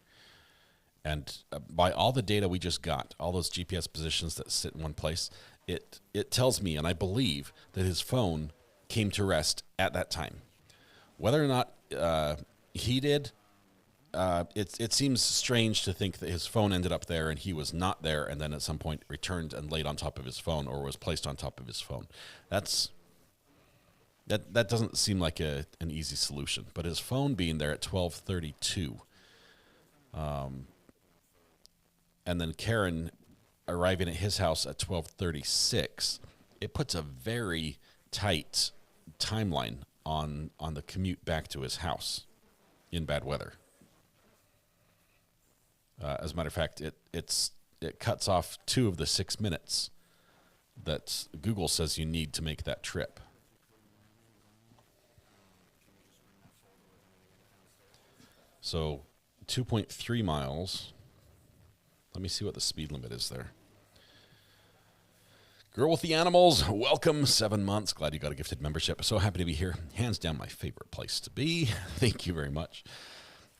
And by all the data we just got, all those GPS positions that sit in one place, it tells me, and I believe, that his phone came to rest at that time. Whether or not he did, it seems strange to think that his phone ended up there and he was not there, and then at some point returned and laid on top of his phone or was placed on top of his phone. That doesn't seem like an easy solution. But his phone being there at 12:32, and then Karen arriving at his house at 12:36, it puts a very tight timeline on the commute back to his house in bad weather. As a matter of fact, it cuts off 2 of the 6 minutes that Google says you need to make that trip. So 2.3 miles. Let me see what the speed limit is there. Girl with the Animals, welcome, 7 months. Glad you got a gifted membership. So happy to be here. Hands down my favorite place to be. Thank you very much.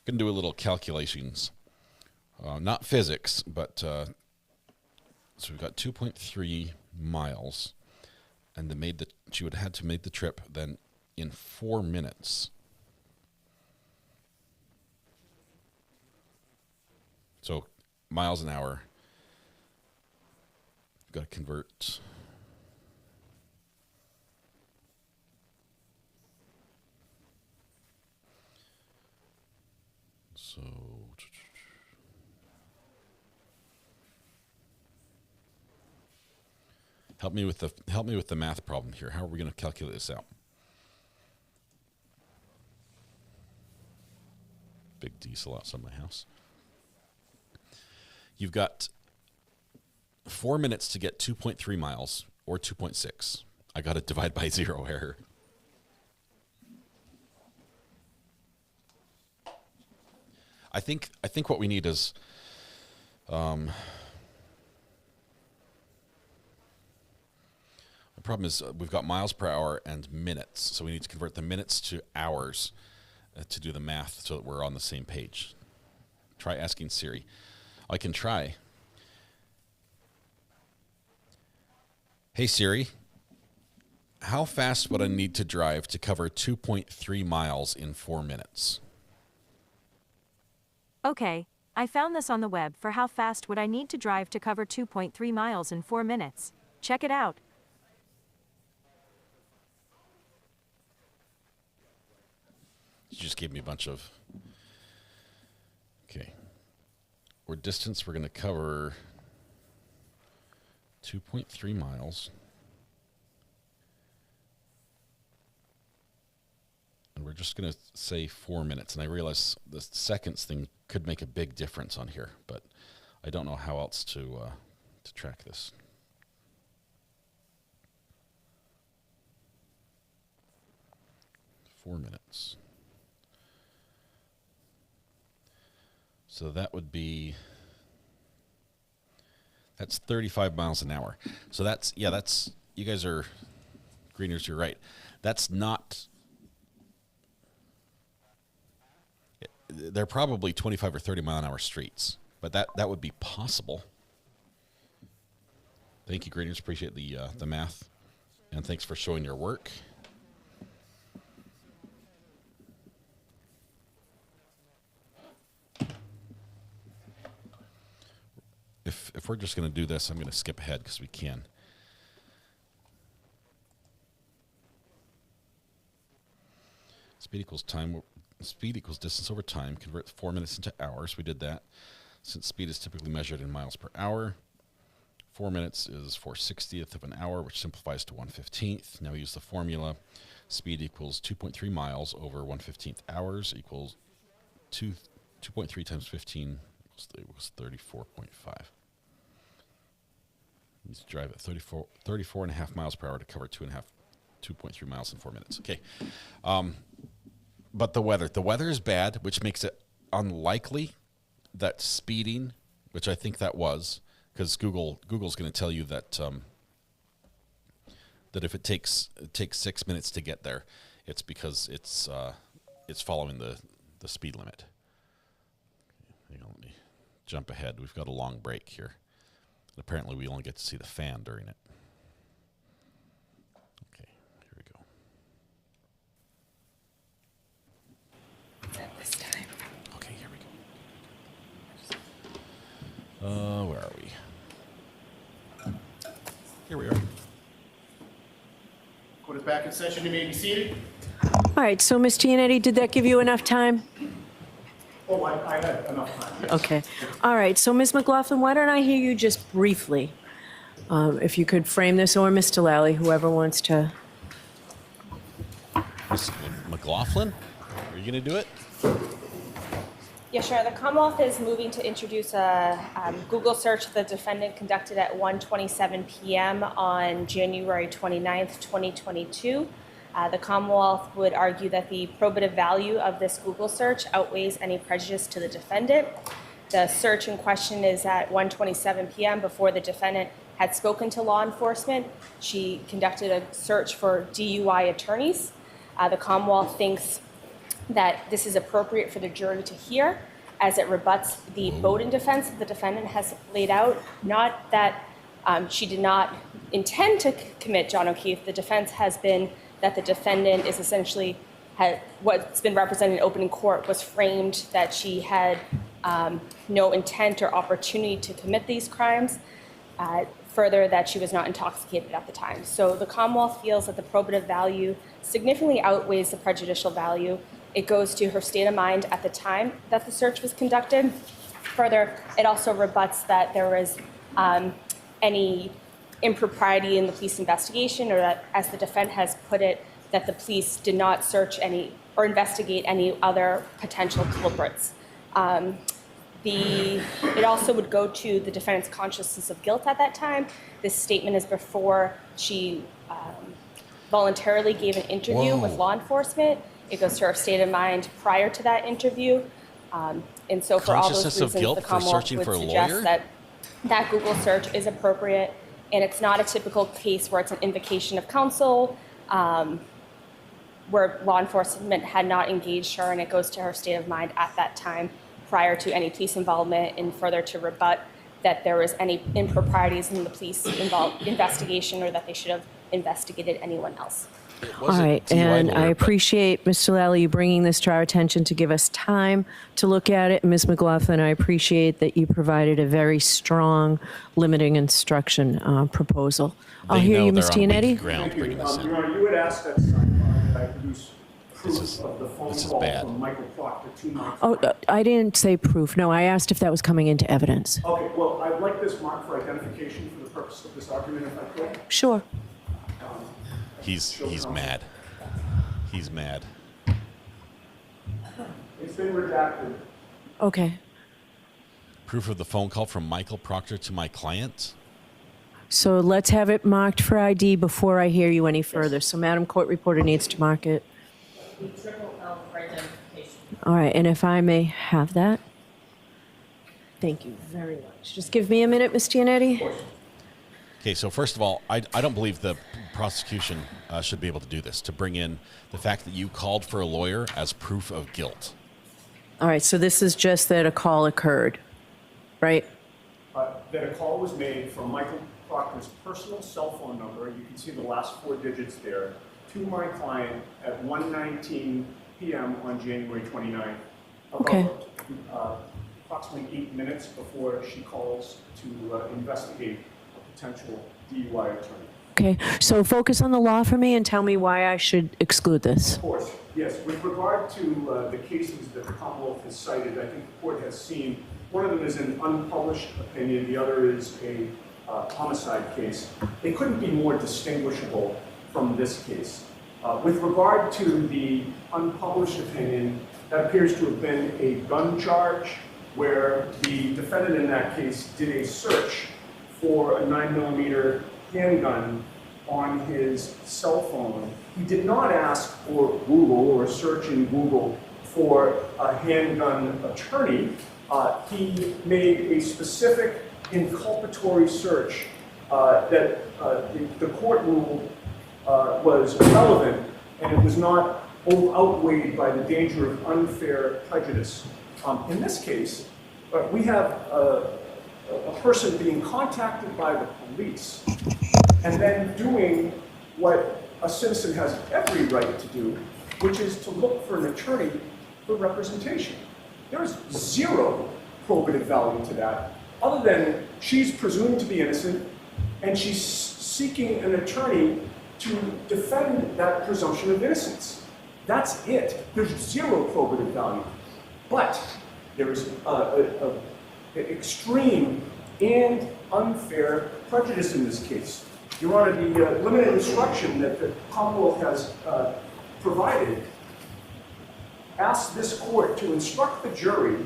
Going to do a little calculations. Not physics, but so we've got 2.3 miles, and she would have had to make the trip then in 4 minutes. So miles an hour. Got to convert. So help me with the math problem here. How are we going to calculate this out? Big diesel outside my house. You've got 4 minutes to get 2.3 miles or 2.6. I got to divide by 0 error. I think what we need is the problem is we've got miles per hour and minutes, so we need to convert the minutes to hours to do the math so that we're on the same page. Try asking Siri. I can try. Hey Siri, how fast would I need to drive to cover 2.3 miles in 4 minutes? Okay, I found this on the web for how fast would I need to drive to cover 2.3 miles in 4 minutes. Check it out. You just gave me a bunch of. Okay. Or distance, we're going to cover 2.3 miles. And we're just going to say 4 minutes. And I realize the seconds thing could make a big difference on here, but I don't know how else to track this. .4 minutes. So that would be, that's 35 miles an hour. So that's, yeah, that's, you guys are, greeners, you're right. That's not, they're probably 25 or 30 mile an hour streets, but that would be possible. Thank you, greeners. Appreciate the math, and thanks for showing your work. If we're just going to do this, I'm going to skip ahead because we can. Speed equals time. Speed equals distance over time. Convert 4 minutes into hours. We did that. Since speed is typically measured in miles per hour, 4 minutes is 4/60th of an hour, which simplifies to 1/15th. Now we use the formula. Speed equals 2.3 miles over 1/15th hours equals 2.3 times 15 equals 34.5. You need to drive at 34.5 miles per hour to cover 2.3 miles in 4 minutes. Okay. But the weather is bad, which makes it unlikely that speeding, which I think that was, because Google's going to tell you that that if it takes 6 minutes to get there, it's because it's following the speed limit. Hang on, let me jump ahead. We've got a long break here. And apparently we only get to see the fan during it. Okay, here we go. This time. Okay, here we go. Where are we? Here we are. Court is back in session. You may be seated. All right, so Ms. Giannetti, did that give you enough time? Oh, I had enough time. Yes. Okay. All right, so Ms. McLaughlin, why don't I hear you just briefly? If you could frame this, or Mr. Lally, whoever wants to. Ms. McLaughlin, are you going to do it? Yeah, sure. The Commonwealth is moving to introduce a Google search the defendant conducted at 1:27 p.m. on January 29th, 2022. The Commonwealth would argue that the probative value of this Google search outweighs any prejudice to the defendant. The search in question is at 1:27 p.m. before the defendant had spoken to law enforcement. She conducted a search for DUI attorneys. The Commonwealth thinks that this is appropriate for the jury to hear, as it rebuts the Bowden defense that the defendant has laid out. Not that she did not intend to commit John O'Keefe. The defense has been that the defendant is essentially, what's been represented in opening court was framed that she had no intent or opportunity to commit these crimes. Further, that she was not intoxicated at the time. So the Commonwealth feels that the probative value significantly outweighs the prejudicial value. It goes to her state of mind at the time that the search was conducted. Further, it also rebuts that there was any impropriety in the police investigation, or that, as the defendant has put it, that the police did not search any or investigate any other potential culprits. It also would go to the defendant's consciousness of guilt at that time. This statement is before she voluntarily gave an interview with law enforcement. It goes to her state of mind prior to that interview. And so for all those reasons, the Commonwealth would suggest that Google search is appropriate, and it's not a typical case where it's an invocation of counsel, where law enforcement had not engaged her, and it goes to her state of mind at that time prior to any police involvement, and further to rebut that there was any improprieties in the police investigation, or that they should have investigated anyone else. All right, and I appreciate, Mr. Lally, you bringing this to our attention to give us time to look at it. Ms. McLaughlin, I appreciate that you provided a very strong limiting instruction proposal. I'll hear you, Ms. Giannetti. Thank you. Your Honor, you had asked that I produce proof of the phone this is call bad. from Michael Proctor to my Oh, client. I didn't say proof. No, I asked if that was coming into evidence. Okay, well, I'd like this marked for identification for the purpose of this argument, if I could. Sure. He's mad. He's mad. It's been redacted. Okay. Proof of the phone call from Michael Proctor to my client? So let's have it marked for ID before I hear you any further. So Madam Court Reporter needs to mark it. L for identification. All right, and if I may have that. Thank you very much. Just give me a minute, Ms. Giannetti. Okay, so first of all, I don't believe the prosecution should be able to do this, to bring in the fact that you called for a lawyer as proof of guilt. All right, so this is just that a call occurred, right? That a call was made from Michael Proctor's personal cell phone number, you can see the last 4 digits there, to my client at 1:19 p.m. on January 29th. Okay. Approximately 8 minutes before she calls to investigate a potential DUI attorney. Okay, so focus on the law for me and tell me why I should exclude this. Of course, yes. With regard to the cases that the Commonwealth has cited, I think the court has seen, one of them is an unpublished opinion, the other is a homicide case. They couldn't be more distinguishable from this case. With regard to the unpublished opinion, that appears to have been a gun charge where the defendant in that case did a search for a 9mm handgun on his cell phone. He did not ask for Google or search in Google for a handgun attorney. He made a specific inculpatory search that the court ruled was relevant, and it was not outweighed by the danger of unfair prejudice. In this case, we have a person being contacted by the police and then doing what a citizen has every right to do, which is to look for an attorney for representation. There is zero probative value to that, other than she's presumed to be innocent and she's seeking an attorney to defend that presumption of innocence. That's it. There's zero probative value. But there is extreme and unfair prejudice in this case. Your Honor, the limited instruction that the Commonwealth has provided asks this court to instruct the jury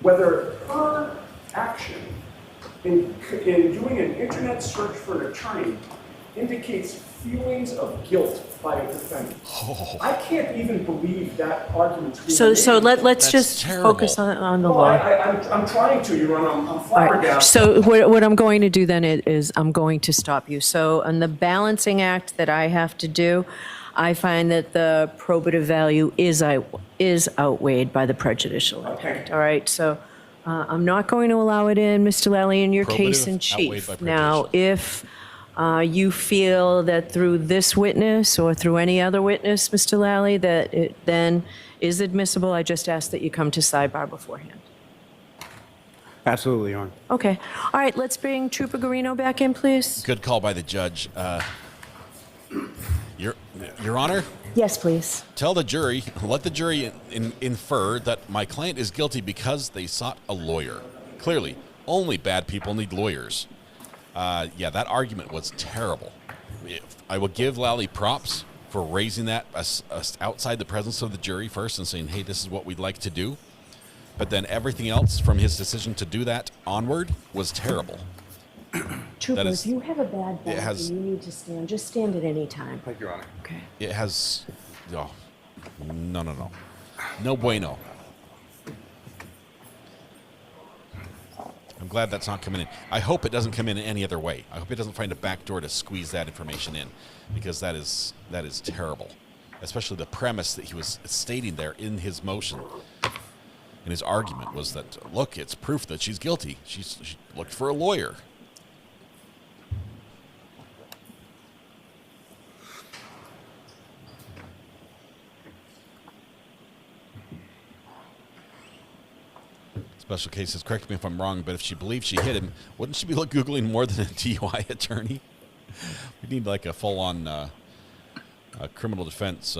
whether her action in doing an internet search for an attorney indicates feelings of guilt by a defendant. Oh. I can't even believe that argument's being So made. let's just focus on the law. I'm trying to, Your Honor. I'm All right. flabbergasted. So what I'm going to do then is I'm going to stop you. So on the balancing act that I have to do, I find that the probative value is outweighed by the prejudicial impact. All right. So I'm not going to allow it in, Mr. Lally, in your case in chief. Now, if you feel that through this witness or through any other witness, Mr. Lally, that it then is admissible, I just ask that you come to sidebar beforehand. Absolutely, Your Honor. Okay. All right, let's bring Trooper Garino back in, please. Good call by the judge. Your Honor? Yes, please. Let the jury infer that my client is guilty because they sought a lawyer. Clearly, only bad people need lawyers. Yeah, that argument was terrible. I will give Lally props for raising that outside the presence of the jury first and saying, hey, this is what we'd like to do. But then everything else from his decision to do that onward was terrible. Trooper, if you have a bad back and you need to stand, just stand at any time. Thank you, Your Honor. Okay. It has... Oh, no. No bueno. I'm glad that's not coming in. I hope it doesn't come in any other way. I hope it doesn't find a back door to squeeze that information in, because that is terrible. Especially the premise that he was stating there in his motion. And his argument was that, look, it's proof that she's guilty. She looked for a lawyer. Special cases, correct me if I'm wrong, but if she believes she hit him, wouldn't she be Googling more than a DUI attorney? We need like a full-on criminal defense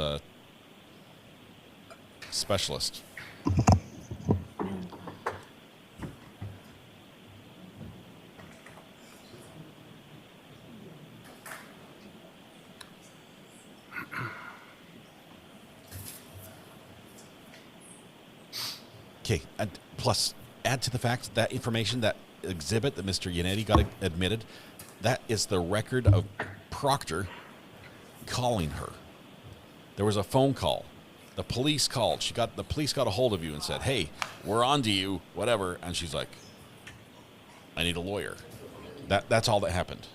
specialist. Okay, and plus add to the fact that information, that exhibit that Mr. Yannetti got admitted, that is the record of Proctor calling her. There was a phone call. The police called. The police got a hold of you and said, "Hey, we're on to you," whatever. And she's like, "I need a lawyer." That's all that happened.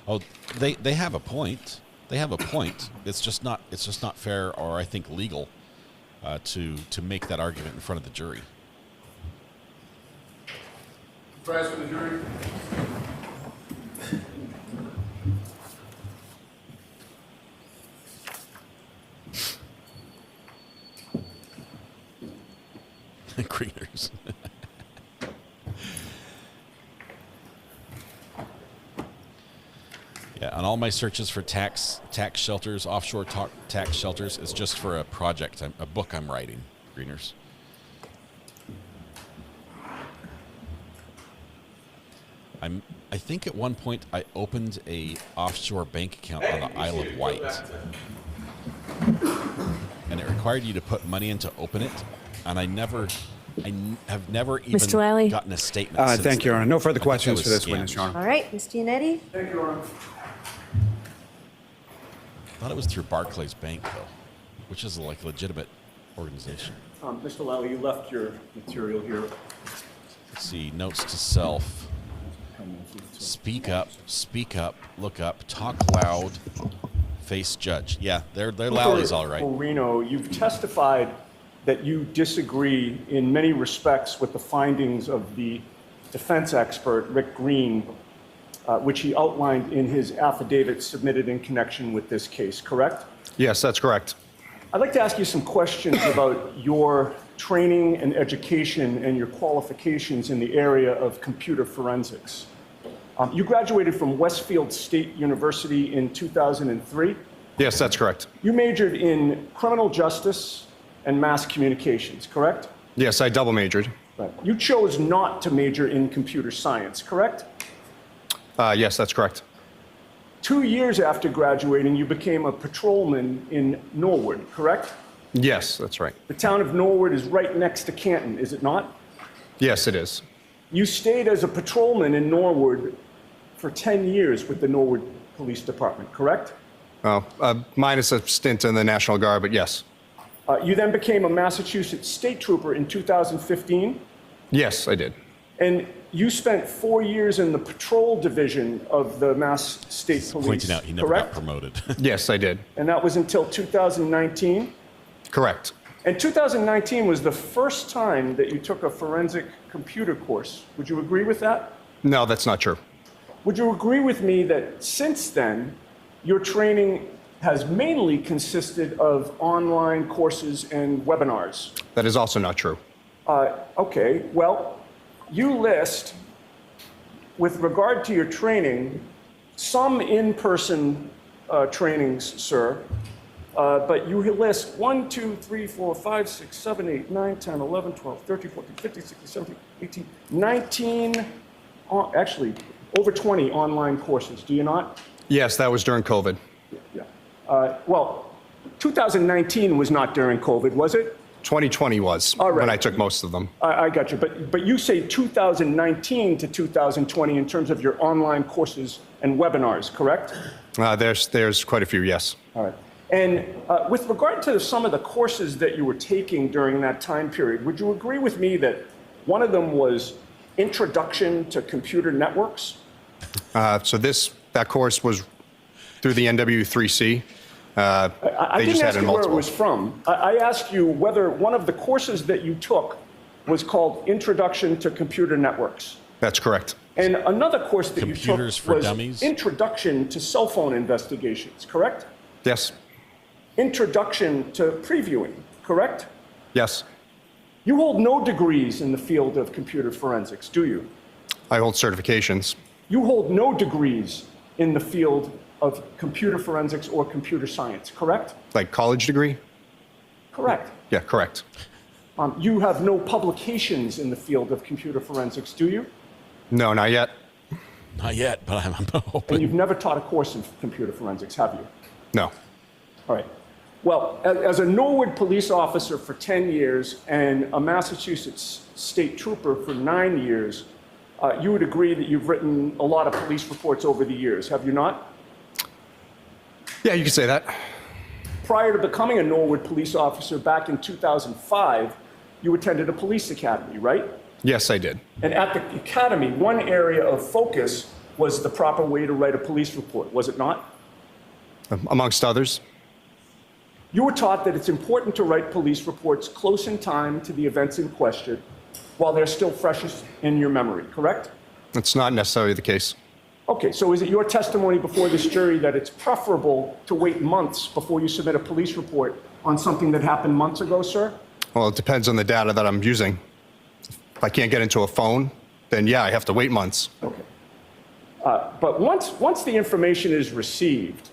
Oh, they have a point. They have a point. It's just not fair, or I think legal, to make that argument in front of the jury. Prize for the jury. Greeners. Yeah, on all my searches for tax shelters, offshore tax shelters, is just for a project, a book I'm writing. Greeners. I think at one point I opened a offshore bank account on the Isle of Wight, and it required you to put money in to open it, and I have never even Mr. Lally? gotten a statement. Since Thank you, Your then. Honor. No further I think questions I for was this witness, scammed. Your Honor. All right, Mr. Yannetti? Thank you, Your Honor. I thought it was through Barclays Bank, though, which is like a legitimate organization. Mr. Lally, you left your material here. Let's see, notes to self. Speak up, look up, talk loud, face judge. Yeah, they're Lally's all right. Reno, you've testified that you disagree in many respects with the findings of the defense expert, Rick Green, which he outlined in his affidavit submitted in connection with this case, correct? Yes, that's correct. I'd like to ask you some questions about your training and education and your qualifications in the area of computer forensics. You graduated from Westfield State University in 2003. Yes, that's correct. You majored in criminal justice and mass communications, correct? Yes, I double majored. Right. You chose not to major in computer science, correct? Yes, that's correct. 2 years after graduating, you became a patrolman in Norwood, correct? Yes, that's right. The town of Norwood is right next to Canton, is it not? Yes, it is. You stayed as a patrolman in Norwood for 10 years with the Norwood Police Department, correct? Minus a stint in the National Guard, but yes. You then became a Massachusetts state trooper in 2015, Yes, I did. and you spent 4 years in the patrol division of the Mass State Police, Pointing out he never correct? got promoted. Yes, I did. And that was until 2019? Correct. And 2019 was the first time that you took a forensic computer course. Would you agree with that? No, that's not true. Would you agree with me that since then, your training has mainly consisted of online courses and webinars? That is also not true. Okay, well, you list, with regard to your training, some in-person trainings, sir, but you list 1, 2, 3, 4, 5, 6, 7, 8, 9, 10, 11, 12, 13, 14, 15, 16, 17, 18, 19, actually, over 20 online courses, do you not? Yes, that was during COVID. Yeah. Well, 2019 was not during COVID, was it? 2020 was All right. when I took most of them. I got you, but you say 2019 to 2020 in terms of your online courses and webinars, correct? There's quite a few, yes. All right. And with regard to some of the courses that you were taking during that time period, would you agree with me that one of them was Introduction to Computer Networks? So that course was through the NW3C. I didn't ask you where it was from. I asked you whether one of the courses that you took was called Introduction to Computer Networks. That's correct. And another course that Computers you for took was Dummies? Introduction to Cell Phone Investigations, correct? Yes. Introduction to Previewing, correct? Yes. You hold no degrees in the field of computer forensics, do you? I hold certifications. You hold no degrees in the field of computer forensics or computer science, correct? Like college degree? Correct. Yeah, correct. You have no publications in the field of computer forensics, do you? No, not yet. Not yet, but I'm hoping. And you've never taught a course in computer forensics, have you? No. All right. Well, as a Norwood police officer for 10 years and a Massachusetts state trooper for 9 years, you would agree that you've written a lot of police reports over the years, have you not? Yeah, you could say that. Prior to becoming a Norwood police officer back in 2005, you attended a police academy, right? Yes, I did. And at the academy, one area of focus was the proper way to write a police report, was it not? Amongst others. You were taught that it's important to write police reports close in time to the events in question while they're still freshest in your memory, correct? That's not necessarily the case. Okay, so is it your testimony before this jury that it's preferable to wait months before you submit a police report on something that happened months ago, sir? Well, it depends on the data that I'm using. If I can't get into a phone, then yeah, I have to wait months. Okay. But once the information is received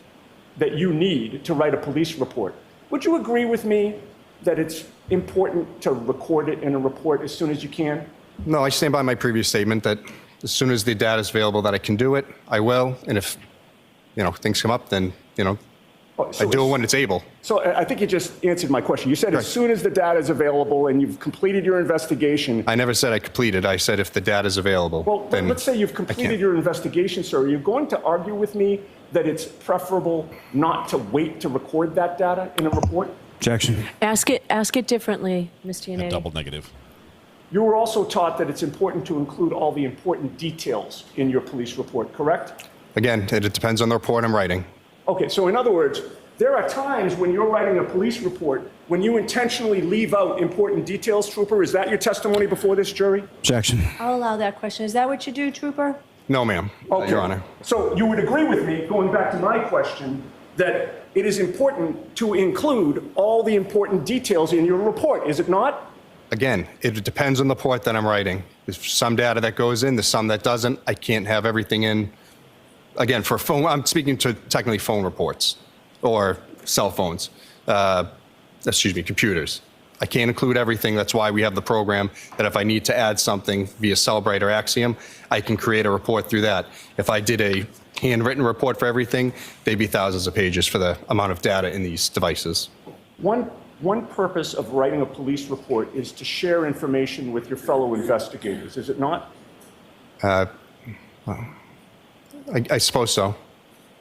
that you need to write a police report, would you agree with me that it's important to record it in a report as soon as you can? No, I stand by my previous statement that as soon as the data is available that I can do it, I will. And if, things come up, then, I do it when it's able. So I think you just answered my question. You said as soon as the data is available and you've completed your investigation. I never said I completed. I said if the data is available. Well, then let's say you've completed your investigation, sir. Are you going to argue with me that it's preferable not to wait to record that data in a report? Objection. Ask it differently, Mr. Yannetti. Double negative. You were also taught that it's important to include all the important details in your police report, correct? Again, it depends on the report I'm writing. Okay, so in other words, there are times when you're writing a police report when you intentionally leave out important details, Trooper. Is that your testimony before this jury? Objection. I'll allow that question. Is that what you do, Trooper? No, ma'am, Your Honor. So you would agree with me, going back to my question, that it is important to include all the important details in your report, is it not? Again, it depends on the report that I'm writing. There's some data that goes in, there's some that doesn't. I can't have everything in. Again, for phone, I'm speaking to technically phone reports or cell phones, computers. I can't include everything. That's why we have the program that if I need to add something via Celebrate or Axiom, I can create a report through that. If I did a handwritten report for everything, they'd be thousands of pages for the amount of data in these devices. One purpose of writing a police report is to share information with your fellow investigators, is it not? I suppose so.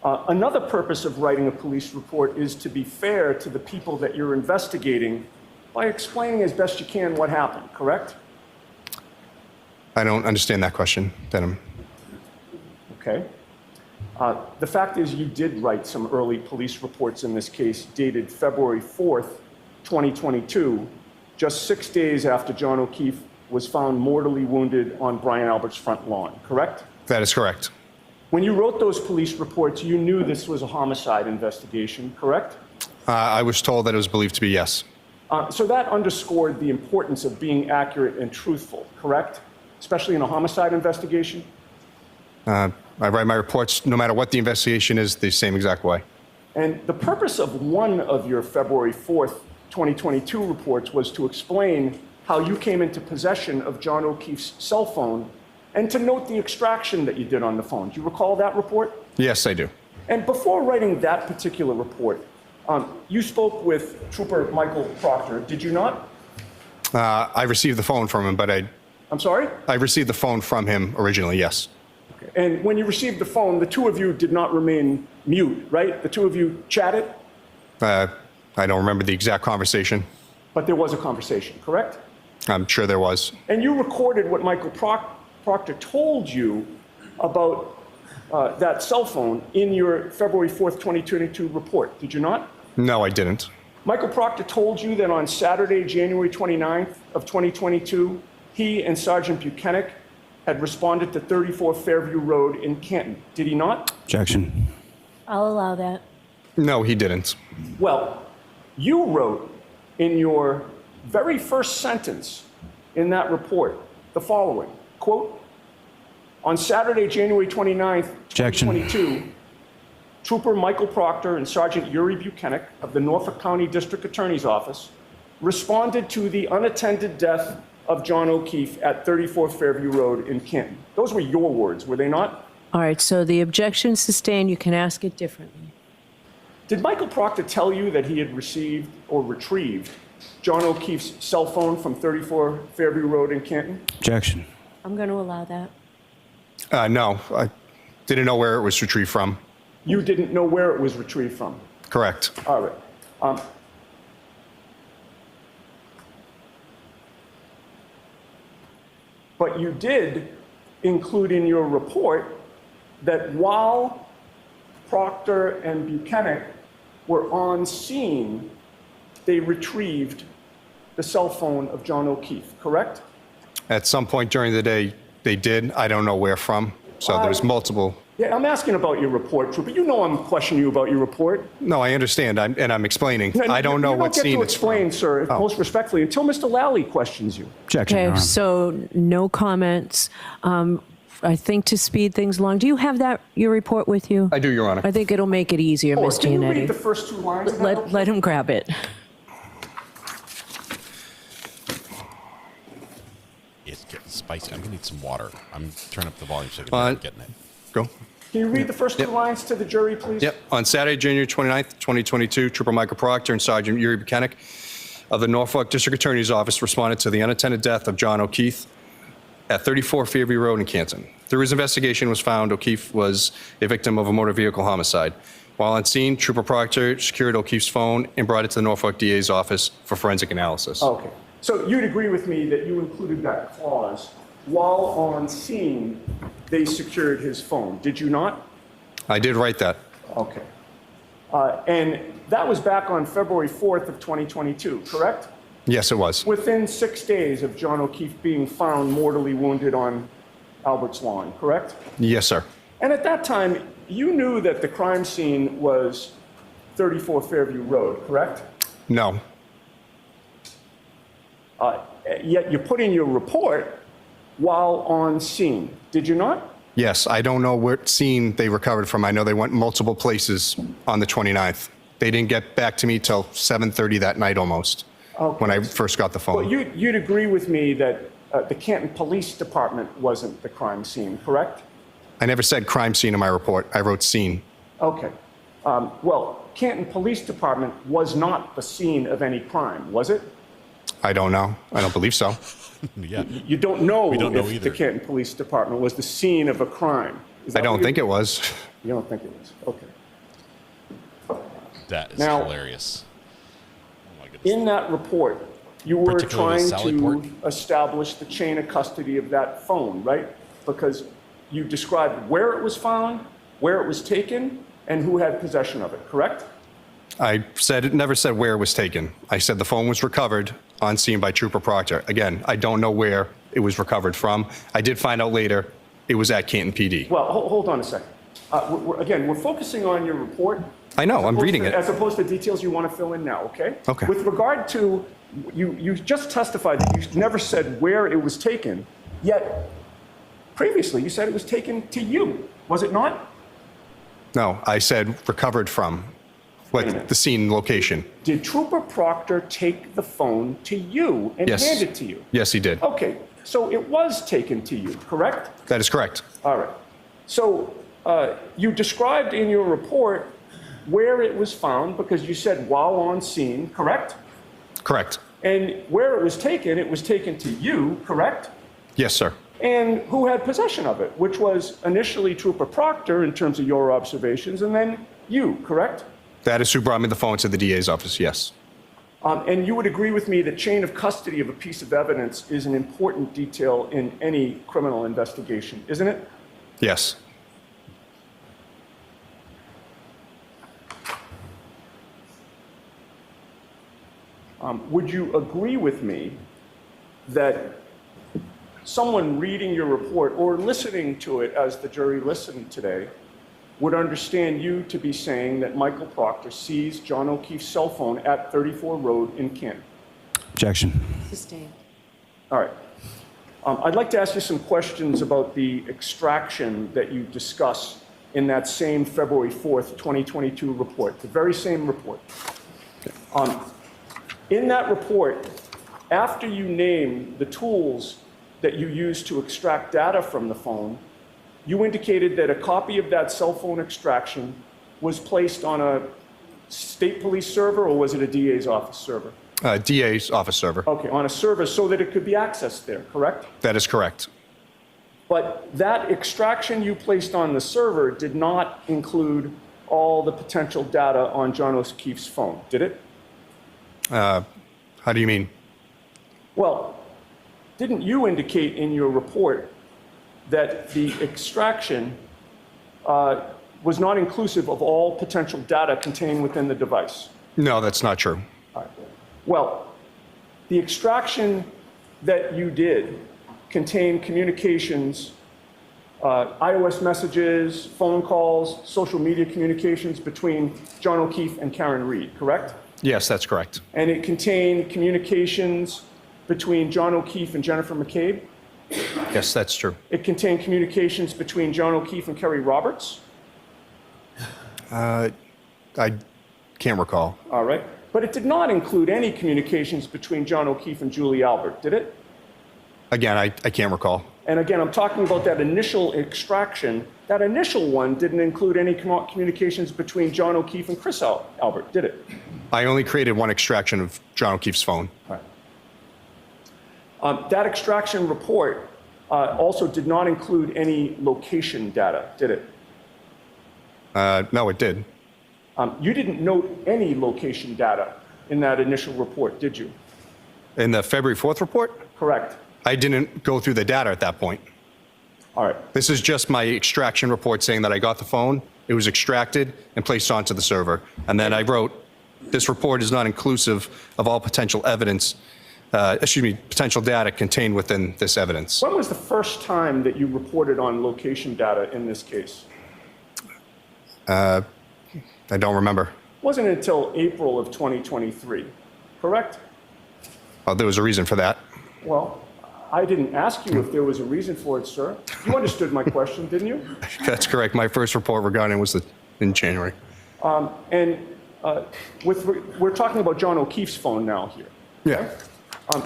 Another purpose of writing a police report is to be fair to the people that you're investigating by explaining as best you can what happened, correct? I don't understand that question, Denham. Okay. The fact is you did write some early police reports in this case dated February 4th, 2022, just 6 days after John O'Keefe was found mortally wounded on Brian Albert's front lawn, correct? That is correct. When you wrote those police reports, you knew this was a homicide investigation, correct? I was told that it was believed to be yes. So that underscored the importance of being accurate and truthful, correct? Especially in a homicide investigation? I write my reports, no matter what the investigation is, the same exact way. And the purpose of one of your February 4th, 2022 reports was to explain how you came into possession of John O'Keefe's cell phone and to note the extraction that you did on the phone. Do you recall that report? Yes, I do. And before writing that particular report, you spoke with Trooper Michael Proctor, did you not? I received the phone from him, but I'm sorry? I received the phone from him originally, yes. Okay. And when you received the phone, the two of you did not remain mute, right? The two of you chatted? I don't remember the exact conversation. But there was a conversation, correct? I'm sure there was. And you recorded what Michael Proctor told you about that cell phone in your February 4th, 2022 report, did you not? No, I didn't. Michael Proctor told you that on Saturday, January 29th of 2022, he and Sergeant Buchanan had responded to 34 Fairview Road in Canton. Did he not? Objection. I'll allow that. No, he didn't. Well, you wrote in your very first sentence in that report the following, quote, on Saturday, January 29th, 2022, Trooper Michael Proctor and Sergeant Yuri Buchanan of the Norfolk County District Attorney's Office responded to the unattended death of John O'Keefe at 34 Fairview Road in Canton. Those were your words, were they not? All right, so the objection is sustained. You can ask it differently. Did Michael Proctor tell you that he had received or retrieved John O'Keefe's cell phone from 34 Fairview Road in Canton? Objection. I'm going to allow that. No, I didn't know where it was retrieved from. You didn't know where it was retrieved from? Correct. All right. But you did include in your report that while Proctor and Buchanan were on scene, they retrieved the cell phone of John O'Keefe, correct? At some point during the day, they did. I don't know where from. So there's multiple. Yeah, I'm asking about your report, Trooper. You know I'm questioning you about your report. No, I understand, and I'm explaining. I don't know what scene You don't get to it's explain, sir, most respectfully, until Mr. Lally questions you. Objection, Your Okay, Honor. so no comments. I think to speed things along, do you have your report with you? I do, Your Honor. I think it'll make it easier, Ms. Can you read Giannetti. the first two lines of that? Let him grab it. It's getting spicy. I'm going to need some water. I'm turning up the volume so I can hear getting it. Go. Can you read the first two lines to the jury, please? Yep. On Saturday, January 29th, 2022, Trooper Michael Proctor and Sergeant Yuri Buchanan of the Norfolk District Attorney's Office responded to the unattended death of John O'Keefe at 34 Fairview Road in Canton. Through his investigation was found O'Keefe was a victim of a motor vehicle homicide. While on scene, Trooper Proctor secured O'Keefe's phone and brought it to the Norfolk DA's office for forensic analysis. Okay. So you'd agree with me that you included that clause, while on scene, they secured his phone, did you not? I did write that. Okay. And that was back on February 4th of 2022, correct? Yes, it was. Within 6 days of John O'Keefe being found mortally wounded on Albert's lawn, correct? Yes, sir. And at that time, you knew that the crime scene was 34 Fairview Road, correct? No. Yet you put in your report while on scene, did you not? Yes, I don't know what scene they recovered from. I know they went multiple places on the 29th. They didn't get back to me till 7:30 that night almost, when I first got the phone. Well, you'd agree with me that the Canton Police Department wasn't the crime scene, correct? I never said crime scene in my report. I wrote scene. Okay. Well, Canton Police Department was not the scene of any crime, was it? I don't know. I don't believe so. Yeah. You don't know We don't know if either. the Canton Police Department was the scene of a crime. I don't think it was. You don't think it was? Okay. That is Now- hilarious. Oh my goodness. In that report, you were Particularly trying Sally Port? to establish the chain of custody of that phone, right? Because you described where it was found, where it was taken, and who had possession of it, correct? I never said where it was taken. I said the phone was recovered on scene by Trooper Proctor. Again, I don't know where it was recovered from. I did find out later it was at Canton PD. Well, hold on a second. Again, we're focusing on your report. I know, I'm reading it. As opposed to details you want to fill in now, okay? Okay. With regard to, you just testified that you never said where it was taken, yet previously you said it was taken to you, was it not? No, I said recovered from. What the scene location? Did Trooper Proctor take the phone to you and Yes. hand it to you? Yes, he did. Okay, so it was taken to you, correct? That is correct. All right. So you described in your report where it was found because you said while on scene, correct? Correct. And where it was taken to you, correct? Yes, sir. And who had possession of it, which was initially Trooper Proctor in terms of your observations, and then you, correct? That is who brought me the phone to the DA's office, yes. And you would agree with me that chain of custody of a piece of evidence is an important detail in any criminal investigation, isn't it? Yes. Would you agree with me that someone reading your report or listening to it as the jury listened today would understand you to be saying that Michael Proctor seized John O'Keefe's cell phone at 34 Road in Canton? Objection. Sustained. All right. I'd like to ask you some questions about the extraction that you discuss in that same February 4th, 2022 report, the very same report. In that report, after you name the tools that you use to extract data from the phone, you indicated that a copy of that cell phone extraction was placed on a state police server, or was it a DA's office server? DA's office server. Okay, on a server so that it could be accessed there, correct? That is correct. But that extraction you placed on the server did not include all the potential data on John O'Keefe's phone, did it? How do you mean? Well, didn't you indicate in your report that the extraction was not inclusive of all potential data contained within the device? No, that's not true. All right. Well, the extraction that you did contained communications, iOS messages, phone calls, social media communications between John O'Keefe and Karen Reed, correct? Yes, that's correct. And it contained communications between John O'Keefe and Jennifer McCabe? Yes, that's true. It contained communications between John O'Keefe and Kerry Roberts? I can't recall. All right. But it did not include any communications between John O'Keefe and Julie Albert, did it? Again, I can't recall. And again, I'm talking about that initial extraction. That initial one didn't include any communications between John O'Keefe and Chris Albert, did it? I only created one extraction of John O'Keefe's phone. All right. That extraction report also did not include any location data, did it? No, it did. You didn't note any location data in that initial report, did you? In the February 4th report? Correct. I didn't go through the data at that point. All right. This is just my extraction report saying that I got the phone, it was extracted and placed onto the server. And then I wrote, this report is not inclusive of all potential evidence, potential data contained within this evidence. When was the first time that you reported on location data in this case? I don't remember. It wasn't until April of 2023, correct? Well, there was a reason for that. Well, I didn't ask you if there was a reason for it, sir. You understood my question, didn't you? That's correct. My first report regarding was in January. We're talking about John O'Keefe's phone now here. Yeah.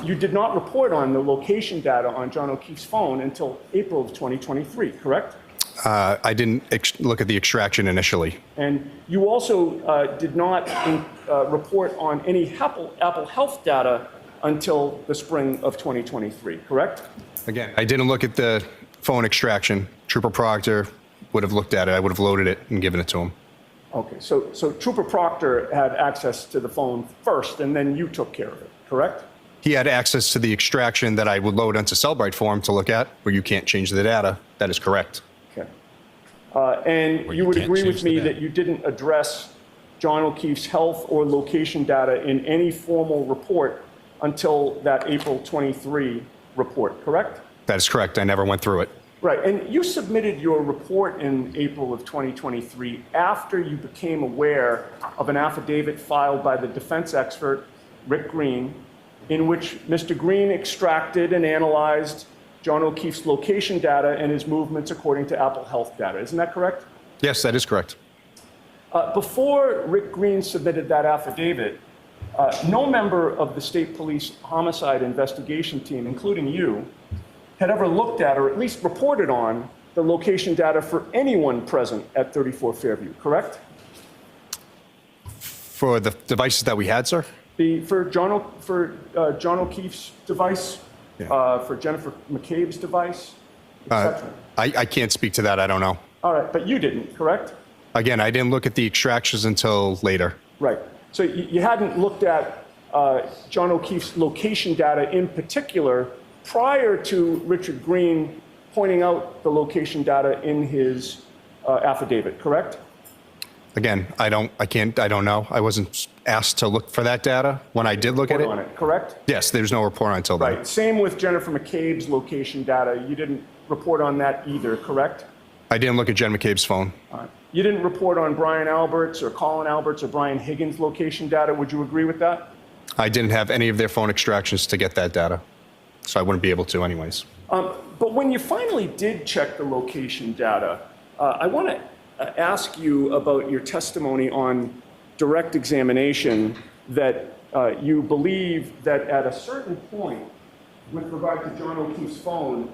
You did not report on the location data on John O'Keefe's phone until April of 2023, correct? I didn't look at the extraction initially. And you also did not report on any Apple Health data until the spring of 2023, correct? Again, I didn't look at the phone extraction. Trooper Proctor would have looked at it. I would have loaded it and given it to him. Okay, so Trooper Proctor had access to the phone first, and then you took care of it, correct? He had access to the extraction that I would load onto Cellbrite for him to look at, where you can't change the data. That is correct. Okay. And you would agree with me that you didn't address John O'Keefe's health or location data in any formal report until that April 23 report, correct? That is correct. I never went through it. Right, and you submitted your report in April of 2023 after you became aware of an affidavit filed by the defense expert, Rick Green, in which Mr. Green extracted and analyzed John O'Keefe's location data and his movements according to Apple Health data. Isn't that correct? Yes, that is correct. Before Rick Green submitted that affidavit, no member of the state police homicide investigation team, including you, had ever looked at or at least reported on the location data for anyone present at 34 Fairview, correct? For the devices that we had, sir? For John O'Keefe's device, for Jennifer McCabe's device, etc. I can't speak to that. I don't know. All right, but you didn't, correct? Again, I didn't look at the extractions until later. Right. So you hadn't looked at John O'Keefe's location data in particular prior to Richard Green pointing out the location data in his affidavit, correct? Again, I don't know. I wasn't asked to look for that data when I did look at it. On it, correct? Yes, there's no report until then. Right. Same with Jennifer McCabe's location data. You didn't report on that either, correct? I didn't look at Jen McCabe's phone. All right. You didn't report on Brian Albert's or Colin Albert's or Brian Higgins' location data. Would you agree with that? I didn't have any of their phone extractions to get that data, so I wouldn't be able to anyways. But when you finally did check the location data, I want to ask you about your testimony on direct examination that you believe that at a certain point, with regard to John O'Keefe's phone,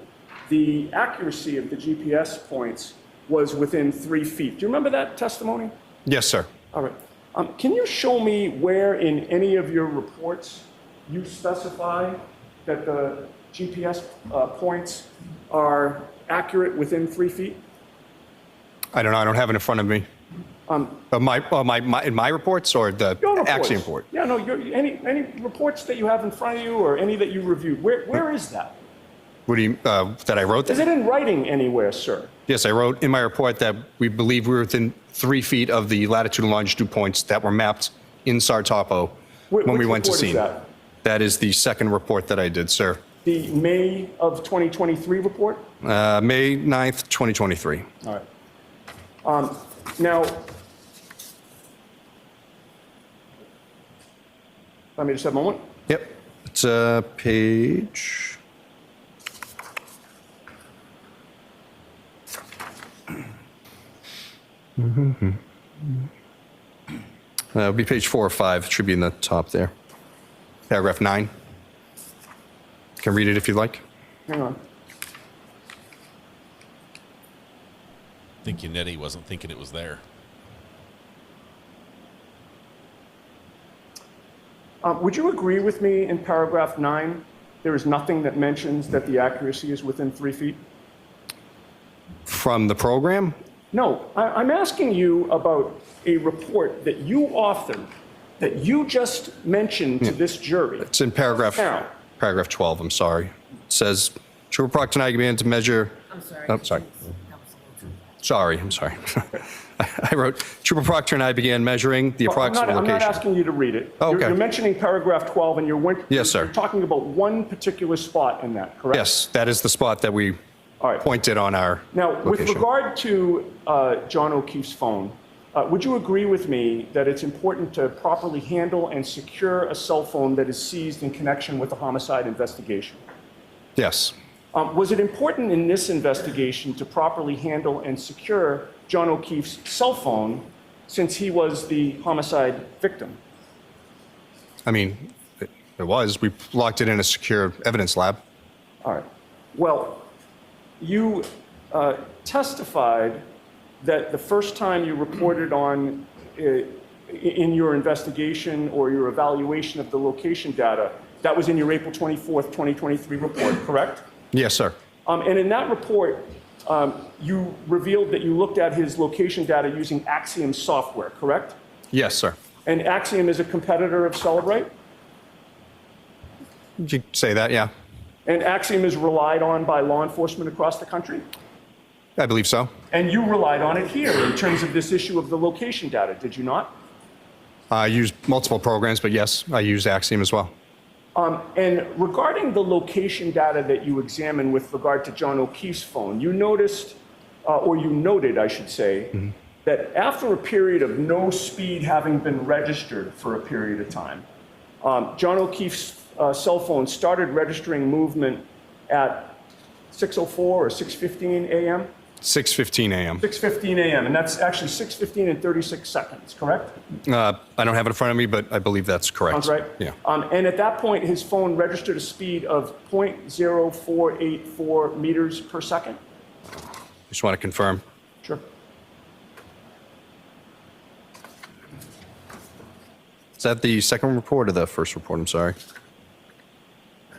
the accuracy of the GPS points was within 3 feet. Do you remember that testimony? Yes, sir. All right. Can you show me where in any of your reports you specify that the GPS points are accurate within 3 feet? I don't know. I don't have it in front of me. In my reports or the Axiom report? Yeah, no, any reports that you have in front of you or any that you reviewed, where is that? What do you, that I wrote? Is it in writing anywhere, sir? Yes, I wrote in my report that we believe we were within 3 feet of the latitude and longitude points that were mapped in Sartopo when we went to scene. That? That is the second report that I did, sir. The May of 2023 report? May 9th, 2023. All right. Now, let me just have a moment. Yep. It's page... It would be page 4 or 5. It should be in the top there. Paragraph 9. You can read it if you'd like. Hang on. I think Yannetti wasn't thinking it was there. Would you agree with me in paragraph 9, there is nothing that mentions that the accuracy is within 3 feet? From the program? No, I'm asking you about a report that you authored, that you just mentioned to this jury. It's in paragraph 12, I'm sorry. It says, Trooper Proctor and I began to measure... I'm sorry. Oh, sorry. Sorry, I'm sorry. I wrote, Trooper Proctor and I began measuring the approximate location. I'm not asking you to read it. Oh, okay. You're mentioning paragraph 12, and yes, sir. You're talking about one particular spot in that, correct? Yes, that is the spot that we pointed on our Now, with location. regard to John O'Keefe's phone, would you agree with me that it's important to properly handle and secure a cell phone that is seized in connection with a homicide investigation? Yes. Was it important in this investigation to properly handle and secure John O'Keefe's cell phone since he was the homicide victim? I mean, it was. We locked it in a secure evidence lab. All right. Well, you testified that the first time you reported on in your investigation or your evaluation of the location data, that was in your April 24th, 2023 report, correct? Yes, sir. And in that report, you revealed that you looked at his location data using Axiom software, correct? Yes, sir. And Axiom is a competitor of Celebrite? Did you say that? Yeah. And Axiom is relied on by law enforcement across the country? I believe so. And you relied on it here in terms of this issue of the location data, did you not? I used multiple programs, but yes, I used Axiom as well. And regarding the location data that you examined with regard to John O'Keefe's phone, you noticed, or you noted, I should say, that after a period of no speed having been registered for a period of time, John O'Keefe's cell phone started registering movement at 6:04 or 6:15 a.m.? 6:15 a.m. 6:15 a.m., and that's actually 6:15 and 36 seconds, correct? I don't have it in front of me, but I believe that's correct. Sounds right? Yeah. And at that point, his phone registered a speed of 0.0484 meters per second? Just want to confirm. Sure. Is that the second report or the first report? I'm sorry.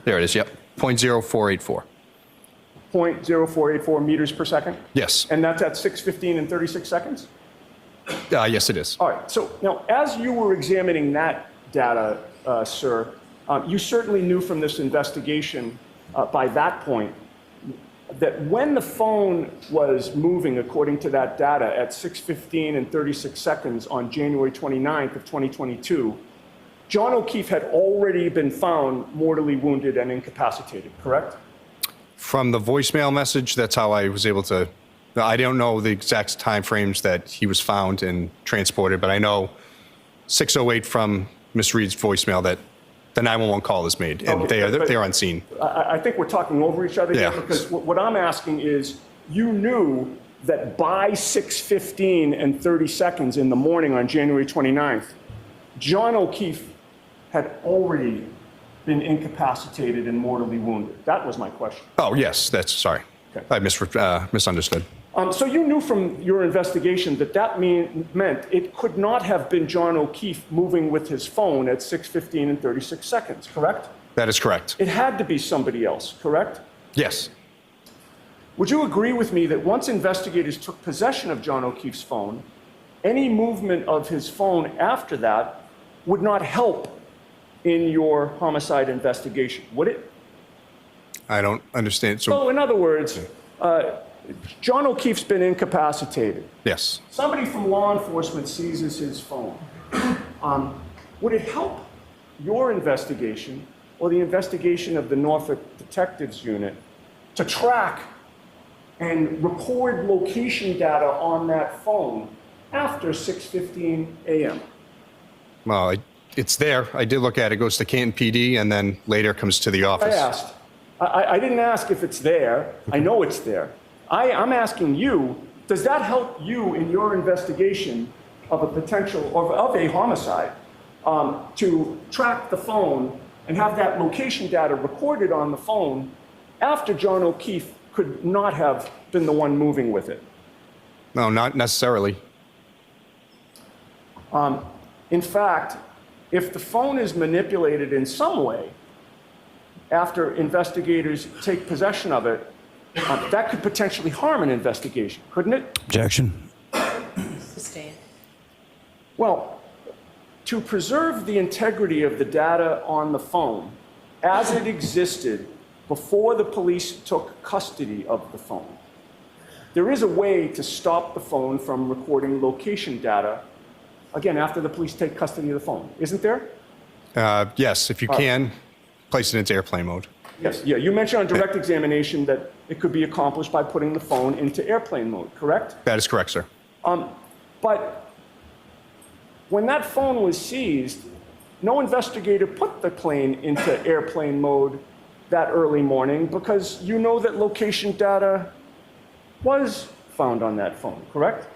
There it is, yep. 0.0484. 0.0484 meters per second? Yes. And that's at 6:15 and 36 seconds? Yes, it is. All right. So now, as you were examining that data, sir, you certainly knew from this investigation by that point that when the phone was moving according to that data at 6:15 and 36 seconds on January 29th of 2022, John O'Keefe had already been found mortally wounded and incapacitated, correct? From the voicemail message, that's how I was able to. I don't know the exact time frames that he was found and transported, but I know 6:08 from Ms. Reed's voicemail that the 911 call is made, and Okay, they're on scene. I think we're talking over each other here because what I'm asking is, you knew that by 6:15 and 30 seconds in the morning on January 29th, John O'Keefe had already been incapacitated and mortally wounded? That was my question. Oh, yes, sorry. Okay. I misunderstood. So you knew from your investigation that meant it could not have been John O'Keefe moving with his phone at 6:15 and 36 seconds, correct? That is correct. It had to be somebody else, correct? Yes. Would you agree with me that once investigators took possession of John O'Keefe's phone, any movement of his phone after that would not help in your homicide investigation, would it? I don't understand. So in other words, John O'Keefe's been incapacitated. Yes. Somebody from law enforcement seizes his phone. Would it help your investigation or the investigation of the Norfolk Detectives Unit to track and record location data on that phone after 6:15 a.m.? Well, it's there. I did look at it. It goes to Canton PD and then later comes to the office. I didn't ask if it's there. I know it's there. I'm asking you, does that help you in your investigation of a potential, or of a homicide, to track the phone and have that location data recorded on the phone after John O'Keefe could not have been the one moving with it? No, not necessarily. In fact, if the phone is manipulated in some way after investigators take possession of it, that could potentially harm an investigation, couldn't it? Objection. Sustained. Well, to preserve the integrity of the data on the phone as it existed before the police took custody of the phone, there is a way to stop the phone from recording location data, again, after the police take custody of the phone, isn't there? Yes, if you can, place it into airplane mode. Yes, yeah, you mentioned on direct examination that it could be accomplished by putting the phone into airplane mode, correct? That is correct, sir. But when that phone was seized, no investigator put the plane into airplane mode that early morning because you know that location data was found on that phone, correct?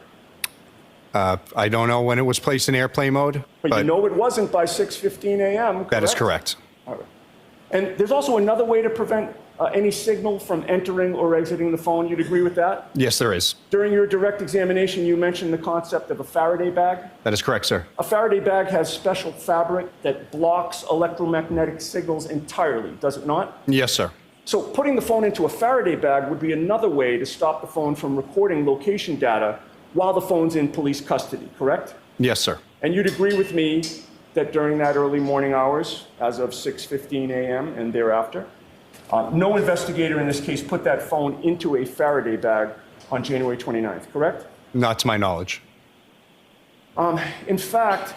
I don't know when it was placed in airplane mode. But you know it wasn't by 6:15 a.m., correct? That is correct. All right. And there's also another way to prevent any signal from entering or exiting the phone. You'd agree with that? Yes, there is. During your direct examination, you mentioned the concept of a Faraday bag. That is correct, sir. A Faraday bag has special fabric that blocks electromagnetic signals entirely, does it not? Yes, sir. So putting the phone into a Faraday bag would be another way to stop the phone from recording location data while the phone's in police custody, correct? Yes, sir. And you'd agree with me that during that early morning hours, as of 6:15 a.m. and thereafter, no investigator in this case put that phone into a Faraday bag on January 29th, correct? Not to my knowledge. In fact,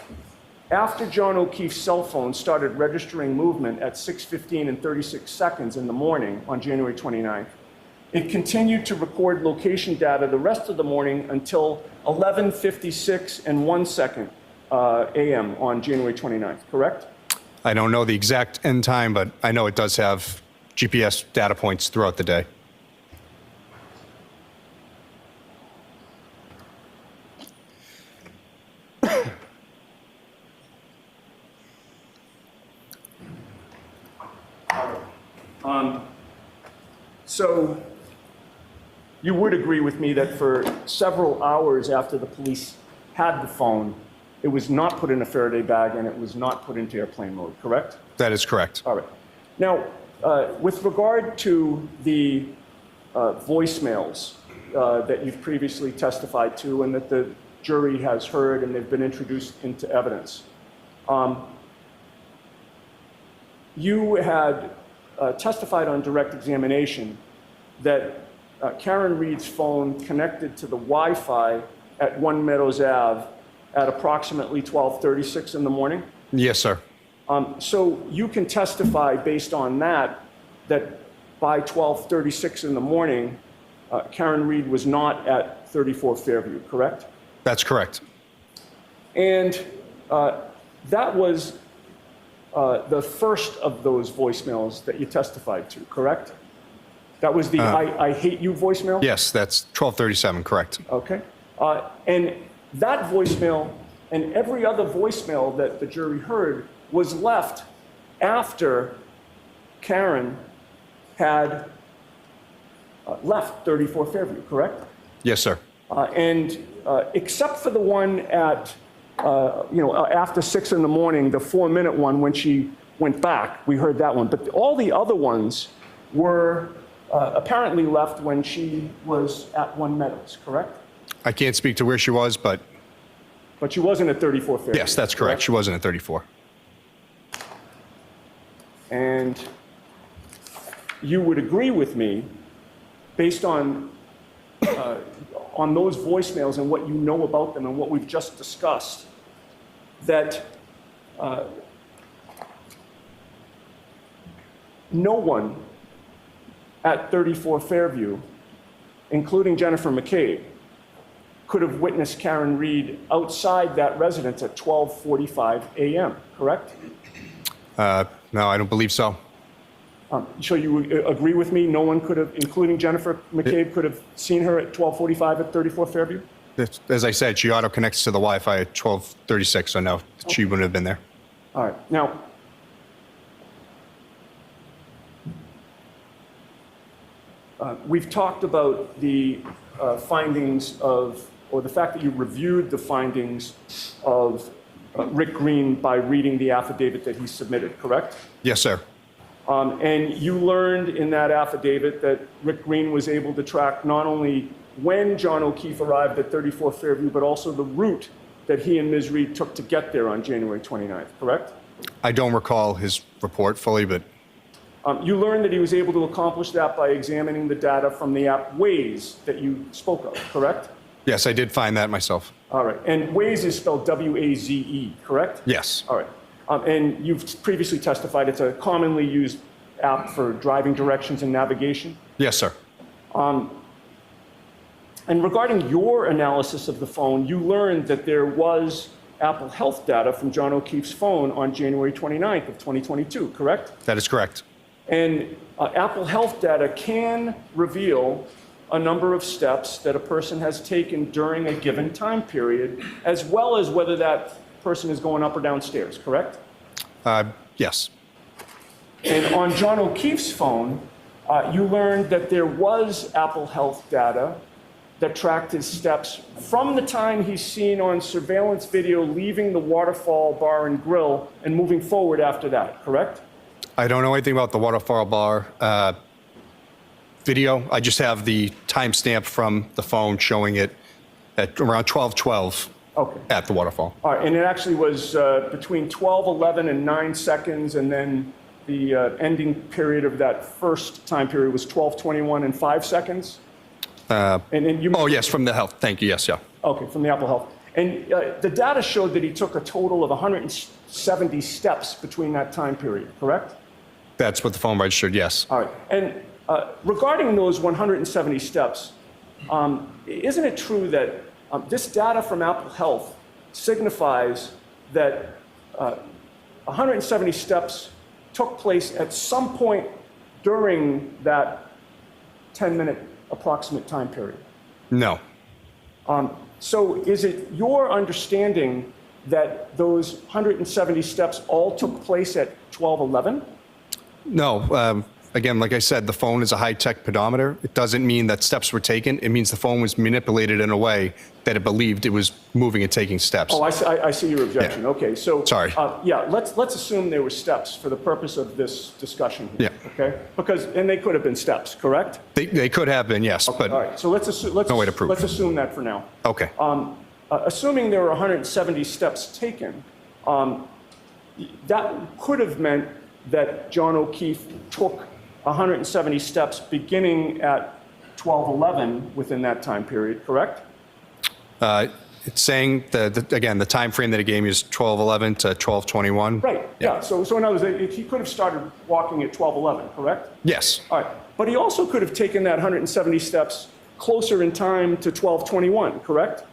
after John O'Keefe's cell phone started registering movement at 6:15 and 36 seconds in the morning on January 29th, it continued to record location data the rest of the morning until 11:56 and 1 second a.m. on January 29th, correct? I don't know the exact end time, but I know it does have GPS data points throughout the day. So you would agree with me that for several hours after the police had the phone, it was not put in a Faraday bag and it was not put into airplane mode, correct? That is correct. All right. Now, with regard to the voicemails that you've previously testified to and that the jury has heard and they've been introduced into evidence, you had testified on direct examination that Karen Reed's phone connected to the Wi-Fi at 1 Meadows Ave at approximately 12:36 in the morning? Yes, sir. So you can testify based on that by 12:36 in the morning, Karen Reed was not at 34 Fairview, correct? That's correct. And that was the first of those voicemails that you testified to, correct? That was the I hate you voicemail? Yes, that's 1237, correct. Okay. And that voicemail and every other voicemail that the jury heard was left after Karen had left 34 Fairview, correct? Yes, sir. And except for the one at, after 6 in the morning, the 4-minute one when she went back, we heard that one. But all the other ones were apparently left when she was at One Meadows, correct? I can't speak to where she was, but... But she wasn't at 34 Fairview. Yes, that's correct. She wasn't at 34. And you would agree with me, based on those voicemails and what you know about them and what we've just discussed, that no one at 34 Fairview, including Jennifer McCabe, could have witnessed Karen Reed outside that residence at 12:45 a.m., correct? No, I don't believe so. So you agree with me? No one could have, including Jennifer McCabe, could have seen her at 12:45 at 34 Fairview? As I said, she auto-connects to the Wi-Fi at 12:36, so no, she wouldn't have been there. All right. Now, we've talked about the findings of, or the fact that you reviewed the findings of Rick Green by reading the affidavit that he submitted, correct? Yes, sir. And you learned in that affidavit that Rick Green was able to track not only when John O'Keefe arrived at 34 Fairview, but also the route that he and Ms. Reed took to get there on January 29th, correct? I don't recall his report fully, but... You learned that he was able to accomplish that by examining the data from the app Waze that you spoke of, correct? Yes, I did find that myself. All right. And Waze is spelled W-A-Z-E, correct? Yes. All right. And you've previously testified it's a commonly used app for driving directions and navigation? Yes, sir. And regarding your analysis of the phone, you learned that there was Apple Health data from John O'Keefe's phone on January 29th of 2022, correct? That is correct. And Apple Health data can reveal a number of steps that a person has taken during a given time period, as well as whether that person is going up or downstairs, correct? Yes. And on John O'Keefe's phone, you learned that there was Apple Health data that tracked his steps from the time he's seen on surveillance video leaving the Waterfall Bar and Grill and moving forward after that, correct? I don't know anything about the Waterfall Bar video. I just have the timestamp from the phone showing it at around 12:12 at the waterfall. All right, and it actually was between 12:11 and 9 seconds, and then the ending period of that first time period was 12:21 and 5 seconds? And then you... Oh, yes, from the health. Thank you. Yes, yeah. Okay, from the Apple Health. And the data showed that he took a total of 170 steps between that time period, correct? That's what the phone registered, yes. All right. And regarding those 170 steps, isn't it true that this data from Apple Health signifies that 170 steps took place at some point during that 10-minute approximate time period? No. So is it your understanding that those 170 steps all took place at 12:11? No. Again, like I said, the phone is a high-tech pedometer. It doesn't mean that steps were taken. It means the phone was manipulated in a way that it believed it was moving and taking steps. Oh, I see your objection. Yeah. Okay, so sorry. Yeah, let's assume there were steps for the purpose of this discussion here. Yeah. Okay, and they could have been steps, correct? They could have been, yes, Okay, but all right. So let's no way to prove. Let's assume that for now. Okay. Assuming there were 170 steps taken, that could have meant that John O'Keefe took 170 steps beginning at 12:11 within that time period, correct? It's saying that, again, the time frame that it gave me is 12:11 to 12:21. Right, yeah. So in other words, he could have started walking at 12:11, correct? Yes. All right. But he also could have taken that 170 steps closer in time to 12:21, correct?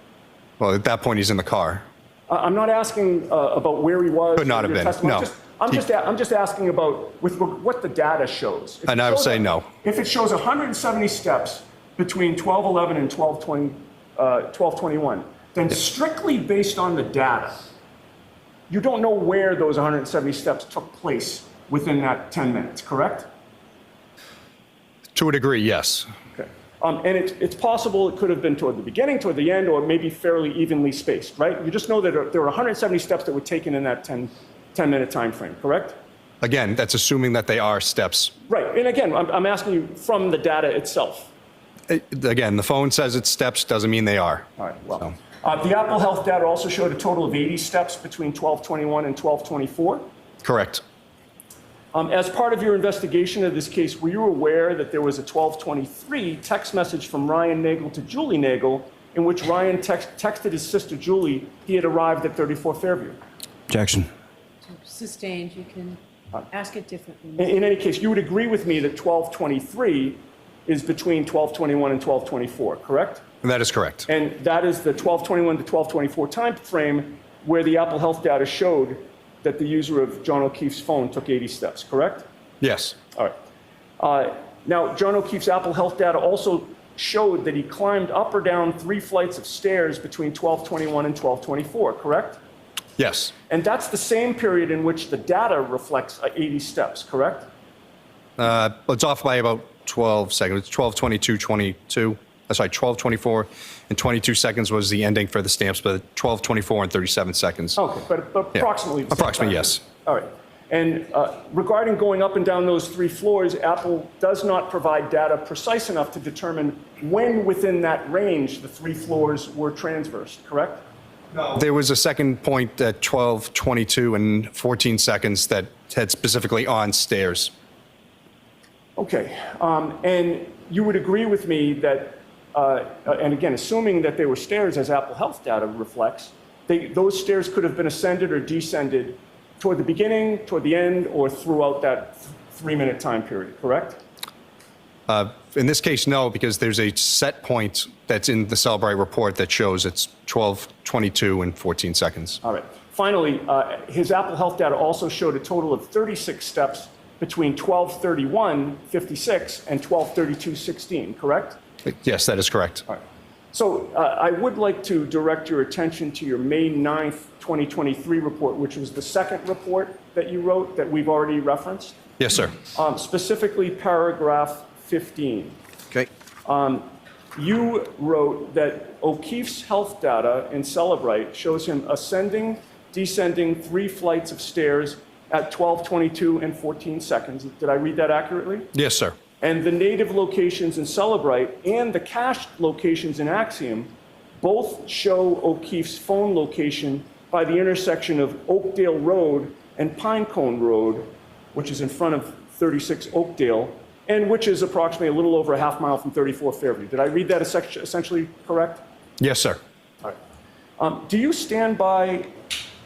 Well, at that point, he's in the car. I'm not asking about where he was. Could not have been, no. I'm just asking about with what the data shows. And I would say no. If it shows 170 steps between 12:11 and 12:21, then strictly based on the data, you don't know where those 170 steps took place within that 10 minutes, correct? To a degree, yes. Okay. And it's possible it could have been toward the beginning, toward the end, or maybe fairly evenly spaced, right? You just know that there were 170 steps that were taken in that 10-minute time frame, correct? Again, that's assuming that they are steps. Right. And again, I'm asking you from the data itself. Again, the phone says it's steps, doesn't mean they are. All right, well. The Apple Health data also showed a total of 80 steps between 12:21 and 12:24. Correct. As part of your investigation of this case, were you aware that there was a 12:23 text message from Ryan Nagel to Julie Nagel in which Ryan texted his sister Julie he had arrived at 34 Fairview? Objection. Sustained. You can ask it differently. In any case, you would agree with me that 12:23 is between 12:21 and 12:24, correct? That is correct. And that is the 12:21 to 12:24 time frame where the Apple Health data showed that the user of John O'Keefe's phone took 80 steps, correct? Yes. All right. Now, John O'Keefe's Apple Health data also showed that he climbed up or down 3 flights of stairs between 12:21 and 12:24, correct? Yes. And that's the same period in which the data reflects 80 steps, correct? It's off by about 12 seconds. It's 12:22:22. That's right, 12:24 and 22 seconds was the ending for the stamps, but 12:24 and 37 seconds. Okay, but approximately. Yeah. Approximately, yes. All right. And regarding going up and down those 3 floors, Apple does not provide data precise enough to determine when within that range the 3 floors were transversed, correct? No. There was a second point at 12:22 and 14 seconds that had specifically on stairs. Okay. And you would agree with me that, and again, assuming that they were stairs as Apple Health data reflects, those stairs could have been ascended or descended toward the beginning, toward the end, or throughout that 3-minute time period, correct? In this case, no, because there's a set point that's in the Cellbrite report that shows it's 12:22 and 14 seconds. All right. Finally, his Apple Health data also showed a total of 36 steps between 12:31:56 and 12:32:16, correct? Yes, that is correct. All right. So I would like to direct your attention to your May 9th, 2023 report, which was the second report that you wrote that we've already referenced. Yes, sir. Specifically paragraph 15. Okay. You wrote that O'Keefe's health data in Cellbrite shows him ascending, descending 3 flights of stairs at 12:22 and 14 seconds. Did I read that accurately? Yes, sir. And the native locations in Cellbrite and the cached locations in Axiom both show O'Keefe's phone location by the intersection of Oakdale Road and Pinecone Road, which is in front of 36 Oakdale, and which is approximately a little over a half mile from 34 Fairview. Did I read that essentially correct? Yes, sir. All right. Do you stand by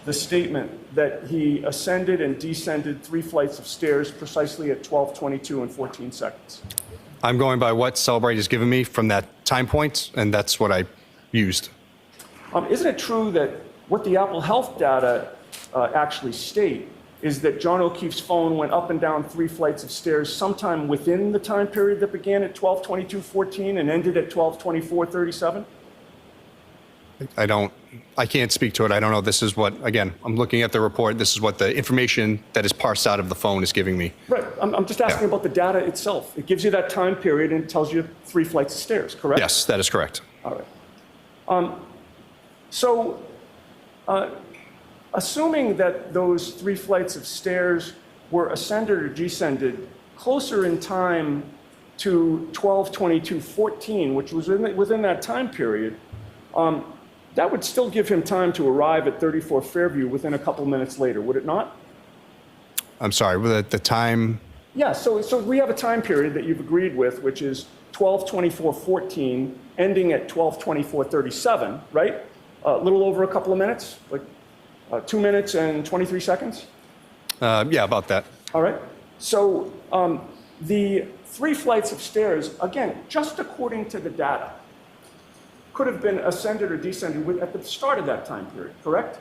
the statement that he ascended and descended 3 flights of stairs precisely at 12:22 and 14 seconds? I'm going by what Cellbrite has given me from that time point, and that's what I used. Isn't it true that what the Apple Health data actually state is that John O'Keefe's phone went up and down 3 flights of stairs sometime within the time period that began at 12:22:14 and ended at 12:24:37? I can't speak to it. I don't know. This is what, again, I'm looking at the report. This is what the information that is parsed out of the phone is giving me. Right. I'm just asking about the data itself. It gives you that time period and tells you 3 flights of stairs, correct? Yes, that is correct. All right. Assuming that those 3 flights of stairs were ascended or descended closer in time to 12:22:14, which was within that time period, that would still give him time to arrive at 34 Fairview within a couple minutes later, would it not? I'm sorry, the time? Yeah, so we have a time period that you've agreed with, which is 12:24:14, ending at 12:24:37, right? A little over a couple of minutes, like 2 minutes and 23 seconds? Yeah, about that. All right. So the 3 flights of stairs, again, just according to the data, could have been ascended or descended at the start of that time period, correct?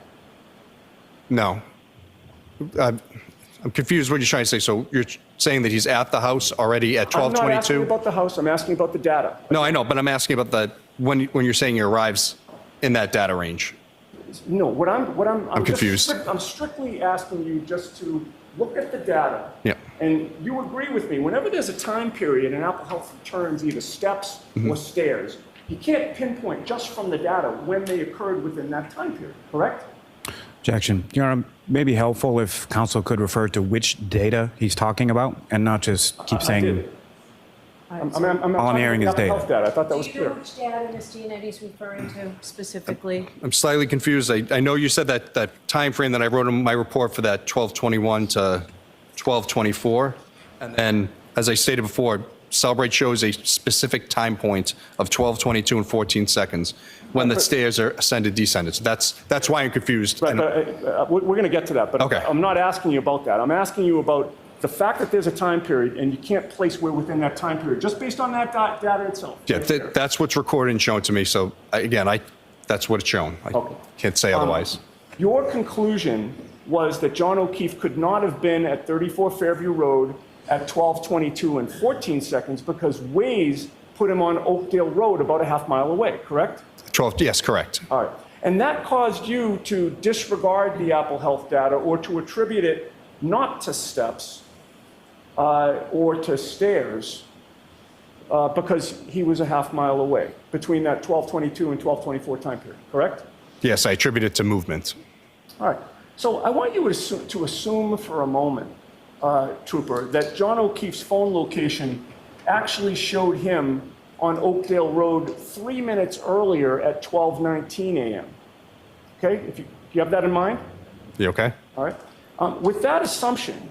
No. I'm confused what you're trying to say. So you're saying that he's at the house already at I'm not asking 12:22? about the house. I'm asking about the data. No, I know, but I'm asking about when you're saying he arrives in that data range. No, I'm confused. I'm strictly asking you just to look at the data. Yeah. And you agree with me, whenever there's a time period and Apple Health returns either steps or stairs, you can't pinpoint just from the data when they occurred within that time period, correct? Objection. Your Honor, may be helpful if counsel could refer to which data he's talking about and not just keep saying. All I'm hearing is data. I thought that was Do you know clear. which data Ms. Giannetti's referring to specifically? I'm slightly confused. I know you said that time frame that I wrote in my report for that 12:21 to 12:24. And then, as I stated before, Celebrate shows a specific time point of 12:22 and 14 seconds when the stairs are ascended, descended. So that's why I'm confused. Right, but we're going to get to that, but Okay. I'm not asking you about that. I'm asking you about the fact that there's a time period and you can't place where within that time period, just based on that data itself. Yeah, that's what's recorded and shown to me. So that's what it's shown. I can't say otherwise. Your conclusion was that John O'Keefe could not have been at 34 Fairview Road at 12:22 and 14 seconds because Waze put him on Oakdale Road about a half mile away, correct? 12, yes, correct. All right. And that caused you to disregard the Apple Health data or to attribute it not to steps or to stairs because he was a half mile away between that 12:22 and 12:24 time period, correct? Yes, I attribute it to movement. All right. So I want you to assume for a moment, Trooper, that John O'Keefe's phone location actually showed him on Oakdale Road 3 minutes earlier at 12:19 a.m. Okay? If you have that in mind? You okay? All right. With that assumption,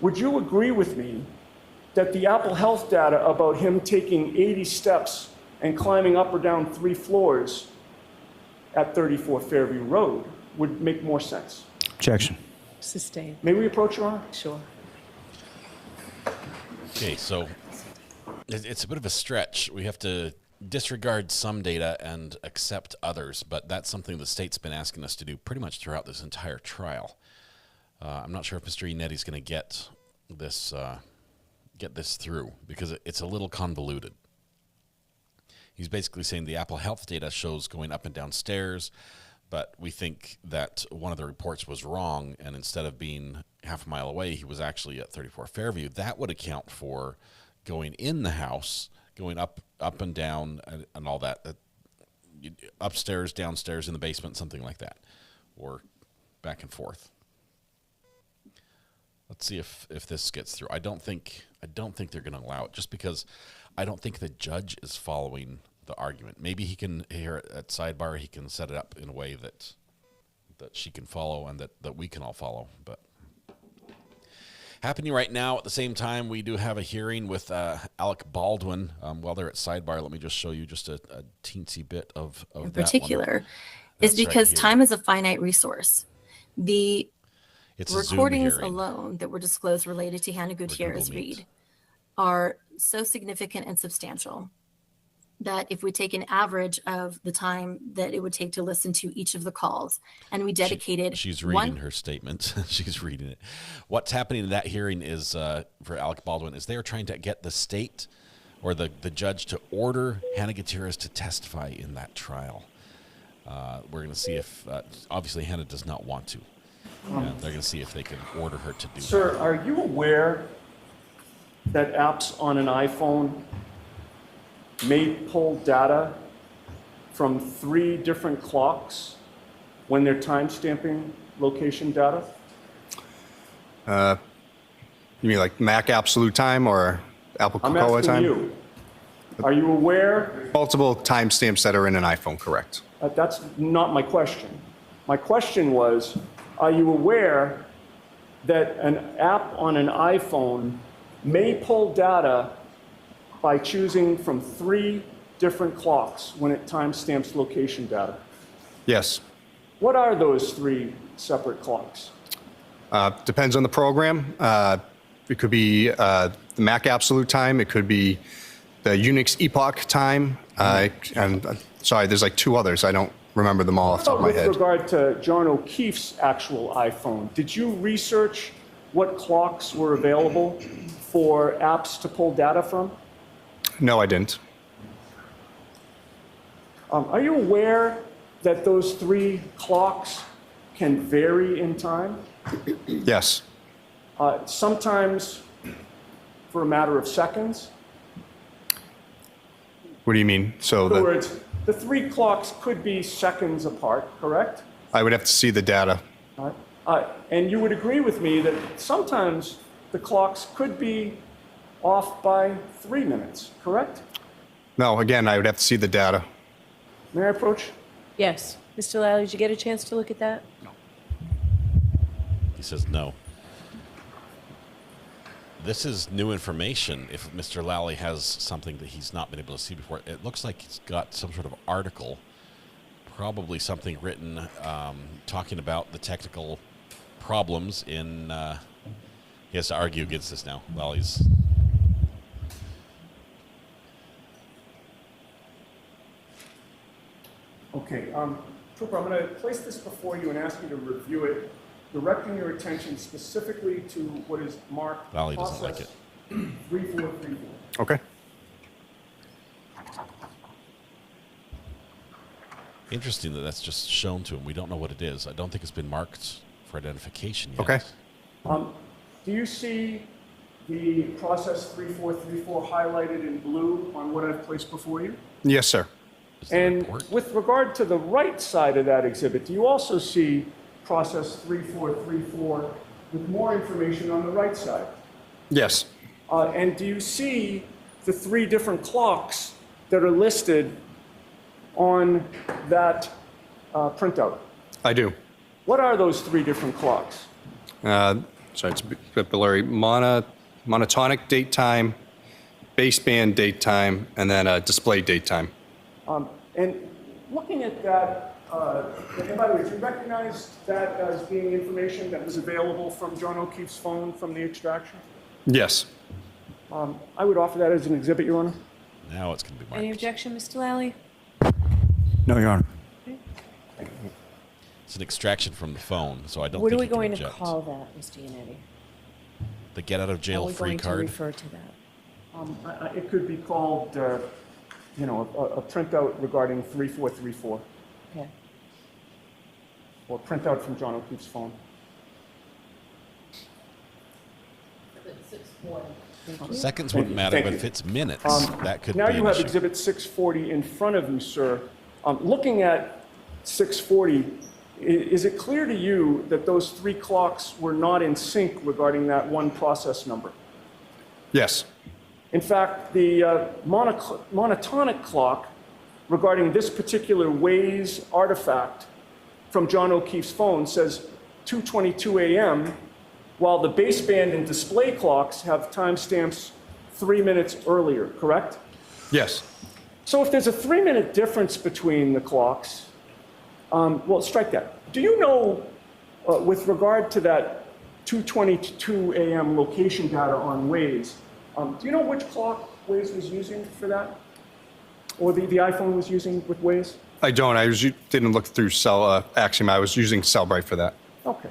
would you agree with me that the Apple Health data about him taking 80 steps and climbing up or down 3 floors at 34 Fairview Road would make more sense? Objection. Sustained. May we approach, Your Honor? Sure. Okay, so it's a bit of a stretch. We have to disregard some data and accept others, but that's something the state's been asking us to do pretty much throughout this entire trial. I'm not sure if Mr. Ianetti's going to get this through because it's a little convoluted. He's basically saying the Apple Health data shows going up and down stairs, but we think that one of the reports was wrong, and instead of being half a mile away, he was actually at 34 Fairview. That would account for going in the house, going up and down, and all that, upstairs, downstairs, in the basement, something like that, or back and forth. Let's see if this gets through. I don't think they're going to allow it, just because I don't think the judge is following the argument. Maybe he can, here at sidebar, he can set it up in a way that she can follow and that we can all follow. But happening right now at the same time, we do have a hearing with Alec Baldwin. While they're at sidebar, let me just show you just a teensy bit of in that particular, one. is That's because right here. time is a finite resource. The It's a Zoom recordings hearing. alone that were disclosed related to Hannah Gutierrez Reed are so significant and substantial that if we take an average of the time that it would take to listen to each of the calls and we dedicated She's reading her statement. She's reading it. What's happening in that hearing is, for Alec Baldwin, is they're trying to get the state or the judge to order Hannah Gutierrez to testify in that trial. We're going to see if, obviously Hannah does not want to. And they're going to see if they can order her to do Sir, that. are you aware that apps on an iPhone may pull data from 3 different clocks when they're timestamping location data? You mean like Mac Absolute Time or Apple I'm Cocoa asking Time? you. Are you aware? Multiple timestamps that are in an iPhone, correct? That's not my question. My question was, are you aware that an app on an iPhone may pull data by choosing from 3 different clocks when it timestamps location data? Yes. What are those 3 separate clocks? Depends on the program. It could be the Mac Absolute Time. It could be the Unix Epoch Time. And sorry, there's like 2 others. I don't remember them all off the top of my head. With regard to John O'Keefe's actual iPhone, did you research what clocks were available for apps to pull data from? No, I didn't. Are you aware that those 3 clocks can vary in time? Yes. Sometimes for a matter of seconds. What do you mean? So In other words, the 3 clocks could be seconds apart, correct? I would have to see the data. And you would agree with me that sometimes the clocks could be off by 3 minutes, correct? No, again, I would have to see the data. May I approach? Yes. Mr. Lally, did you get a chance to look at that? He says no. This is new information. If Mr. Lally has something that he's not been able to see before, it looks like he's got some sort of article, probably something written talking about the technical problems in. He has to argue against this now. Well, he's. Okay, Trooper, I'm going to place this before you and ask you to review it, directing your attention specifically to what is marked Lally doesn't like it. 3434. Okay. Interesting that that's just shown to him. We don't know what it is. I don't think it's been marked for identification yet. Okay. Do you see the process 3434 highlighted in blue on what I've placed before you? Yes, sir. And with regard to the right side of that exhibit, do you also see process 3434 with more information on the right side? Yes. And do you see the 3 different clocks that are listed on that printout? I do. What are those 3 different clocks? Sorry, it's a bit blurry. Monotonic date time, baseband date time, and then display date time. And looking at that, and by the way, do you recognize that as being information that was available from John O'Keefe's phone from the extraction? Yes. I would offer that as an exhibit, Your Honor. Now it's going to be marked. Any objection, Mr. Lally? No, Your Honor. It's an extraction from the phone, so I don't What are think we he can going to object. call that, Mr. Yannetti? The get out of jail free Are we card. going to refer to that? It could be called, you know, a printout regarding 3434, Okay. or printout from John O'Keefe's phone. Seconds wouldn't matter, Thank but you. if it's minutes, that could Now be you an have issue. Exhibit 640 in front of you, sir. Looking at 640, is it clear to you that those 3 clocks were not in sync regarding that one process number? Yes. In fact, the monotonic clock regarding this particular Waze artifact from John O'Keefe's phone says 2:22 a.m., while the baseband and display clocks have timestamps 3 minutes earlier, correct? Yes. So if there's a 3-minute difference between the clocks, well, strike that. Do you know, with regard to that 2:22 a.m. location data on Waze, do you know which clock Waze was using for that? Or the iPhone was using with Waze? I don't. Didn't look through Axiom. I was using Cellbrite for that. Okay.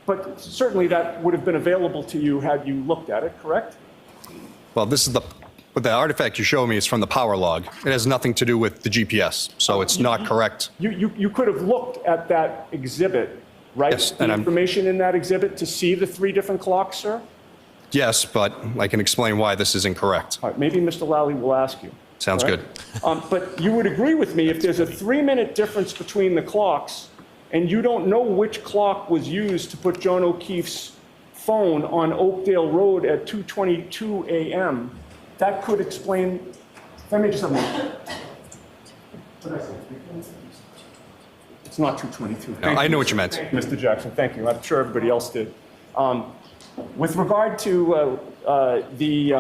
But certainly that would have been available to you had you looked at it, correct? Well, but the artifact you show me is from the power log. It has nothing to do with the GPS, so it's not correct. You could have looked at that exhibit, right? Yes, the information in that exhibit to see the 3 different clocks, sir? Yes, but I can explain why this is incorrect. All right, maybe Mr. Lally will ask you. Sounds good. But you would agree with me if there's a 3-minute difference between the clocks and you don't know which clock was used to put John O'Keefe's phone on Oakdale Road at 2:22 a.m., that could explain. Let me just have a moment. What did I say? It's not 2:22. No, I know what you meant. Thank you, Mr. Jackson. Thank you. I'm sure everybody else did. With regard to the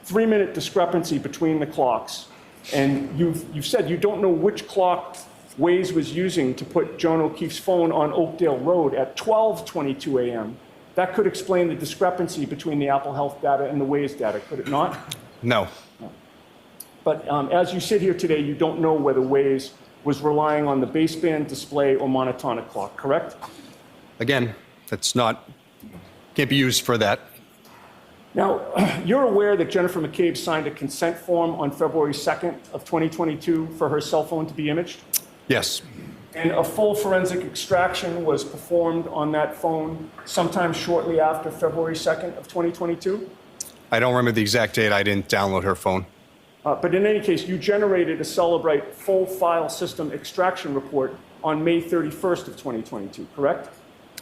3-minute discrepancy between the clocks, and you've said you don't know which clock Waze was using to put John O'Keefe's phone on Oakdale Road at 12:22 a.m. That could explain the discrepancy between the Apple Health data and the Waze data, could it not? No. But as you sit here today, you don't know whether Waze was relying on the baseband, display, or monotonic clock, correct? Again, that's not Can't be used for that. Now, you're aware that Jennifer McCabe signed a consent form on February 2nd of 2022 for her cell phone to be imaged? Yes. And a full forensic extraction was performed on that phone sometime shortly after February 2nd of 2022? I don't remember the exact date. I didn't download her phone. But in any case, you generated a Celebrite full file system extraction report on May 31st of 2022, correct?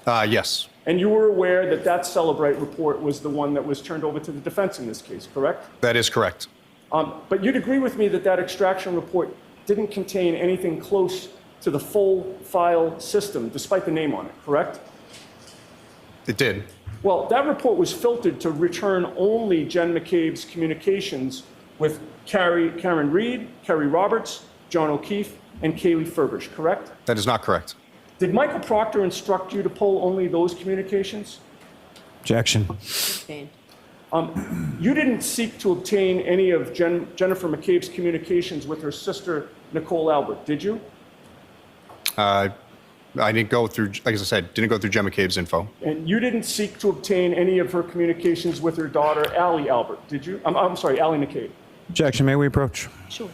Yes. And you were aware that that Celebrite report was the one that was turned over to the defense in this case, correct? That is correct. But you'd agree with me that that extraction report didn't contain anything close to the full file system, despite the name on it, correct? It did. Well, that report was filtered to return only Jen McCabe's communications with Karen Reed, Kerry Roberts, John O'Keefe, and Kaylee Furbish, correct? That is not correct. Did Michael Proctor instruct you to pull only those communications? Objection. Sustained. You didn't seek to obtain any of Jennifer McCabe's communications with her sister, Nicole Albert, did you? I didn't go through, like I said, didn't go through Jen McCabe's info. And you didn't seek to obtain any of her communications with her daughter, Allie Albert, did you? I'm sorry, Allie McCabe. Objection. May we approach? Sure.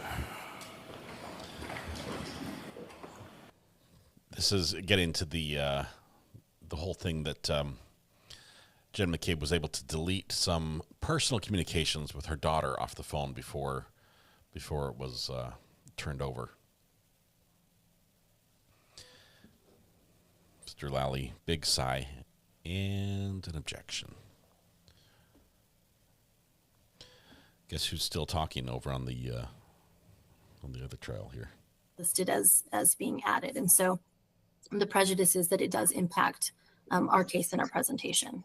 This is getting to the whole thing that Jen McCabe was able to delete some personal communications with her daughter off the phone before it was turned over. Mr. Lally, big sigh, and an objection. Guess who's still talking over on the other trial here? Listed as being added. And so the prejudice is that it does impact our case and our presentation.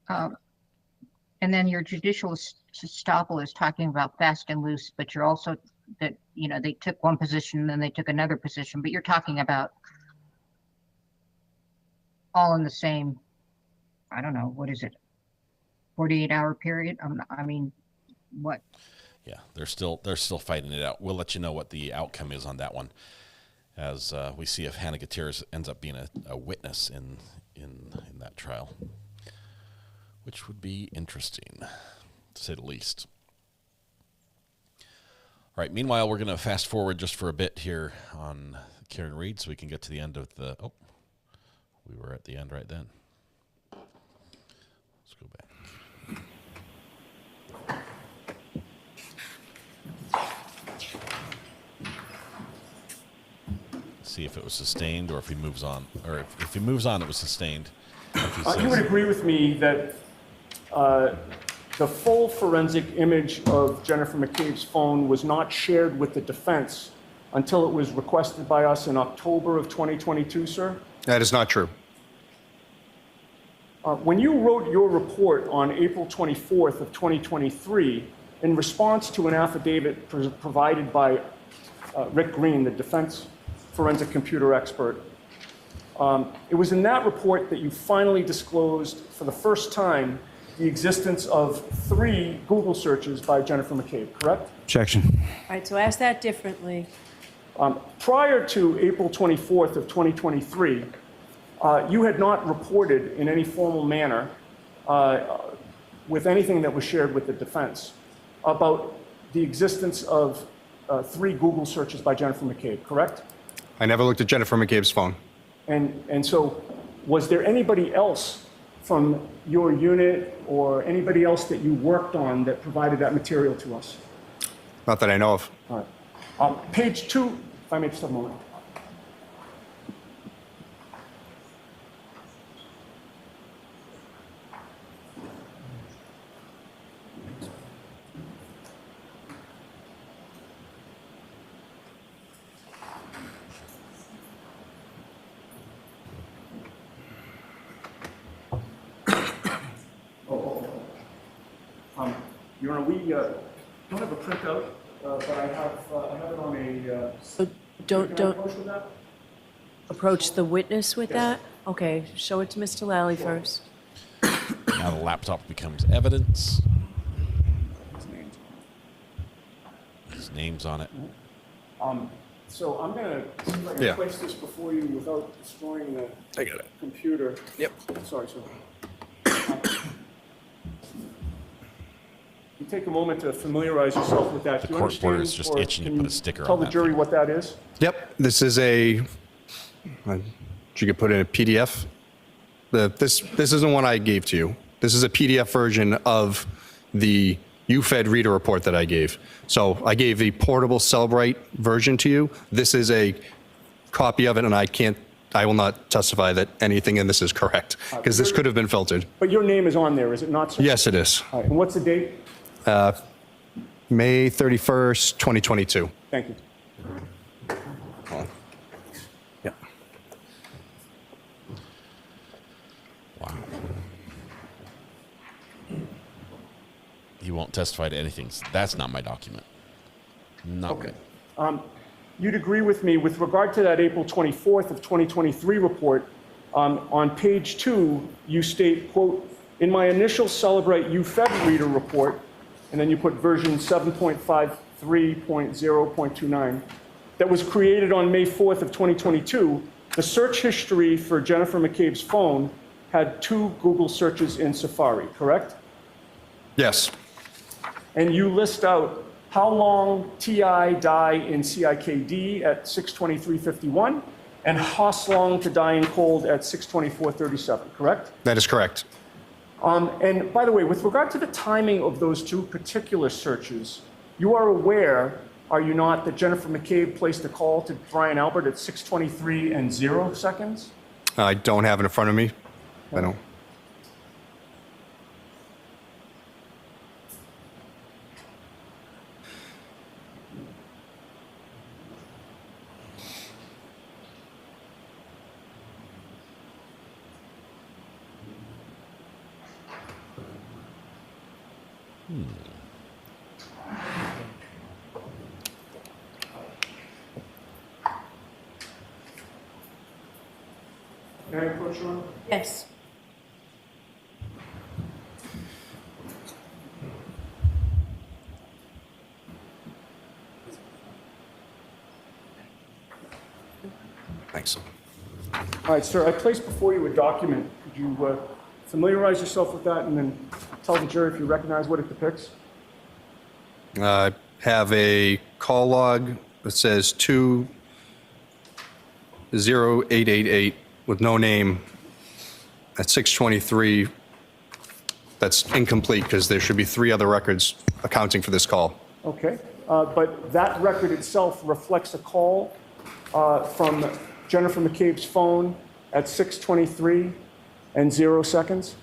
And then your judicial estoppel is talking about fast and loose, but you're also that, they took one position and then they took another position, but you're talking about all in the same, I don't know, what is it? 48-hour period? What? Yeah, they're still fighting it out. We'll let you know what the outcome is on that one, as we see if Hannah Gutierrez ends up being a witness in that trial, which would be interesting, to say the least. All right. Meanwhile, we're going to fast forward just for a bit here on Karen Reed, so we can get to the end of the. Oh, we were at the end right then. Let's go back. See if it was sustained, or if he moves on, or if he moves on, it was sustained. You would agree with me that the full forensic image of Jennifer McCabe's phone was not shared with the defense until it was requested by us in October of 2022, sir? That is not true. When you wrote your report on April 24th of 2023, in response to an affidavit provided by Rick Green, the defense forensic computer expert, it was in that report that you finally disclosed for the first time the existence of 3 Google searches by Jennifer McCabe, correct? Objection. All right, so ask that differently. Prior to April 24th of 2023, you had not reported in any formal manner with anything that was shared with the defense about the existence of 3 Google searches by Jennifer McCabe, correct? I never looked at Jennifer McCabe's phone. And so was there anybody else from your unit or anybody else that you worked on that provided that material to us? Not that I know of. All right. Page 2, if I may just have a moment. Your Honor, we don't have a printout, but I have it on a. So don't approach the witness with that? Okay, show it to Mr. Lally first. Now the laptop becomes evidence. His name's on it. So I'm going to see if I can Yeah. place this before you without destroying the I got it. computer. Yep. Sorry, sir. You take a moment to familiarize yourself with that. Do you court understand, reporter is just or itching to can put you a sticker tell on the that jury thing. what that is? Yep, this is you could put in a PDF. This isn't one I gave to you. This is a PDF version of the UFED reader report that I gave. So I gave the portable Cellbrite version to you. This is a copy of it, and I will not testify that anything in this is correct, because this could have been filtered. But your name is on there, is it not, sir? Yes, it is. All right, and what's the date? May 31st, 2022. Thank you. Yeah. Wow. He won't testify to anything. That's not my document. Not good. You'd agree with me with regard to that April 24th of 2023 report. On page 2, you state, quote, in my initial Celebrate UFED reader report, and then you put version 7.53.0.29, that was created on May 4th of 2022, the search history for Jennifer McCabe's phone had 2 Google searches in Safari, correct? Yes. And you list out how long TI die in CIKD at 6:23:51 and Hoslong to die in cold at 6:24:37, correct? That is correct. And by the way, with regard to the timing of those 2 particular searches, you are aware, are you not, that Jennifer McCabe placed a call to Brian Albert at 6:23:0? I don't have it in front of me. I don't. Can I approach you? Yes. Thanks. All right, sir, I placed before you a document. Could you familiarize yourself with that and then tell the jury if you recognize what it depicts? I have a call log that says 20888 with no name at 6:23. That's incomplete because there should be 3 other records accounting for this call. Okay, but that record itself reflects a call from Jennifer McCabe's phone at 6:23:0.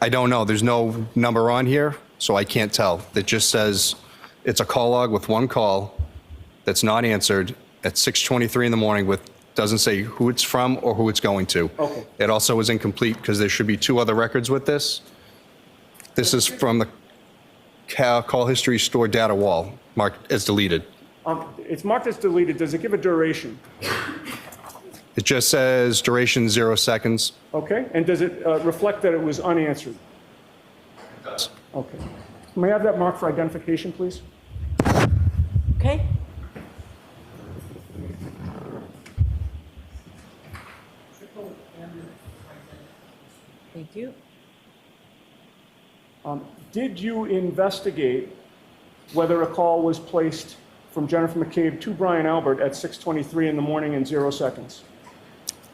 I don't know. There's no number on here, so I can't tell. It just says it's a call log with 1 call that's not answered at 6:23 in the morning doesn't say who it's from or who it's going to. Okay. It also is incomplete because there should be 2 other records with this. This is from the call history stored data wall, marked as deleted. It's marked as deleted. Does it give a duration? It just says duration 0 seconds. Okay, and does it reflect that it was unanswered? It does. Okay. May I have that mark for identification, please? Okay. Thank you. Did you investigate whether a call was placed from Jennifer McCabe to Brian Albert at 6:23 in the morning and 0 seconds?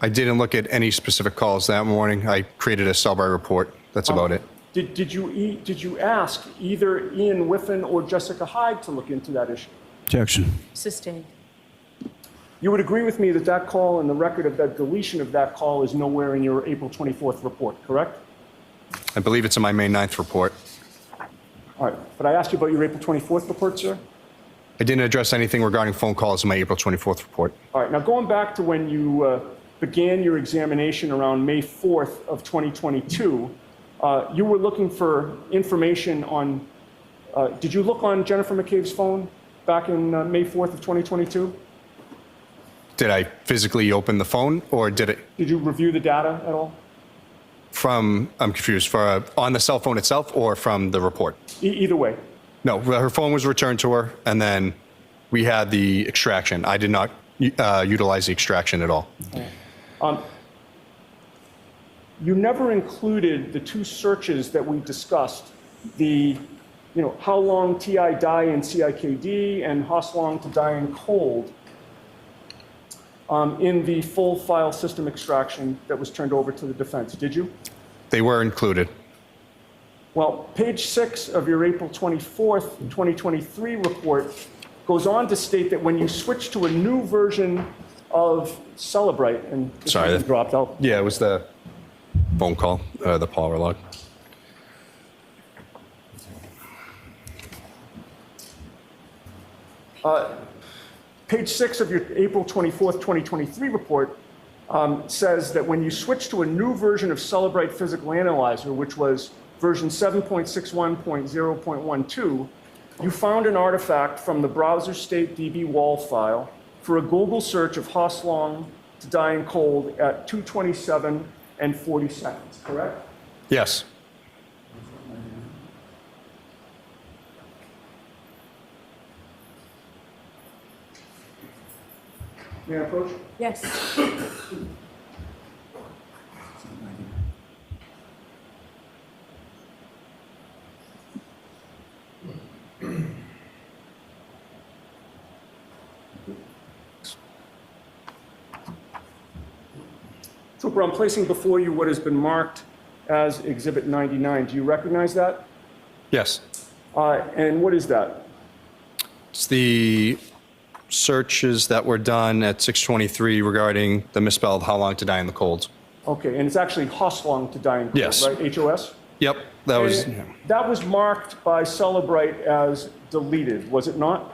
I didn't look at any specific calls that morning. I created a Cellbrite report. That's about it. Did you ask either Ian Whiffen or Jessica Hyde to look into that issue? Objection. Sustained. You would agree with me that that call and the record of that deletion of that call is nowhere in your April 24th report, correct? I believe it's in my May 9th report. All right, but I asked you about your April 24th report, sir? I didn't address anything regarding phone calls in my April 24th report. All right, now going back to when you began your examination around May 4th of 2022, you were looking for information on, did you look on Jennifer McCabe's phone back in May 4th of 2022? Did I physically open the phone or did it? Did you review the data at all? I'm confused, on the cell phone itself or from the report? Either way. No, her phone was returned to her and then we had the extraction. I did not utilize the extraction at all. You never included the two searches that we discussed, the, how long TI die in CIKD and how long to die in cold, in the full file system extraction that was turned over to the defense, did you? They were included. Well, page 6 of your April 24th, 2023 report goes on to state that when you switch to a new version of Celebrate, and this Sorry, one dropped out. Yeah, it was the phone call, the power log. Page 6 of your April 24th, 2023 report says that when you switch to a new version of Celebrate Physical Analyzer, which was version 7.61.0.12, you found an artifact from the browser state DB wall file for a Google search of Hoslong to die in cold at 2:27 and 40 seconds, correct? Yes. May I approach? Yes. Trooper, I'm placing before you what has been marked as Exhibit 99. Do you recognize that? Yes. And what is that? It's the searches that were done at 6:23 regarding the misspelled how long to die in the cold. Okay, and it's actually Hoslong to die in cold, Yes. right? HOS? Yep, that was, And that was marked by Celebrate as deleted, was it not?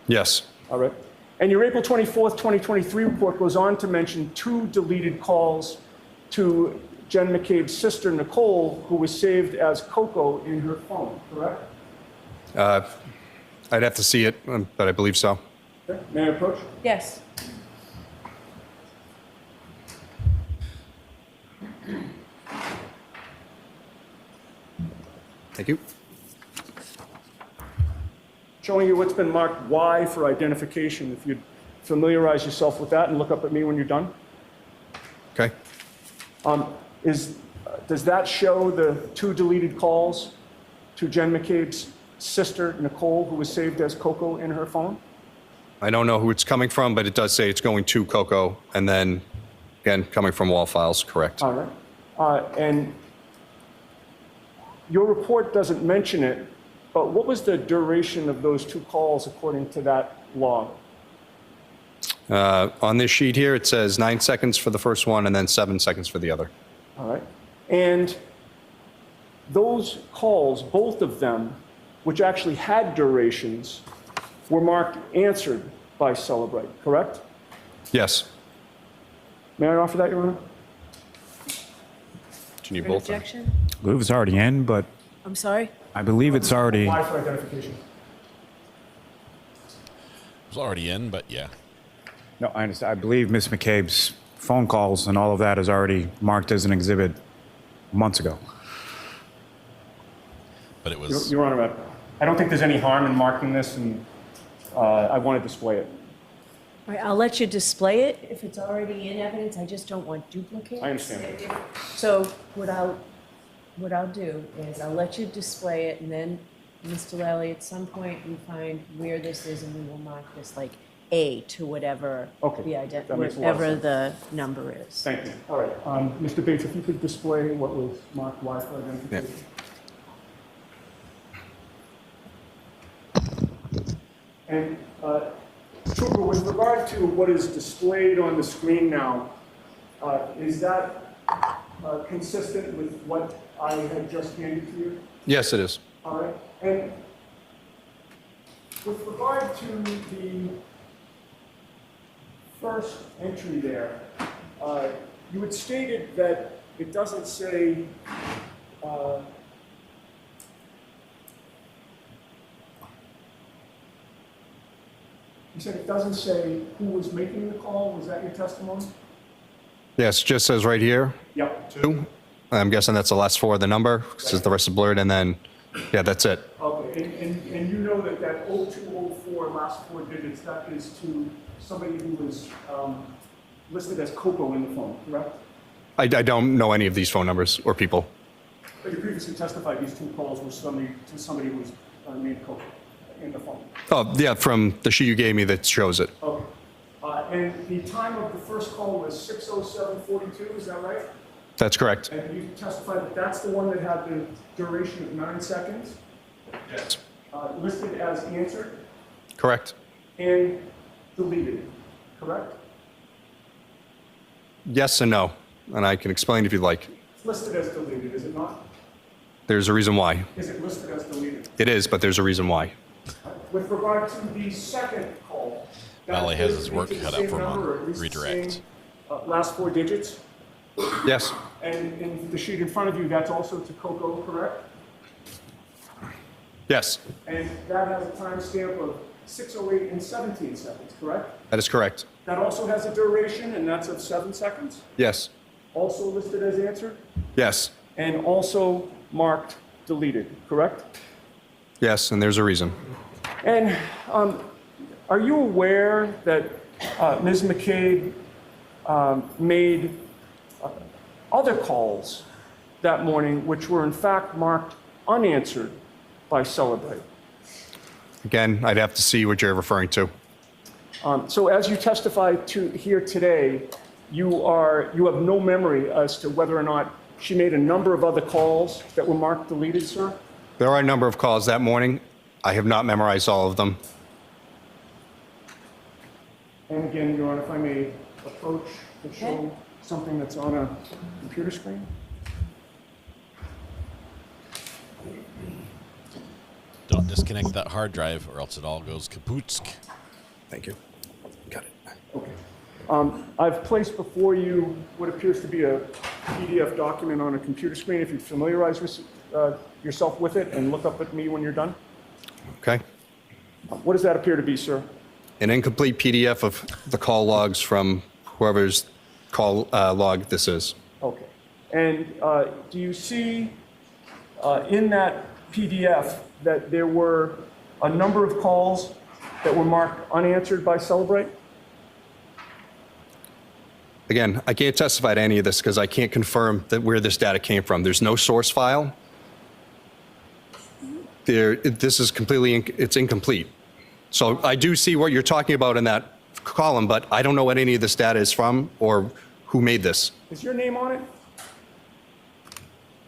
yes. All right. And your April 24th, 2023 report goes on to mention 2 deleted calls to Jen McCabe's sister, Nicole, who was saved as Coco in her phone, correct? I'd have to see it, but I believe so. Okay. May I approach? Yes. Thank you. Showing you what's been marked Y for identification. If you'd familiarize yourself with that and look up at me when you're done. Okay. Does that show the 2 deleted calls to Jen McCabe's sister, Nicole, who was saved as Coco in her phone? I don't know who it's coming from, but it does say it's going to Coco, and then, again, coming from wall files, correct. All right. And your report doesn't mention it, but what was the duration of those 2 calls according to that log? On this sheet here, it says 9 seconds for the first one and then 7 seconds for the other. All right. And those calls, both of them, which actually had durations, were marked answered by Celebrate, correct? Yes. May I offer that, Your Honor? Do you need An both? objection? I believe it's already in, but I'm sorry? I believe it's already. Why for identification? It was already in, but yeah. No, I understand. I believe Miss McCabe's phone calls and all of that is already marked as an exhibit months ago. But it was. Your Honor, I don't think there's any harm in marking this, and I want to display it. All right, I'll let you display it if it's already in evidence. I just don't want duplicates. I understand. So what I'll do is I'll let you display it, and then, Mr. Lally, at some point you find where this is, and we will mark this like A to whatever that makes a lot of whatever sense. the number is. Thank you. All right. Mr. Bates, if you could display what was marked Y for identification. And Trooper, with regard to what is displayed on the screen now, is that consistent with what I had just handed to you? Yes, it is. All right. And with regard to the first entry there, you had stated that it doesn't say you said it doesn't say who was making the call. Was that your testimony? Yes, it just says right here. Yep. 2. I'm guessing that's the last 4 of the number, because the rest is blurred, and then, yeah, that's it. Okay. And you know that 0204 last four digits, that is to somebody who was listed as Coco in the phone, correct? I don't know any of these phone numbers or people. But you previously testified these two calls were to somebody who was named Coco in the phone. Oh, yeah, from the sheet you gave me that shows it. Okay. And the time of the first call was 6:07:42, is that right? That's correct. And you testified that that's the one that had the duration of 9 seconds? Yes. Listed as answered Correct. and deleted, correct? Yes and no, and I can explain if you'd like. It's listed as deleted, is it not? There's a reason why. Is it listed as deleted? It is, but there's a reason why. With regard to the second call, Valley has his work cut out for him on redirect. Last four digits? Yes. And in the sheet in front of you, that's also to Coco, correct? Yes, And that has a timestamp of 6:08 and 17 seconds, correct? that is correct. That also has a duration, and that's of 7 seconds? Yes. Also listed as answered? Yes. And also marked deleted, correct? Yes, and there's a reason. And are you aware that Ms. McCabe made other calls that morning which were in fact marked unanswered by Celebrate? Again, I'd have to see what you're referring to. So as you testified to here today, you have no memory as to whether or not she made a number of other calls that were marked deleted, sir? There are a number of calls that morning. I have not memorized all of them. And again, Your Honor, if I may approach to show something that's on a computer screen. Don't disconnect that hard drive or else it all goes kapootsk. Thank you. Got it. Okay. I've placed before you what appears to be a PDF document on a computer screen. If you familiarize yourself with it and look up at me when you're done. Okay. What does that appear to be, sir? An incomplete PDF of the call logs from whoever's call log this is. Okay. And do you see in that PDF that there were a number of calls that were marked unanswered by Celebrate? Again, I can't testify to any of this because I can't confirm that where this data came from. There's no source file. This is it's incomplete. So I do see what you're talking about in that column, but I don't know what any of this data is from or who made this. Is your name on it?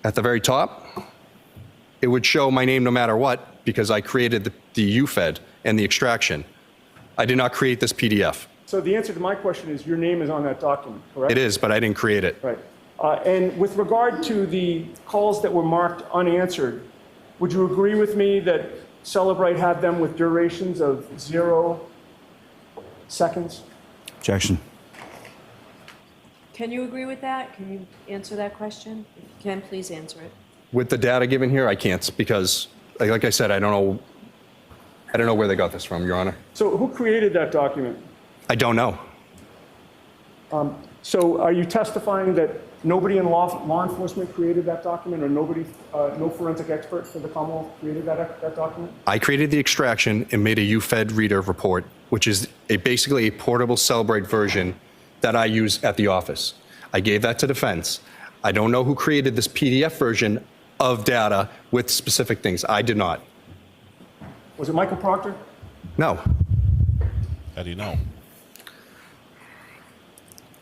At the very top, it would show my name no matter what because I created the UFED and the extraction. I did not create this PDF. So the answer to my question is your name is on that document, correct? It is, but I didn't create it. Right. And with regard to the calls that were marked unanswered, would you agree with me that Celebrate had them with durations of 0 seconds? Objection. Can you agree with that? Can you answer that question? If you can, please answer it. With the data given here, I can't because, like I said, I don't know where they got this from, Your Honor. So who created that document? I don't know. So are you testifying that nobody in law enforcement created that document, or no forensic expert for the Commonwealth created that document? I created the extraction and made a UFED reader report, which is basically a portable Celebrate version that I use at the office. I gave that to defense. I don't know who created this PDF version of data with specific things. I did not. Was it Michael Proctor? No. How do you know?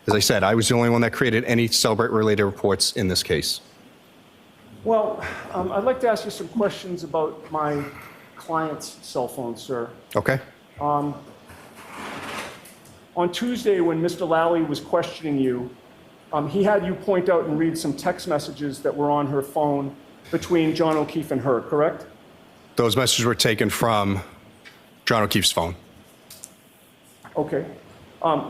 As I said, I was the only one that created any Celebrate-related reports in this case. Well, I'd like to ask you some questions about my client's cell phone, sir. Okay. On Tuesday, when Mr. Lally was questioning you, he had you point out and read some text messages that were on her phone between John O'Keefe and her, correct? Those messages were taken from John O'Keefe's phone. Okay.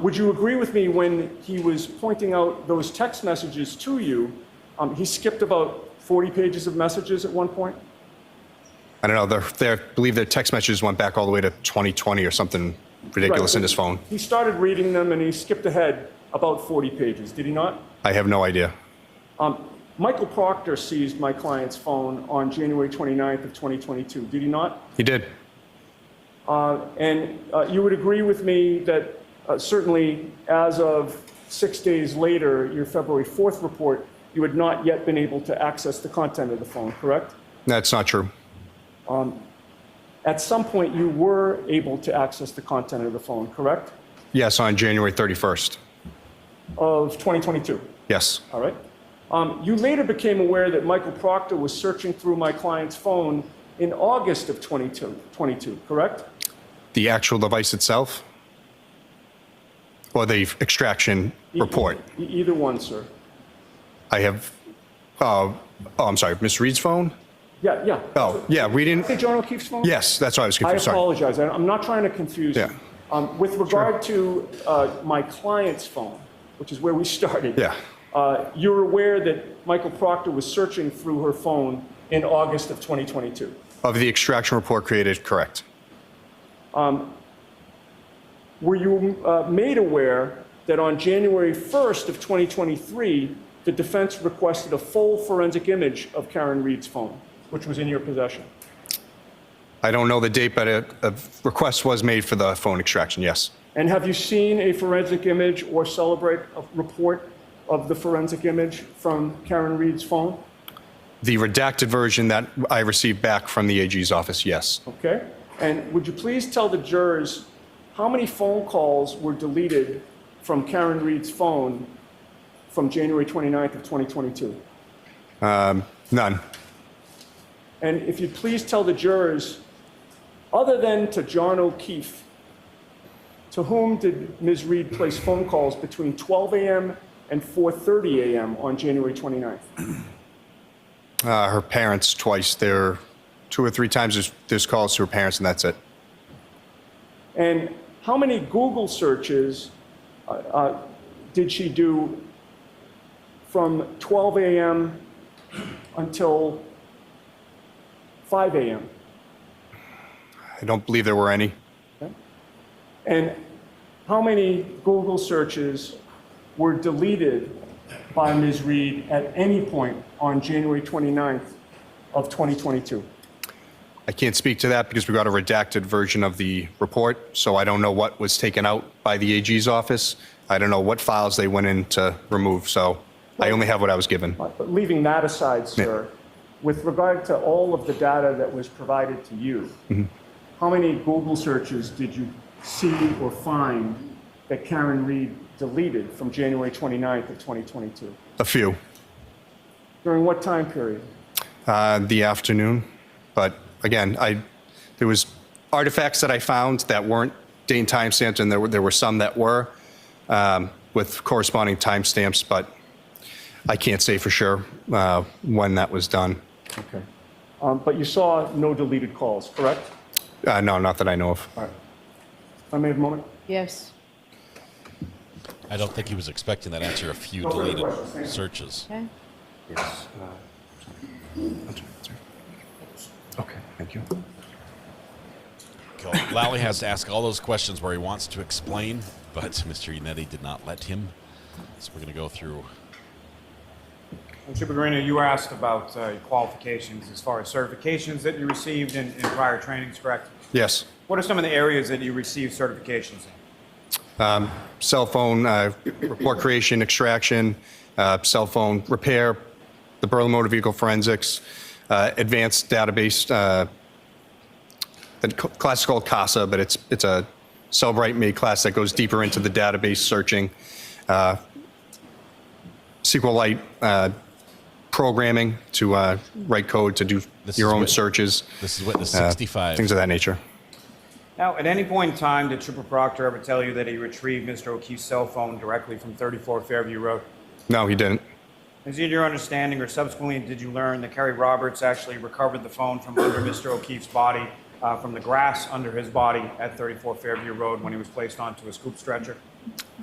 Would you agree with me when he was pointing out those text messages to you, he skipped about 40 pages of messages at one point? I don't know. I believe their text messages went back all the way to 2020 or something ridiculous in his phone. He started reading them and he skipped ahead about 40 pages, did he not? I have no idea. Michael Proctor seized my client's phone on January 29th of 2022, did he not? He did. And you would agree with me that certainly as of 6 days later, your February 4th report, you had not yet been able to access the content of the phone, correct? That's not true. At some point, you were able to access the content of the phone, correct? Yes, on January 31st. Of 2022? Yes. All right. You later became aware that Michael Proctor was searching through my client's phone in August of 22, correct? The actual device itself? Or the extraction report? Either one, sir. I have, I'm sorry, Miss Reed's phone? Yeah. Oh, yeah, we didn't. Hey, John O'Keefe's phone? Yes, that's why I was I confused. Sorry. apologize. I'm not trying to confuse Yeah. you. With regard to my client's phone, which is where we started, Yeah. you're aware that Michael Proctor was searching through her phone in August of 2022? Of the extraction report created, correct. Were you made aware that on January 1st of 2023, the defense requested a full forensic image of Karen Reed's phone, which was in your possession? I don't know the date, but a request was made for the phone extraction, yes. And have you seen a forensic image or celebrate a report of the forensic image from Karen Reed's phone? The redacted version that I received back from the AG's office, yes. Okay. And would you please tell the jurors how many phone calls were deleted from Karen Reed's phone from January 29th of 2022? None. And if you'd please tell the jurors, other than to John O'Keefe, to whom did Ms. Reed place phone calls between 12 a.m. and 4:30 a.m. on January 29th? Her parents twice. There 2 or 3 times there's calls to her parents, and that's it. And how many Google searches did she do from 12 a.m. until 5 a.m.? I don't believe there were any. Okay. And how many Google searches were deleted by Ms. Reed at any point on January 29th of 2022? I can't speak to that because we got a redacted version of the report, so I don't know what was taken out by the AG's office. I don't know what files they went in to remove, so I only have what I was given. But leaving that aside, sir, with regard to all of the data that was provided to you, how many Google searches did you see or find that Karen Reed deleted from January 29th of 2022? A few. During what time period? The afternoon, but again, there was artifacts that I found that weren't date and time stamped, and there were some that were with corresponding timestamps, but I can't say for sure when that was done. Okay. But you saw no deleted calls, correct? No, not that I know of. All right. If I may have a moment? Yes. I don't think he was expecting that answer. A few deleted searches. Okay. Yes. Okay, thank you. Lally has to ask all those questions where he wants to explain, but Mr. Iannetti did not let him. So we're going to go through. Mr. Pellegrino, you were asked about qualifications as far as certifications that you received in prior trainings, correct? Yes. What are some of the areas that you received certifications in? Cell phone report creation, extraction, cell phone repair, the Berlin Motor Vehicle Forensics, advanced database. The class is called CASA, but it's a Cellbrite-made class that goes deeper into the database searching. SQLite programming to write code to do your own searches. This is witness 65. Things of that nature. Now, at any point in time, did Trooper Proctor ever tell you that he retrieved Mr. O'Keefe's cell phone directly from 34 Fairview Road? No, he didn't. Is it your understanding, or subsequently did you learn that Kerry Roberts actually recovered the phone from under Mr. O'Keefe's body, from the grass under his body at 34 Fairview Road when he was placed onto a scoop stretcher?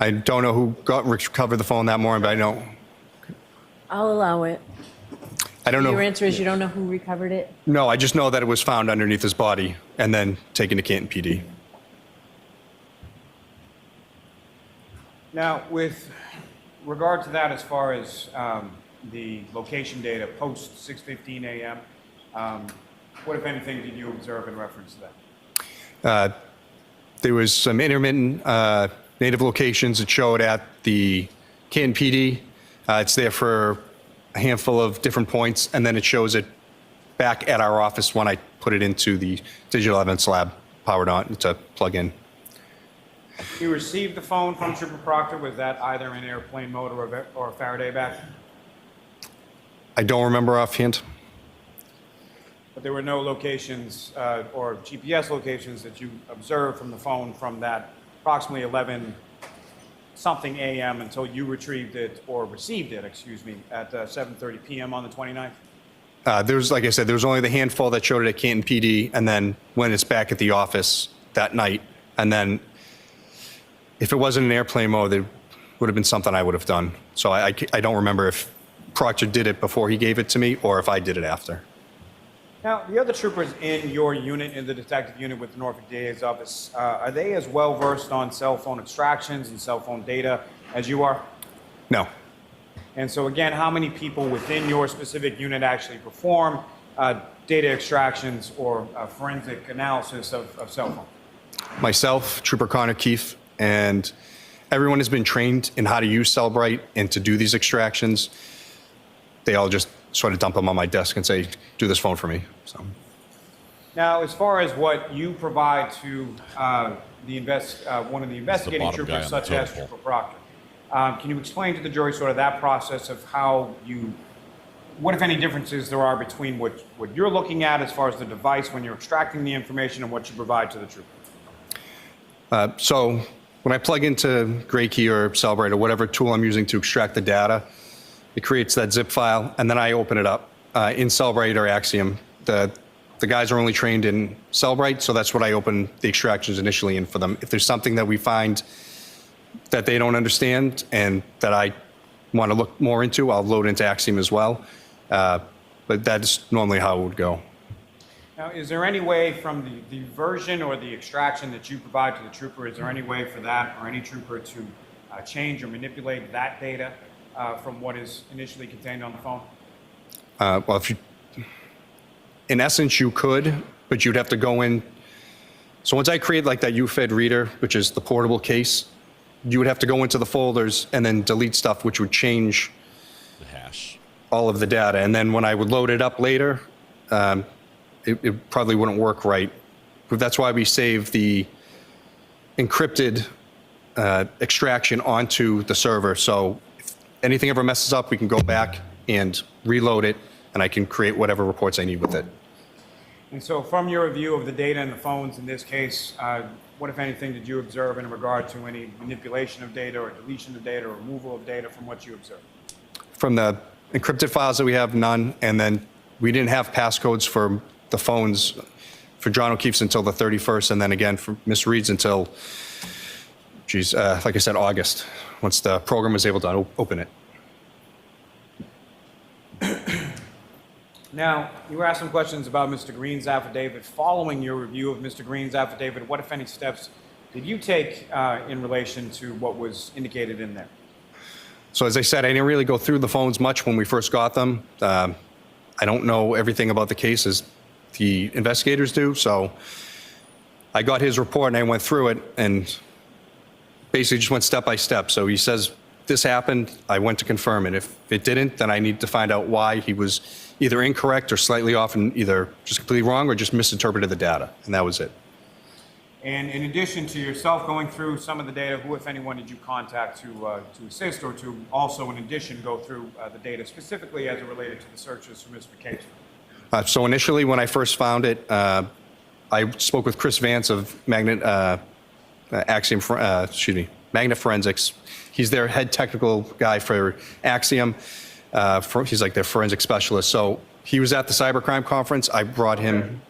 I don't know who recovered the phone that morning, but I know. I'll allow it. I don't know. Your answer is you don't know who recovered it? No, I just know that it was found underneath his body and then taken to Canton PD. Now, with regard to that, as far as the location data post 6:15 a.m., what, if anything, did you observe in reference to that? There was some intermittent native locations that showed at the Canton PD. It's there for a handful of different points, and then it shows it back at our office when I put it into the digital evidence lab, powered on to plug in. You received the phone from Trooper Proctor. Was that either in airplane mode or a Faraday back? I don't remember offhand. But there were no locations or GPS locations that you observed from the phone from that approximately 11-something a.m. until you retrieved it, or received it, excuse me, at 7:30 p.m. on the 29th? There was, like I said, there was only the handful that showed it at Canton PD, and then when it's back at the office that night. And then if it wasn't in airplane mode, there would have been something I would have done. So I don't remember if Proctor did it before he gave it to me or if I did it after. Now, the other troopers in your unit, in the detective unit with the Norfolk DA's office, are they as well versed on cell phone extractions and cell phone data as you are? No. And so again, how many people within your specific unit actually perform data extractions or forensic analysis of cell phone? Myself, Trooper Connor Keefe, and everyone has been trained in how to use Cellbrite and to do these extractions. They all just sort of dump them on my desk and say, do this phone for me. So. Now, as far as what you provide to one of the investigating troopers, such as Trooper Proctor, can you explain to the jury sort of that process of how what if any differences there are between what you're looking at as far as the device when you're extracting the information and what you provide to the trooper? So when I plug into Graykey or Cellbrite or whatever tool I'm using to extract the data, it creates that zip file, and then I open it up in Cellbrite or Axiom. The guys are only trained in Cellbrite, so that's what I open the extractions initially in for them. If there's something that we find that they don't understand and that I want to look more into, I'll load into Axiom as well. But that's normally how it would go. Now, is there any way from the version or the extraction that you provide to the trooper, is there any way for that or any trooper to change or manipulate that data from what is initially contained on the phone? Well, in essence, you could, but you'd have to go in. So once I create like that UFED reader, which is the portable case, you would have to go into the folders and then delete stuff, which would change the hash, all of the data. And then when I would load it up later, it probably wouldn't work right. But that's why we save the encrypted extraction onto the server. So if anything ever messes up, we can go back and reload it, and I can create whatever reports I need with it. And so from your review of the data in the phones in this case, what, if anything, did you observe in regard to any manipulation of data or deletion of data or removal of data from what you observed? From the encrypted files that we have, none. And then we didn't have passcodes for the phones for John O'Keefe's until the 31st, and then again for Miss Reed's until, like I said, August, once the program was able to open it. Now, you were asked some questions about Mr. Green's affidavit. Following your review of Mr. Green's affidavit, what, if any, steps did you take in relation to what was indicated in there? So as I said, I didn't really go through the phones much when we first got them. I don't know everything about the case as the investigators do, so I got his report and I went through it and basically just went step by step. So he says, this happened, I went to confirm it. If it didn't, then I need to find out why he was either incorrect or slightly off and either just completely wrong or just misinterpreted the data, and that was it. And in addition to yourself going through some of the data, who, if anyone, did you contact to assist or to also, in addition, go through the data specifically as it related to the searches for Mr. Case? So initially, when I first found it, I spoke with Chris Vance of Magnet Forensics. He's their head technical guy for Axiom. He's like their forensic specialist. So he was at the cybercrime conference. I brought him.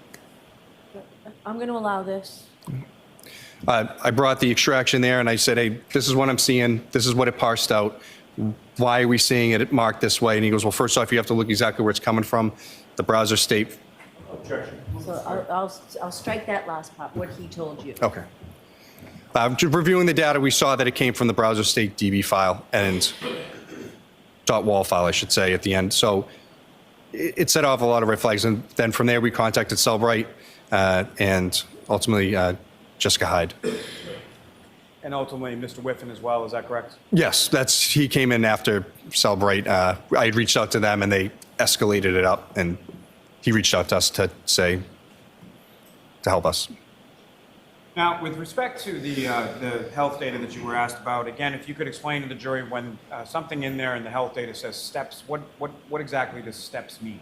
I'm going to allow this. I brought the extraction there, and I said, hey, this is what I'm seeing. This is what it parsed out. Why are we seeing it marked this way? And he goes, well, first off, you have to look exactly where it's coming from. The browser state. So I'll strike that last part, what he told you. Okay. Just reviewing the data, we saw that it came from the browser state DB file and .wall file, I should say, at the end. So it set off a lot of red flags. And then from there, we contacted Cellbrite and ultimately Jessica Hyde. And ultimately, Mr. Whiffen as well, is that correct? Yes, he came in after Celebrate. I had reached out to them and they escalated it up, and he reached out to us to help us. Now, with respect to the health data that you were asked about, again, if you could explain to the jury when something in there in the health data says steps, what exactly does steps mean?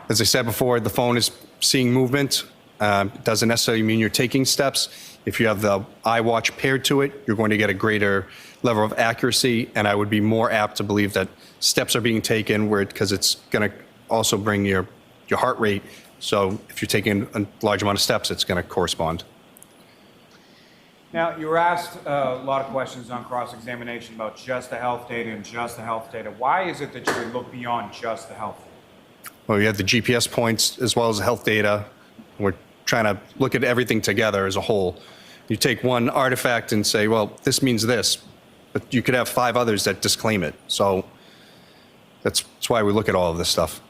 As I said before, the phone is seeing movement. It doesn't necessarily mean you're taking steps. If you have the iWatch paired to it, you're going to get a greater level of accuracy, and I would be more apt to believe that steps are being taken because it's going to also bring your heart rate. So if you're taking a large amount of steps, it's going to correspond. Now, you were asked a lot of questions on cross-examination about just the health data and just the health data. Why is it that you would look beyond just the health data? Well, you have the GPS points as well as the health data. We're trying to look at everything together as a whole. You take one artifact and say, well, this means this, but you could have 5 others that disclaim it. So that's why we look at all of this stuff.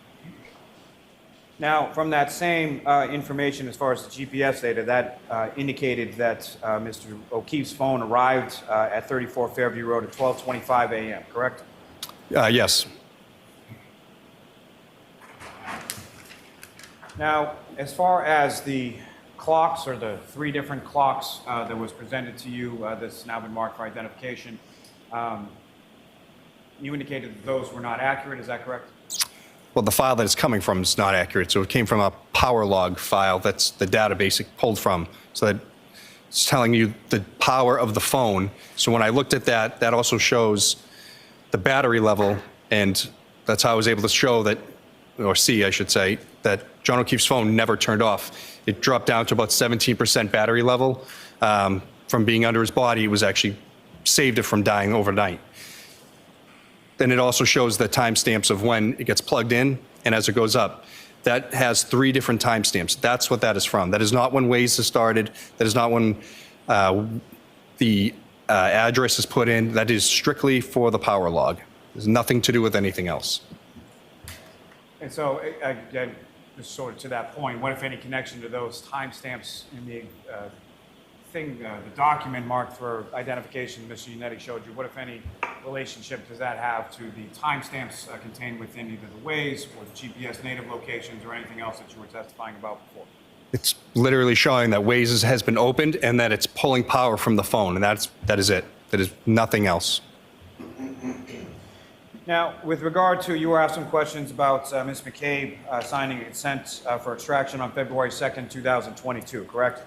Now, from that same information as far as the GPS data, that indicated that Mr. O'Keefe's phone arrived at 34 Fairview Road at 12:25 a.m., correct? Yes. Now, as far as the clocks, or the 3 different clocks that was presented to you that's now been marked for identification, you indicated that those were not accurate, is that correct? Well, the file that it's coming from is not accurate. So it came from a power log file. That's the database it pulled from. So that it's telling you the power of the phone. So when I looked at that, that also shows the battery level. And that's how I was able to show that, or see, I should say, that John O'Keefe's phone never turned off. It dropped down to about 17% battery level. From being under his body, it was actually saved it from dying overnight. Then it also shows the timestamps of when it gets plugged in and as it goes up. That has 3 different timestamps. That's what that is from. That is not when Waze has started. That is not when the address is put in. That is strictly for the power log. There's nothing to do with anything else. And so, again, just sort of to that point, what, if any, connection to those timestamps in the the document marked for identification Mr. Unetti showed you, what, if any, relationship does that have to the timestamps contained within either the Waze or the GPS native locations or anything else that you were testifying about before? It's literally showing that Waze has been opened and that it's pulling power from the phone, and that is it. That is nothing else. Now, with regard to, you were asked some questions about Ms. McCabe signing a consent for extraction on February 2nd, 2022, correct?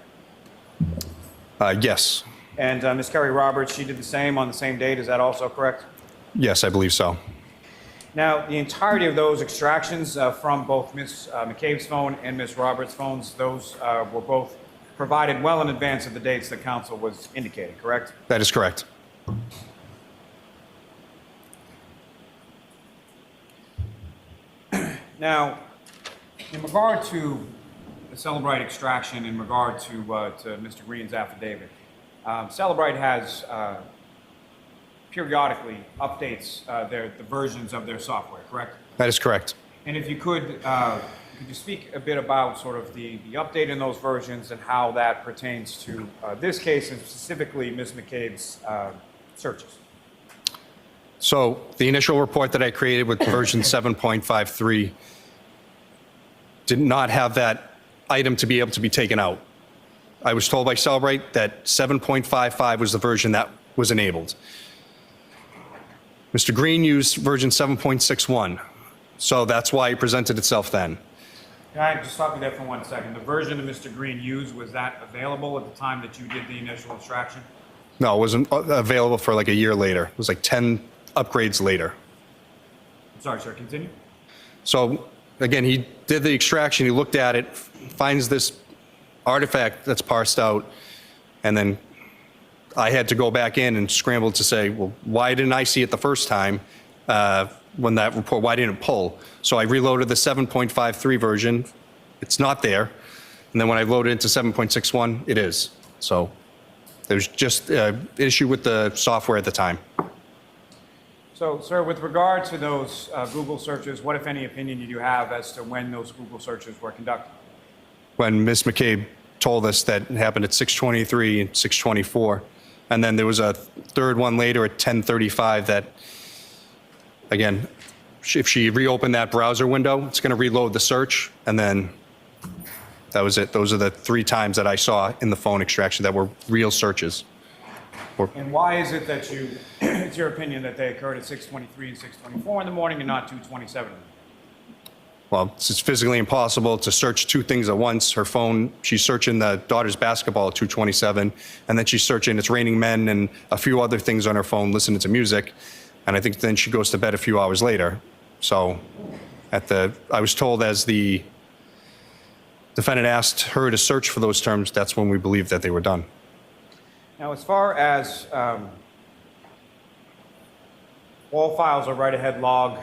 Yes. And Ms. Kerry Roberts, she did the same on the same date. Is that also correct? Yes, I believe so. Now, the entirety of those extractions from both Ms. McCabe's phone and Ms. Roberts' phones, those were both provided well in advance of the dates that counsel was indicating, correct? That is correct. Now, in regard to the Celebrite extraction, in regard to Mr. Green's affidavit, Celebrite has periodically updates the versions of their software, correct? That is correct. And if you could you speak a bit about sort of the update in those versions and how that pertains to this case and specifically Ms. McCabe's searches? So the initial report that I created with version 7.53 did not have that item to be able to be taken out. I was told by Celebrite that 7.55 was the version that was enabled. Mr. Green used version 7.61, so that's why it presented itself then. Can I just stop you there for 1 second? The version that Mr. Green used, was that available at the time that you did the initial extraction? No, it wasn't available for like a year later. It was like 10 upgrades later. Sorry, sir, continue. So again, he did the extraction, he looked at it, finds this artifact that's parsed out, and then I had to go back in and scramble to say, well, why didn't I see it the first time when that report, why didn't it pull? So I reloaded the 7.53 version, it's not there, and then when I loaded into 7.61, it is. So there's just an issue with the software at the time. So, sir, with regard to those Google searches, what, if any, opinion do you have as to when those Google searches were conducted? When Ms. McCabe told us that it happened at 6:23 and 6:24. And then there was a third one later at 10:35 that, again, if she reopened that browser window, it's going to reload the search. And then that was it. Those are the 3 times that I saw in the phone extraction that were real searches. And why is it that it's your opinion that they occurred at 6:23 and 6:24 in the morning and not 2:27? Well, it's physically impossible to search 2 things at once. Her phone, she's searching the daughter's basketball at 2:27, and then she's searching It's Raining Men and a few other things on her phone, listening to music. And I think then she goes to bed a few hours later. So I was told as the defendant asked her to search for those terms, that's when we believed that they were done. Now, as far as wall files or write-ahead log,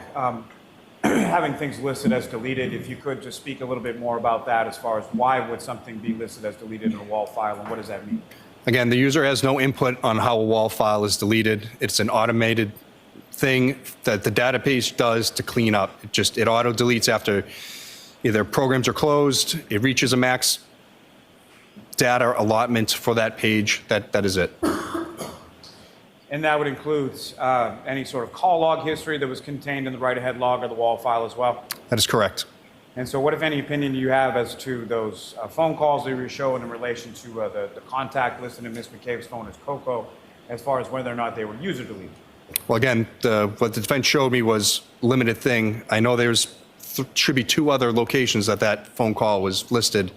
having things listed as deleted, if you could just speak a little bit more about that as far as why would something be listed as deleted in a wall file and what does that mean? Again, the user has no input on how a wall file is deleted. It's an automated thing that the database does to clean up. It auto deletes after either programs are closed, it reaches a max data allotment for that page. That is it. And that would include any sort of call log history that was contained in the write-ahead log or the wall file as well? That is correct. And so what, if any, opinion do you have as to those phone calls that you were showing in relation to the contact listed in Ms. McCabe's phone as Coco, as far as whether or not they were user deleted? Well, again, what the defense showed me was limited thing. I know should be 2 other locations that phone call was listed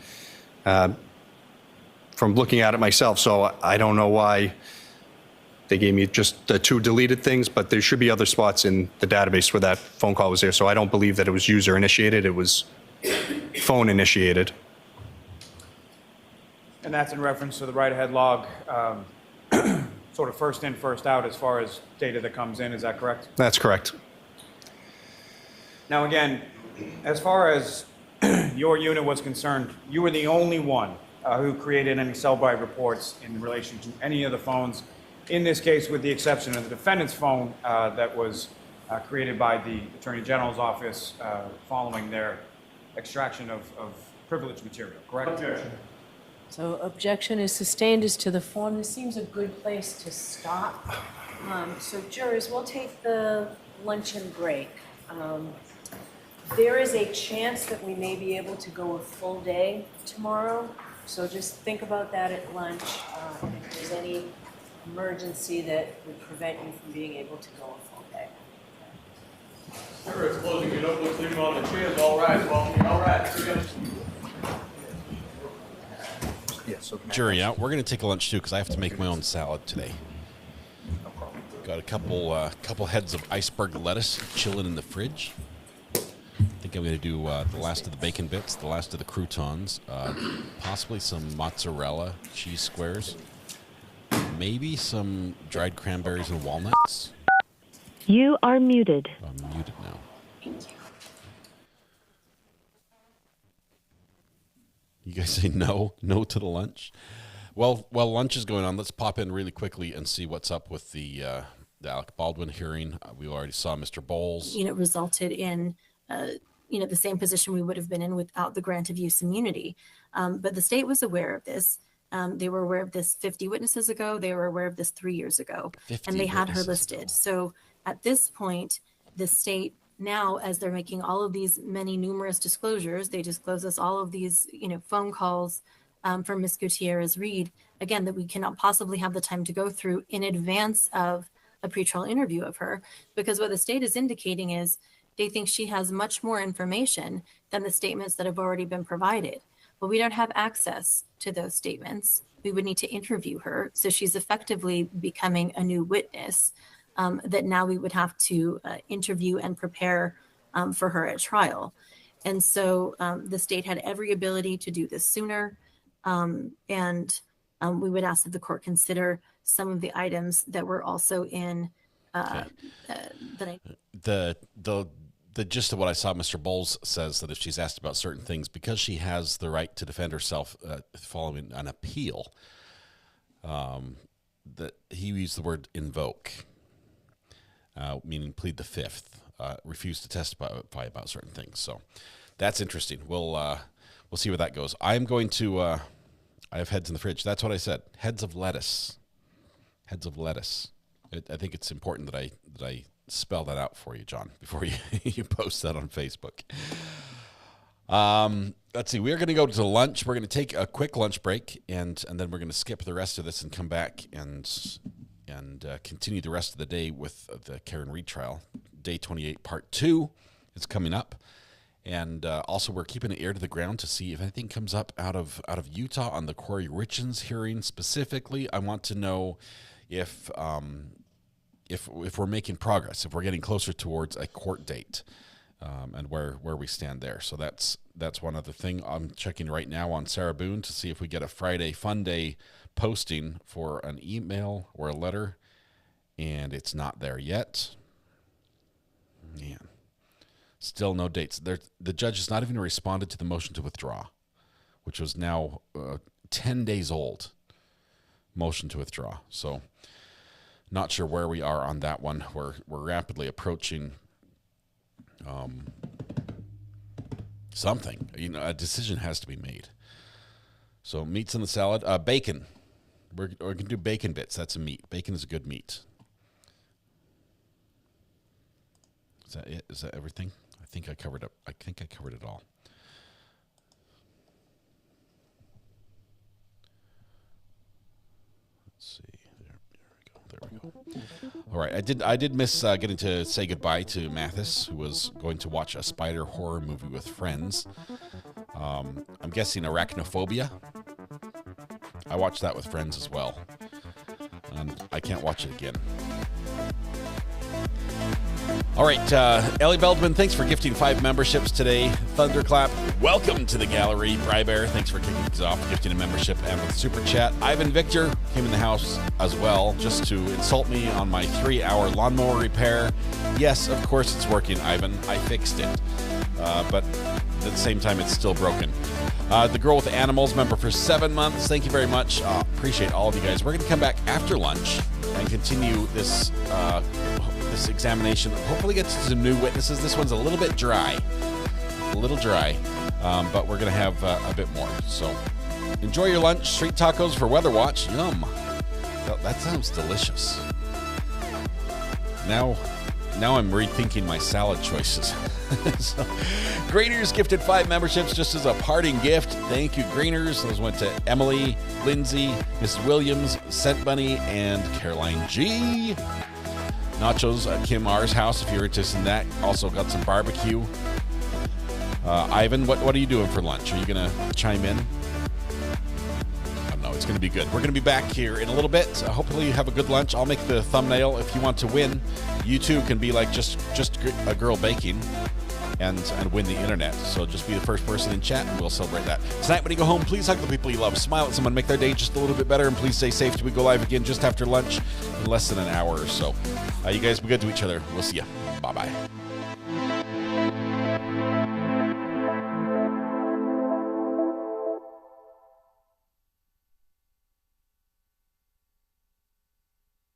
from looking at it myself. So I don't know why they gave me just the 2 deleted things, but there should be other spots in the database where that phone call was there. So I don't believe that it was user initiated. It was phone initiated. And that's in reference to the write-ahead log, sort of first in, first out as far as data that comes in. Is that correct? That's correct. Now, again, as far as your unit was concerned, you were the only one who created any cell-by reports in relation to any of the phones. In this case, with the exception of the defendant's phone that was created by the Attorney General's office following their extraction of privileged material, correct? Objection. So objection is sustained as to the form. This seems a good place to stop. So jurors, we'll take the luncheon break. There is a chance that we may be able to go a full day tomorrow. So just think about that at lunch. If there's any emergency that would prevent you from being able to go a full day. Sir, it's closing. You don't look leaving on the chairs. All right. Well, all right. Jury out. We're going to take a lunch too because I have to make my own salad today. Got a couple heads of iceberg lettuce chilling in the fridge. I think I'm going to do the last of the bacon bits, the last of the croutons, possibly some mozzarella cheese squares, maybe some dried cranberries and walnuts. You are muted. I'm muted now. Thank you. You guys say no to the lunch? Well, while lunch is going on, let's pop in really quickly and see what's up with the Alec Baldwin hearing. We already saw Mr. Bowles. Resulted in, the same position we would have been in without the grant of use immunity. But the state was aware of this. They were aware of this 50 witnesses ago. They were aware of this 3 years ago. And they had her listed. Ago. So at this point, the state now, as they're making all of these numerous disclosures, they disclose us all of these, phone calls from Ms. Gutierrez-Reed, again, that we cannot possibly have the time to go through in advance of a pretrial interview of her, because what the state is indicating is they think she has much more information than the statements that have already been provided. But we don't have access to those statements. We would need to interview her. So she's effectively becoming a new witness that now we would have to interview and prepare for her at trial. And so the state had every ability to do this sooner. And we would ask that the court consider some of the items that were also in the gist of what I saw. Mr. Bowles says that if she's asked about certain things, because she has the right to defend herself following an appeal, that he used the word invoke, meaning plead the fifth, refuse to testify about certain things. So that's interesting. We'll see where that goes. I'm going to I have heads in the fridge. That's what I said. Heads of lettuce. Heads of lettuce. I think it's important that I spell that out for you, John, before you post that on Facebook. Let's see. We're going to go to lunch. We're going to take a quick lunch break, and then we're going to skip the rest of this and come back and continue the rest of the day with the Karen Reed trial. Day 28, Part 2 is coming up. And also, we're keeping an ear to the ground to see if anything comes up out of Utah on the Corey Richens hearing specifically. I want to know if we're making progress, if we're getting closer towards a court date, and where we stand there. So that's one other thing. I'm checking right now on Sarah Boone to see if we get a Friday Fun Day posting for an email or a letter, and it's not there yet. Man. Still no dates. The judge has not even responded to the motion to withdraw, which was now 10 days old. Motion to withdraw. So, not sure where we are on that one. We're rapidly approaching something. A decision has to be made. So, meats in the salad. Bacon. We're going to do bacon bits. That's a meat. Bacon is a good meat. Is that it? Is that everything? I think I covered it all. Let's see. There we go. All right. I did miss getting to say goodbye to Mathis, who was going to watch a spider horror movie with friends. I'm guessing Arachnophobia. I watched that with friends as well, and I can't watch it again. All right, Ellie Beldman, thanks for gifting 5 memberships today. Thunderclap, welcome to the gallery. Brybear, thanks for kicking things off, gifting a membership, and with Super Chat. Ivan Victor came in the house as well, just to insult me on my 3-hour lawnmower repair. Yes, of course it's working, Ivan. I fixed it. But at the same time, it's still broken. The Girl with the Animals, member for 7 months. Thank you very much. Appreciate all of you guys. We're going to come back after lunch and continue this examination. Hopefully get to some new witnesses. This one's a little bit dry. But we're going to have a bit more. So enjoy your lunch. Street tacos for Weather Watch. Yum. That sounds delicious. Now I'm rethinking my salad choices. So, Grainers gifted 5 memberships just as a parting gift. Thank you, Grainers. Those went to Emily, Lindsay, Mrs. Williams, Scent Bunny, and Caroline G. Nachos at Kim R's house if you're interested in that. Also got some barbecue. Ivan, what are you doing for lunch? Are you going to chime in? I don't know. It's going to be good. We're going to be back here in a little bit. Hopefully you have a good lunch. I'll make the thumbnail. If you want to win, you too can be like just a girl baking and win the internet. So just be the first person in chat and we'll celebrate that. Tonight when you go home, please hug the people you love. Smile at someone, make their day just a little bit better, and please stay safe till we go live again just after lunch in less than an hour or so. You guys be good to each other. We'll see ya. Bye-bye.